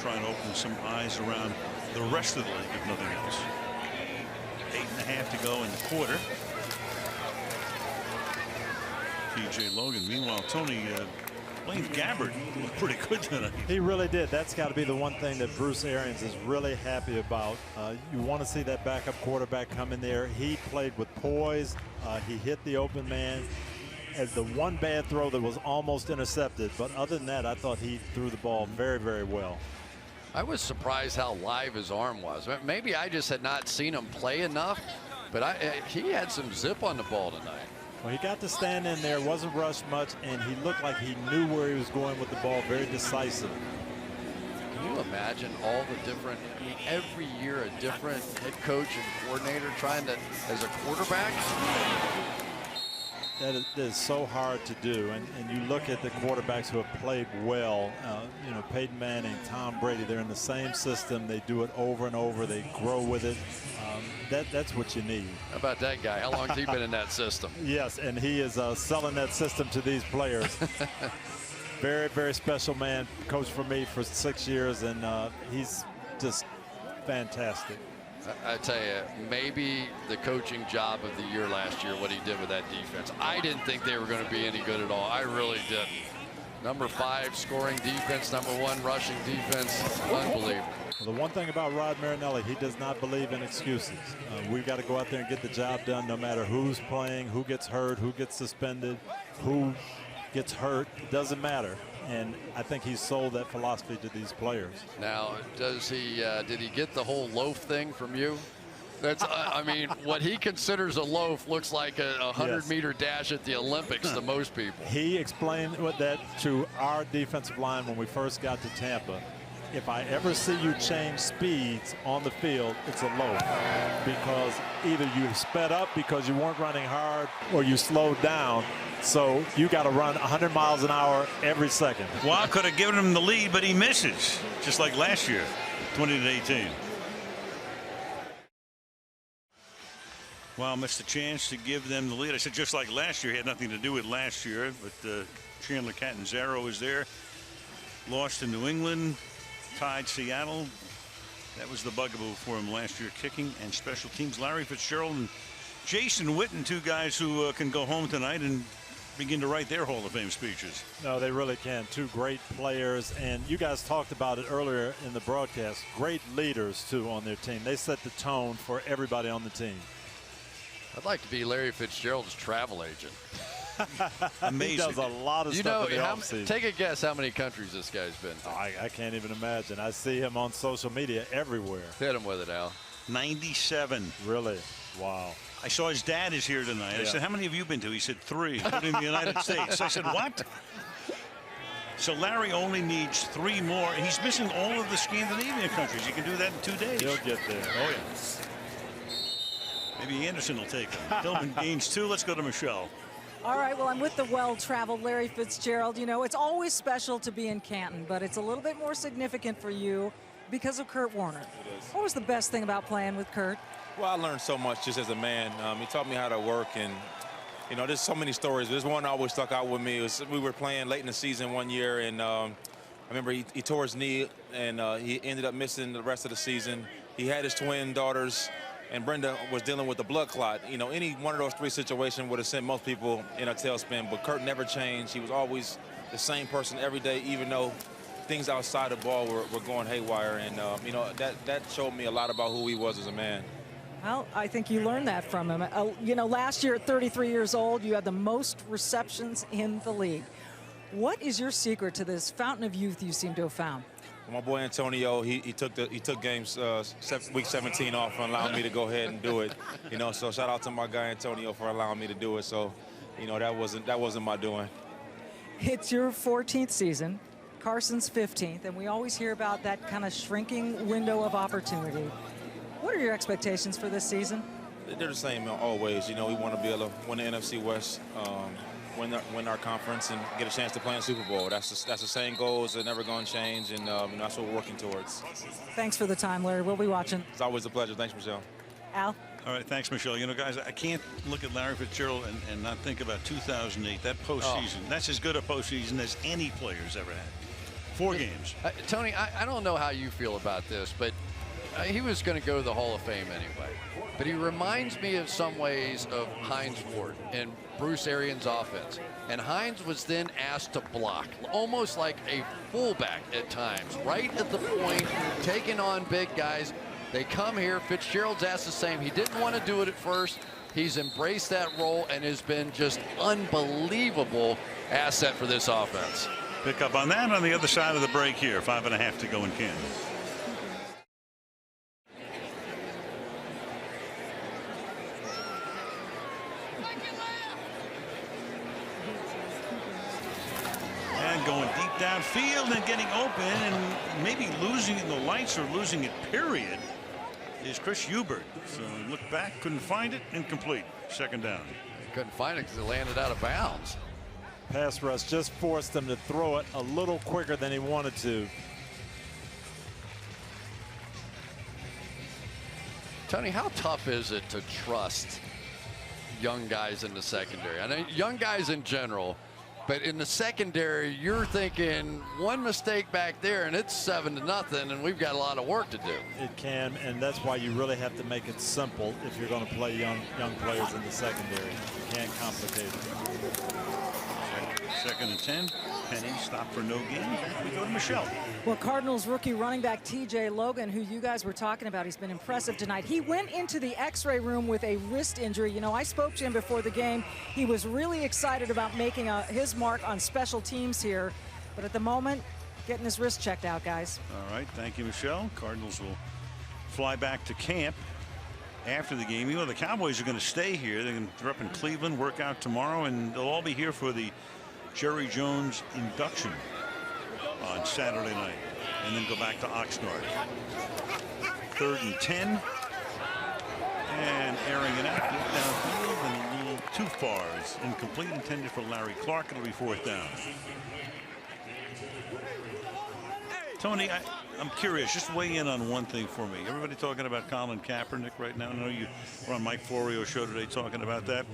Trying to open some eyes around the rest of the league, if nothing else. 8.5 to go in the quarter. P.J. Logan. Meanwhile, Tony, Blaine Gabbert looked pretty good tonight. He really did. That's got to be the one thing that Bruce Arians is really happy about. You want to see that backup quarterback come in there. He played with poise. He hit the open man. As the one bad throw that was almost intercepted, but other than that, I thought he threw the ball very, very well. I was surprised how live his arm was. Maybe I just had not seen him play enough, but he had some zip on the ball tonight. Well, he got to stand in there, wasn't rushed much, and he looked like he knew where he was going with the ball, very decisive. Can you imagine all the different, every year a different head coach and coordinator trying to, as a quarterback? That is so hard to do, and you look at the quarterbacks who have played well, you know, Peyton Manning, Tom Brady, they're in the same system. They do it over and over. They grow with it. That's what you need. How about that guy? How long has he been in that system? Yes, and he is selling that system to these players. Very, very special man. Coached for me for 6 years, and he's just fantastic. I tell you, maybe the coaching job of the year last year, what he did with that defense. I didn't think they were going to be any good at all. I really didn't. Number 5 scoring defense, number 1 rushing defense. Unbelievable. Well, the one thing about Rod Marinelli, he does not believe in excuses. We've got to go out there and get the job done no matter who's playing, who gets hurt, who gets suspended, who gets hurt. It doesn't matter. And I think he's sold that philosophy to these players. Now, does he? Did he get the whole loaf thing from you? That's, I mean, what he considers a loaf looks like a 100-meter dash at the Olympics to most people. He explained that to our defensive line when we first got to Tampa. If I ever see you change speeds on the field, it's a loaf, because either you sped up because you weren't running hard or you slowed down. So you got to run 100 miles an hour every second. Watt could have given him the lead, but he misses, just like last year. 20-18. Well, missed the chance to give them the lead. I said just like last year, he had nothing to do with last year, but Chandler Catanzaro was there. Lost to New England, tied Seattle. That was the bugaboo for him last year, kicking and special teams. Larry Fitzgerald and Jason Witten, two guys who can go home tonight and begin to write their Hall of Fame speeches. No, they really can. Two great players, and you guys talked about it earlier in the broadcast. Great leaders, too, on their team. They set the tone for everybody on the team. I'd like to be Larry Fitzgerald's travel agent. Amazing. He does a lot of stuff in the offseason. Take a guess how many countries this guy's been to. I can't even imagine. I see him on social media everywhere. Hit him with it, Al. 97. Really? Wow. I saw his dad is here tonight. Yeah. I said, how many have you been to? He said 3, including the United States. I said, what? So Larry only needs 3 more, and he's missing all of the Scandinavian countries. You can do that in 2 days. He'll get there. Oh, yeah. Maybe Anderson will take him. Tillman gains 2. Let's go to Michelle. All right, well, I'm with the well-traveled Larry Fitzgerald. You know, it's always special to be in Canton, but it's a little bit more significant for you because of Kurt Warner. It is. What was the best thing about playing with Kurt? Well, I learned so much just as a man. He taught me how to work, and, you know, there's so many stories. There's one that always stuck out with me. We were playing late in the season one year, and I remember he tore his knee, and he ended up missing the rest of the season. He had his twin daughters, and Brenda was dealing with a blood clot. You know, any one of those 3 situations would have sent most people in a tailspin, but Kurt never changed. He was always the same person every day, even though things outside the ball were going haywire. And, you know, that showed me a lot about who he was as a man. Well, I think you learned that from him. You know, last year at 33 years old, you had the most receptions in the league. What is your secret to this fountain of youth you seem to have found? My boy Antonio, he took games week 17 off and allowed me to go ahead and do it. You know, so shout out to my guy Antonio for allowing me to do it. So, you know, that wasn't my doing. It's your 14th season, Carson's 15th, and we always hear about that kind of shrinking window of opportunity. What are your expectations for this season? They're the same always. You know, we want to be able to win the NFC West, win our conference, and get a chance to play in the Super Bowl. That's the same goals. They're never going to change, and that's what we're working towards. Thanks for the time, Larry. We'll be watching. It's always a pleasure. Thanks, Michelle. Al? All right, thanks, Michelle. You know, guys, I can't look at Larry Fitzgerald and not think about 2008, that postseason. Oh. That's as good a postseason as any player's ever had. 4 games. Tony, I don't know how you feel about this, but he was going to go to the Hall of Fame anyway. But he reminds me in some ways of Hines Ward and Bruce Arians' offense. And Hines was then asked to block, almost like a fullback at times, right at the point, taking on big guys. They come here, Fitzgerald's asked the same. He didn't want to do it at first. He's embraced that role and has been just unbelievable asset for this offense. Pick up on that on the other side of the break here. 5.5 to go in Canton. Going deep downfield and getting open and maybe losing in the lights or losing it, period, is Chris Hubert. So he looked back, couldn't find it, incomplete. 2nd down. Couldn't find it because it landed out of bounds. Pass rush just forced him to throw it a little quicker than he wanted to. Tony, how tough is it to trust young guys in the secondary? I know young guys in general, but in the secondary, you're thinking one mistake back there and it's 7-0, and we've got a lot of work to do. It can, and that's why you really have to make it simple if you're going to play young players in the secondary. You can't complicate it. 2nd and 10. Penny stopped for no gain. We go to Michelle. Well, Cardinals rookie running back TJ Logan, who you guys were talking about, he's been impressive tonight. He went into the x-ray room with a wrist injury. You know, I spoke to him before the game. He was really excited about making his mark on special teams here. But at the moment, getting his wrist checked out, guys. All right. Thank you, Michelle. Cardinals will fly back to camp after the game. You know, the Cowboys are going to stay here. They're up in Cleveland, work out tomorrow, and they'll all be here for the Jerry Jones induction on Saturday night, and then go back to Oxnard. 3rd and 10, and airing it out downfield and a little too far. It's incomplete, intended for Larry Clark. It'll be 4th down. Tony, I'm curious. Just weigh in on one thing for me. Everybody talking about Colin Kaepernick right now. I know you were on Mike Florio's show today talking about that.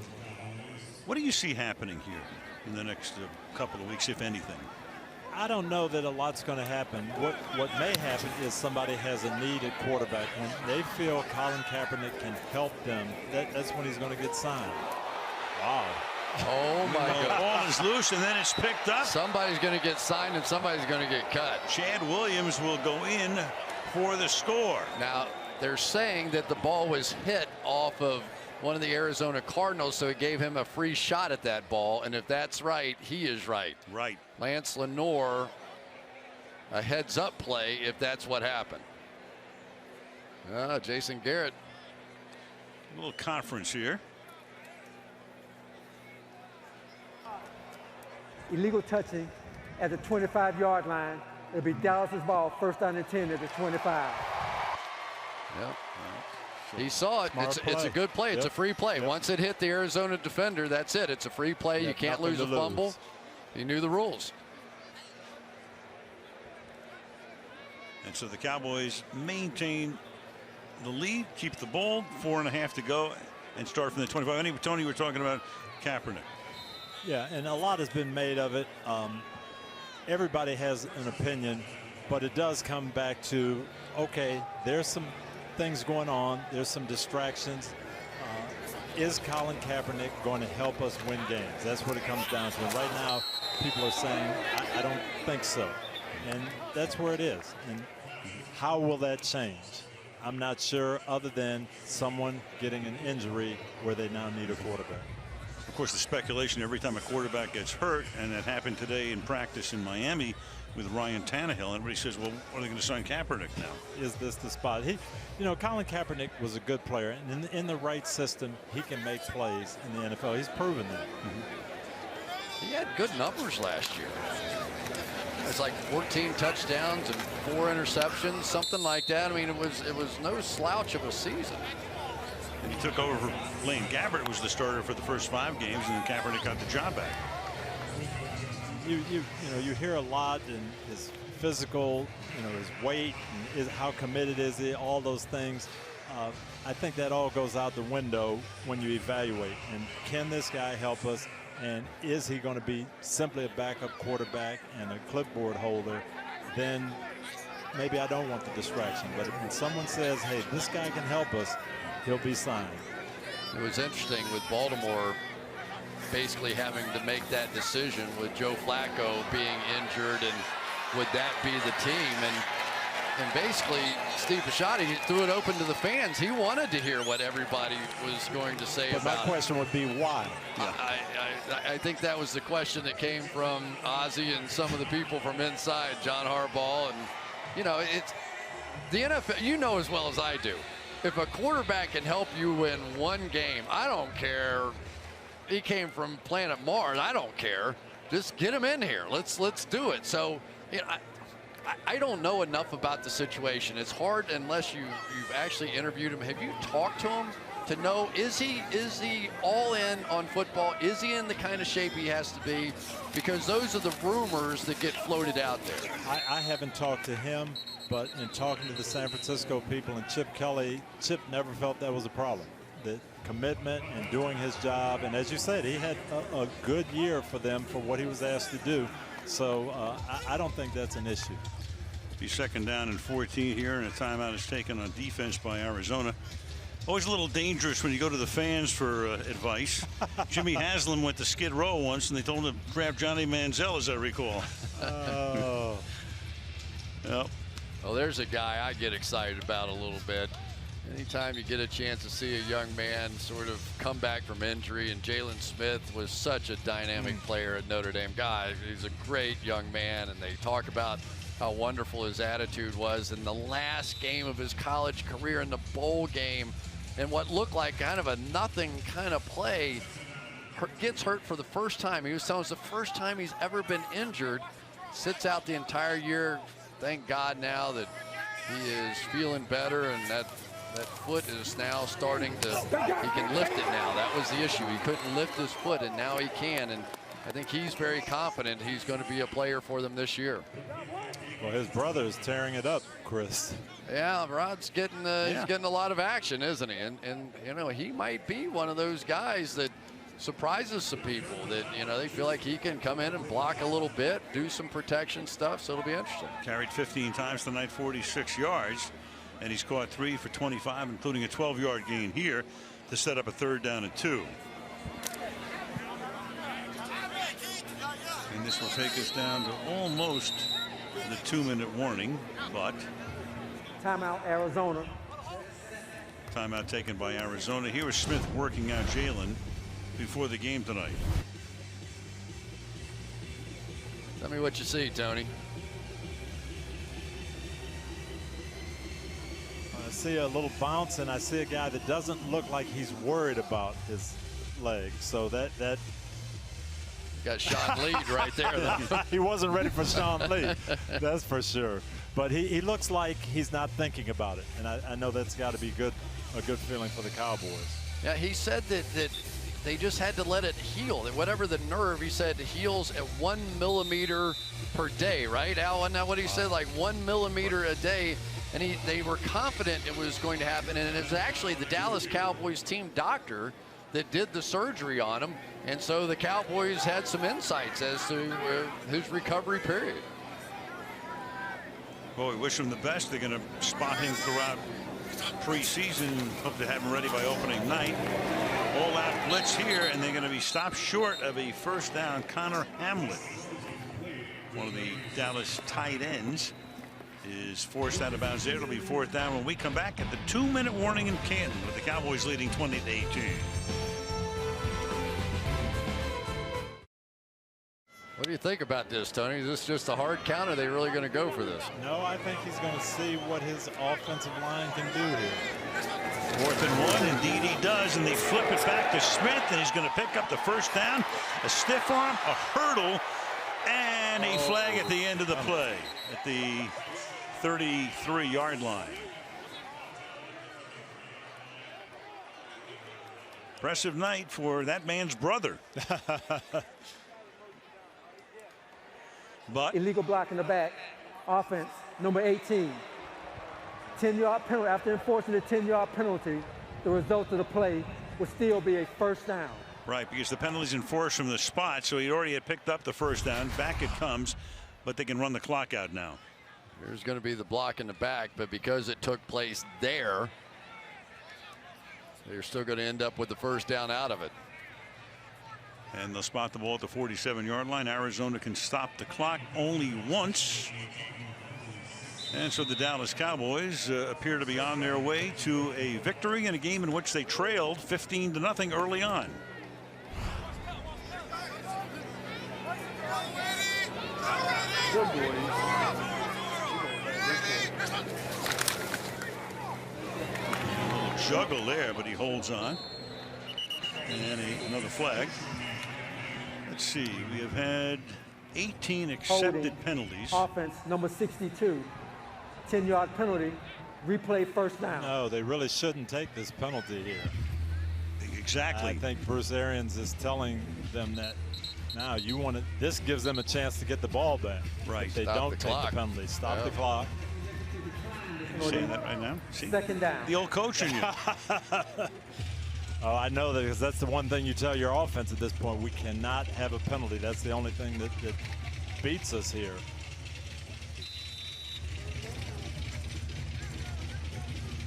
What do you see happening here in the next couple of weeks, if anything? I don't know that a lot's going to happen. What may happen is somebody has a need at quarterback. When they feel Colin Kaepernick can help them, that's when he's going to get signed. Wow. Oh, my God. The ball is loose, and then it's picked up. Somebody's going to get signed, and somebody's going to get cut. Chad Williams will go in for the score. Now, they're saying that the ball was hit off of one of the Arizona Cardinals, so it gave him a free shot at that ball. And if that's right, he is right. Right. Lance Lenore, a heads-up play if that's what happened. Jason Garrett. A little conference here. Illegal touching at the 25-yard line. It'll be Dallas's ball, first down and 10 at the 25. Yep. He saw it. It's a good play. It's a free play. Once it hit the Arizona defender, that's it. It's a free play. You can't lose a fumble. He knew the rules. And so the Cowboys maintain the lead, keep the ball, 4.5 to go, and start from the 25. Anyway, Tony, we're talking about Kaepernick. Yeah, and a lot has been made of it. Everybody has an opinion, but it does come back to, okay, there's some things going on. There's some distractions. Is Colin Kaepernick going to help us win games? That's what it comes down to. And right now, people are saying, I don't think so. And that's where it is. And how will that change? I'm not sure, other than someone getting an injury where they now need a quarterback. Of course, the speculation every time a quarterback gets hurt, and that happened today in practice in Miami with Ryan Tannehill. Everybody says, well, are they going to sign Kaepernick now? Is this the spot? Colin Kaepernick was a good player, and in the right system, he can make plays in the NFL. He's proven that. He had good numbers last year. It's like 14 touchdowns and 4 interceptions, something like that. I mean, it was no slouch of a season. And he took over for Blaine Gabbert, was the starter for the first 5 games, and then Kaepernick got the job back. You hear a lot in his physical, his weight, and how committed is he, all those things. I think that all goes out the window when you evaluate. And can this guy help us? And is he going to be simply a backup quarterback and a clipboard holder? Then maybe I don't want the distraction. But when someone says, hey, this guy can help us, he'll be signed. It was interesting with Baltimore basically having to make that decision with Joe Flacco being injured, and would that be the team? And basically Steve Bisciotti threw it open to the fans. He wanted to hear what everybody was going to say about it. My question would be why? I think that was the question that came from Ozzie and some of the people from inside, John Harbaugh. And it's the NFL, as well as I do. If a quarterback can help you win one game, I don't care. He came from planet Mars. I don't care. Just get him in here. Let's do it. So, I don't know enough about the situation. It's hard unless you've actually interviewed him. Have you talked to him to know, is he all in on football? Is he in the kind of shape he has to be? Because those are the rumors that get floated out there. I haven't talked to him, but in talking to the San Francisco people and Chip Kelly, Chip never felt that was a problem. The commitment and doing his job, and as you said, he had a good year for them for what he was asked to do. So I don't think that's an issue. Be second down and 14 here, and a timeout is taken on defense by Arizona. Always a little dangerous when you go to the fans for advice. Jimmy Haslam went to Skid Row once, and they told him to grab Johnny Manziel, as I recall. Oh. Yep. Well, there's a guy I get excited about a little bit. Anytime you get a chance to see a young man sort of come back from injury, and Jalen Smith was such a dynamic player at Notre Dame. God, he's a great young man, and they talk about how wonderful his attitude was in the last game of his college career in the bowl game, and what looked like kind of a nothing kind of play. Gets hurt for the first time. He was telling us the first time he's ever been injured. Sits out the entire year. Thank God now that he is feeling better, and that foot is now starting to, he can lift it now. That was the issue. He couldn't lift his foot, and now he can. And I think he's very confident he's going to be a player for them this year. Well, his brother is tearing it up, Chris. Yeah, Rod's getting he's getting a lot of action, isn't he? And you know, he might be one of those guys that surprises some people that, you know, they feel like he can come in and block a little bit, do some protection stuff, so it'll be interesting. Carried 15 times tonight, 46 yards, and he's caught 3 for 25, including a 12-yard gain here to set up a 3rd down and 2. And this will take us down to almost the 2-minute warning, but Timeout, Arizona. Timeout taken by Arizona. Here is Smith working out Jalen before the game tonight. Tell me what you see, Tony. I see a little bounce, and I see a guy that doesn't look like he's worried about his leg. So that got Sean Lee right there. He wasn't ready for Sean Lee, that's for sure. But he looks like he's not thinking about it, and I know that's got to be a good feeling for the Cowboys. Yeah, he said that they just had to let it heal. That whatever the nerve, he said, heals at 1 millimeter per day, right, Al? Wasn't that what he said? Like 1 millimeter a day. And they were confident it was going to happen. And it was actually the Dallas Cowboys team doctor that did the surgery on him. And so the Cowboys had some insights as to his recovery period. Well, we wish him the best. They're going to spot him throughout preseason. Hope to have him ready by opening night. All-out blitz here, and they're going to be stopped short of a 1st down. Connor Hamlet, one of the Dallas tight ends, is forced out of bounds there. It'll be 4th down when we come back at the 2-minute warning in Canton with the Cowboys leading 20-18. What do you think about this, Tony? Is this just a hard count, or are they really going to go for this? No, I think he's going to see what his offensive line can do here. 4th and 1, indeed he does, and they flip it back to Smith, and he's going to pick up the 1st down. A stiff arm, a hurdle, and a flag at the end of the play at the 33-yard line. Impressive night for that man's brother. But illegal block in the back. Offense, number 18. 10-yard penalty. After enforcing the 10-yard penalty, the result of the play would still be a 1st down. Right, because the penalty's enforced from the spot, so he already had picked up the 1st down. Back it comes, but they can run the clock out now. There's going to be the block in the back, but because it took place there, they're still going to end up with the 1st down out of it. And they'll spot the ball at the 47-yard line. Arizona can stop the clock only once. And so the Dallas Cowboys appear to be on their way to a victory in a game in which they trailed 15-0 early on. Good boys. Juggle there, but he holds on. And another flag. Let's see, we have had 18 accepted Holding. penalties. Offense, number 62. 10-yard penalty. Replay 1st down. No, they really shouldn't take this penalty here. Exactly. I think Bruce Arians is telling them that now you want to. This gives them a chance to get the ball back. Right. If they Stop don't the take clock. the penalty. Stop the clock. You're saying that right now? See? 2nd down. The old coach in you. Oh, I know that, because that's the one thing you tell your offense at this point. We cannot have a penalty. That's the only thing that beats us here.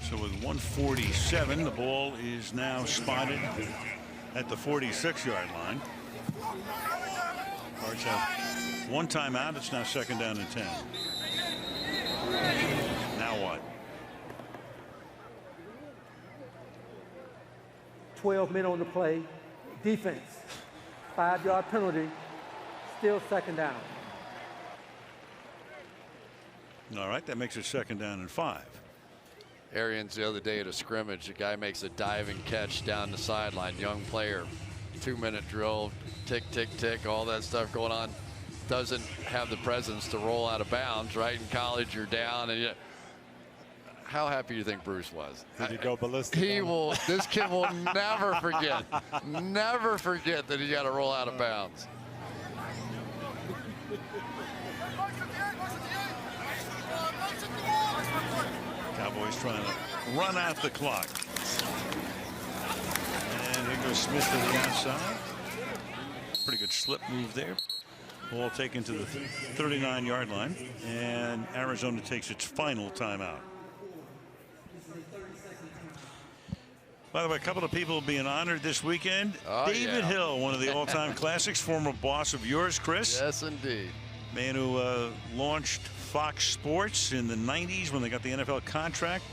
So with 1:47, the ball is now spotted at the 46-yard line. Cards have 1 timeout. It's now 2nd down and 10. Now what? 12 men on the play. Defense. 5-yard penalty. Still 2nd down. All right, that makes it 2nd down and 5. Arians the other day at a scrimmage, a guy makes a diving catch down the sideline, young player, 2-minute drill, tick, tick, tick, all that stuff going on. Doesn't have the presence to roll out of bounds, right? In college, you're down, and how happy do you think Bruce was? Did he go ballistic? He will. This kid will never forget that he got to roll out of bounds. trying to run out the clock. And here goes Smith to the outside. Pretty good slip move there. Ball taken to the 39-yard line, and Arizona takes its final timeout. By the way, a couple of people being honored this weekend. David Hill, one of the all-time classics, former boss of yours, Chris. Yes, indeed. Man who launched Fox Sports in the 90s when they got the NFL contract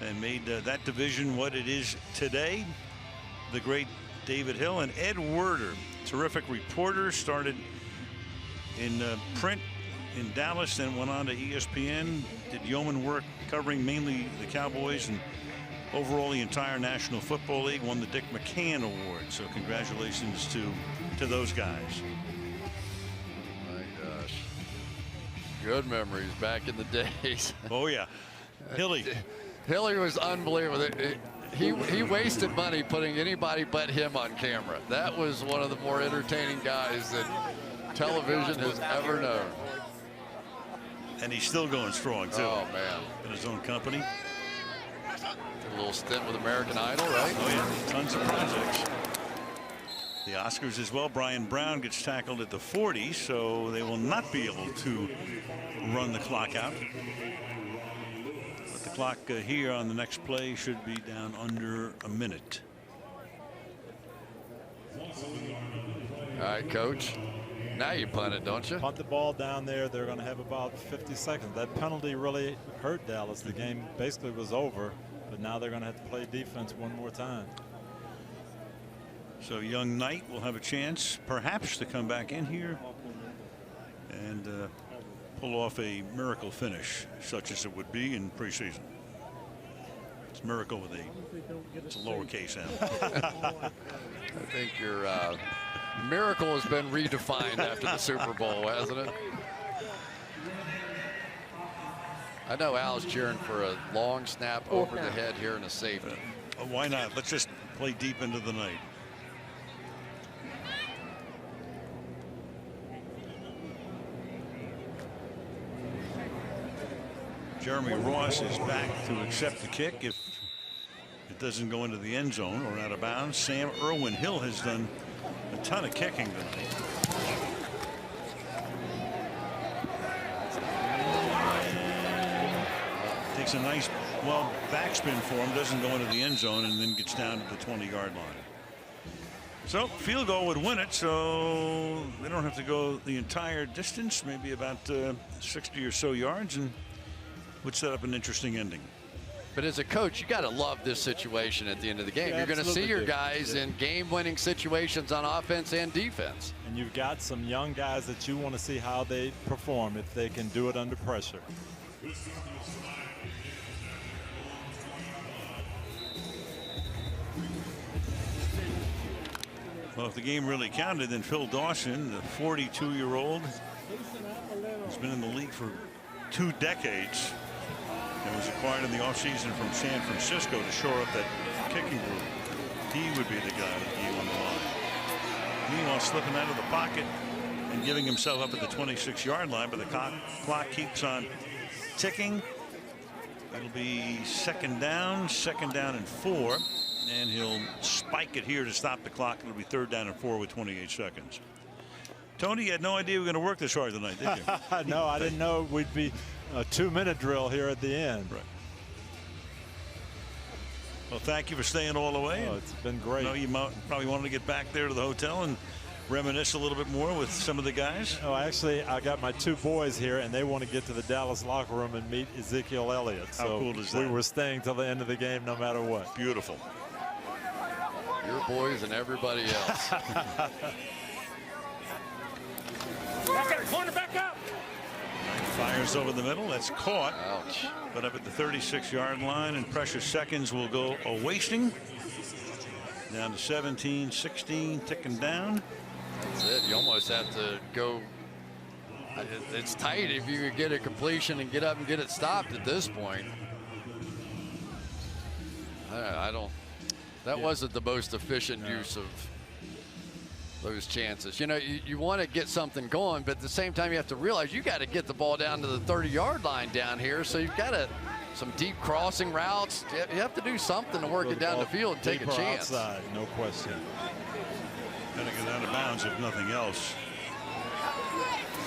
and made that division what it is today. The great David Hill. And Ed Werder, terrific reporter, started in print in Dallas, then went on to ESPN, did yeoman work covering mainly the Cowboys and overall the entire National Football League, won the Dick McCann Award. So congratulations to those guys. My gosh. Good memories back in the days. Oh, yeah. Hilly. Hilly was unbelievable. He wasted money putting anybody but him on camera. That was one of the more entertaining guys that television has ever known. And he's still going strong, too. Oh, man. In his own company. A little stint with American Idol, right? Oh, yeah. Tons of projects. The Oscars as well. Brian Brown gets tackled at the 40, so they will not be able to run the clock out. But the clock here on the next play should be down under a minute. All right, Coach. Now you punt it, don't you? Punt the ball down there. They're going to have about 50 seconds. That penalty really hurt Dallas. The game basically was over, but now they're going to have to play defense one more time. So young Knight will have a chance perhaps to come back in here and pull off a miracle finish, such as it would be in preseason. It's miracle with it's a lowercase m. I think your miracle has been redefined after the Super Bowl, hasn't it? I know Al's cheering for a long snap over the head here in a safety. Why not? Let's just play deep into the night. Jeremy Ross is back to accept the kick if it doesn't go into the end zone or out of bounds. Sam Irwin-Hill has done a ton of kicking tonight. Takes a nice, backspin for him, doesn't go into the end zone, and then gets down to the 20-yard line. So field goal would win it, so they don't have to go the entire distance, maybe about 60 or so yards, and would set up an interesting ending. But as a coach, you got to love this situation at the end of the game. Yeah, you're going to see your guys in game-winning situations on offense and defense. And you've got some young guys that you want to see how they perform if they can do it under pressure. Well, if the game really counted, then Phil Dawson, the 42-year-old, has been in the league for 2 decades and was acquired in the offseason from San Francisco to shore up that kicking group. He would be the guy with you on the line. Meanwhile, slipping out of the pocket and giving himself up at the 26-yard line, but the clock keeps on ticking. It'll be second down and 4. And he'll spike it here to stop the clock. It'll be 3rd down and 4 with 28 seconds. Tony, you had no idea we were going to work this hard tonight, did you? No, I didn't know we'd be a 2-minute drill here at the end. Right. Well, thank you for staying all the way. Oh, it's been great. I know you probably wanted to get back there to the hotel and reminisce a little bit more with some of the guys. Oh, actually, I got my 2 boys here, and they want to get to the Dallas locker room and meet Ezekiel Elliott. How cool is that? We were staying till the end of the game no matter what. Beautiful. Your boys and everybody else. Corner back up. Fires over the middle. That's caught. Ouch. But up at the 36-yard line, and precious seconds will go a-wasting. Down to 17, 16, ticking down. That's it. You almost have to go. It's tight if you could get a completion and get up and get it stopped at this point. I don't. That wasn't the most efficient use of those chances. You know, you want to get something going, but at the same time, you have to realize you got to get the ball down to the 30-yard line down here. So you've got some deep crossing routes. You have to do something to work it down the field and take a chance. Outside, no question. Got to get out of bounds if nothing else.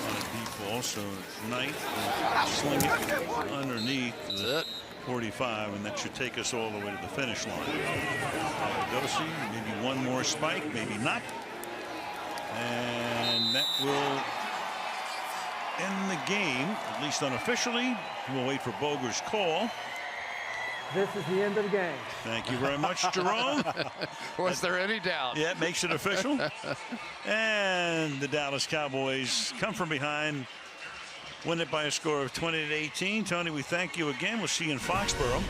On a deep ball, so Knight will sling it underneath the 45, and that should take us all the way to the finish line. Papadosi, maybe one more spike, maybe not. And that will end the game, at least unofficially. We'll wait for Boger's call. This is the end of the game. Thank you very much, Jerome. Was there any doubt? Yeah, it makes it official. And the Dallas Cowboys come from behind, win it by a score of 20-18. Tony, we thank you again. We'll see you in Foxborough.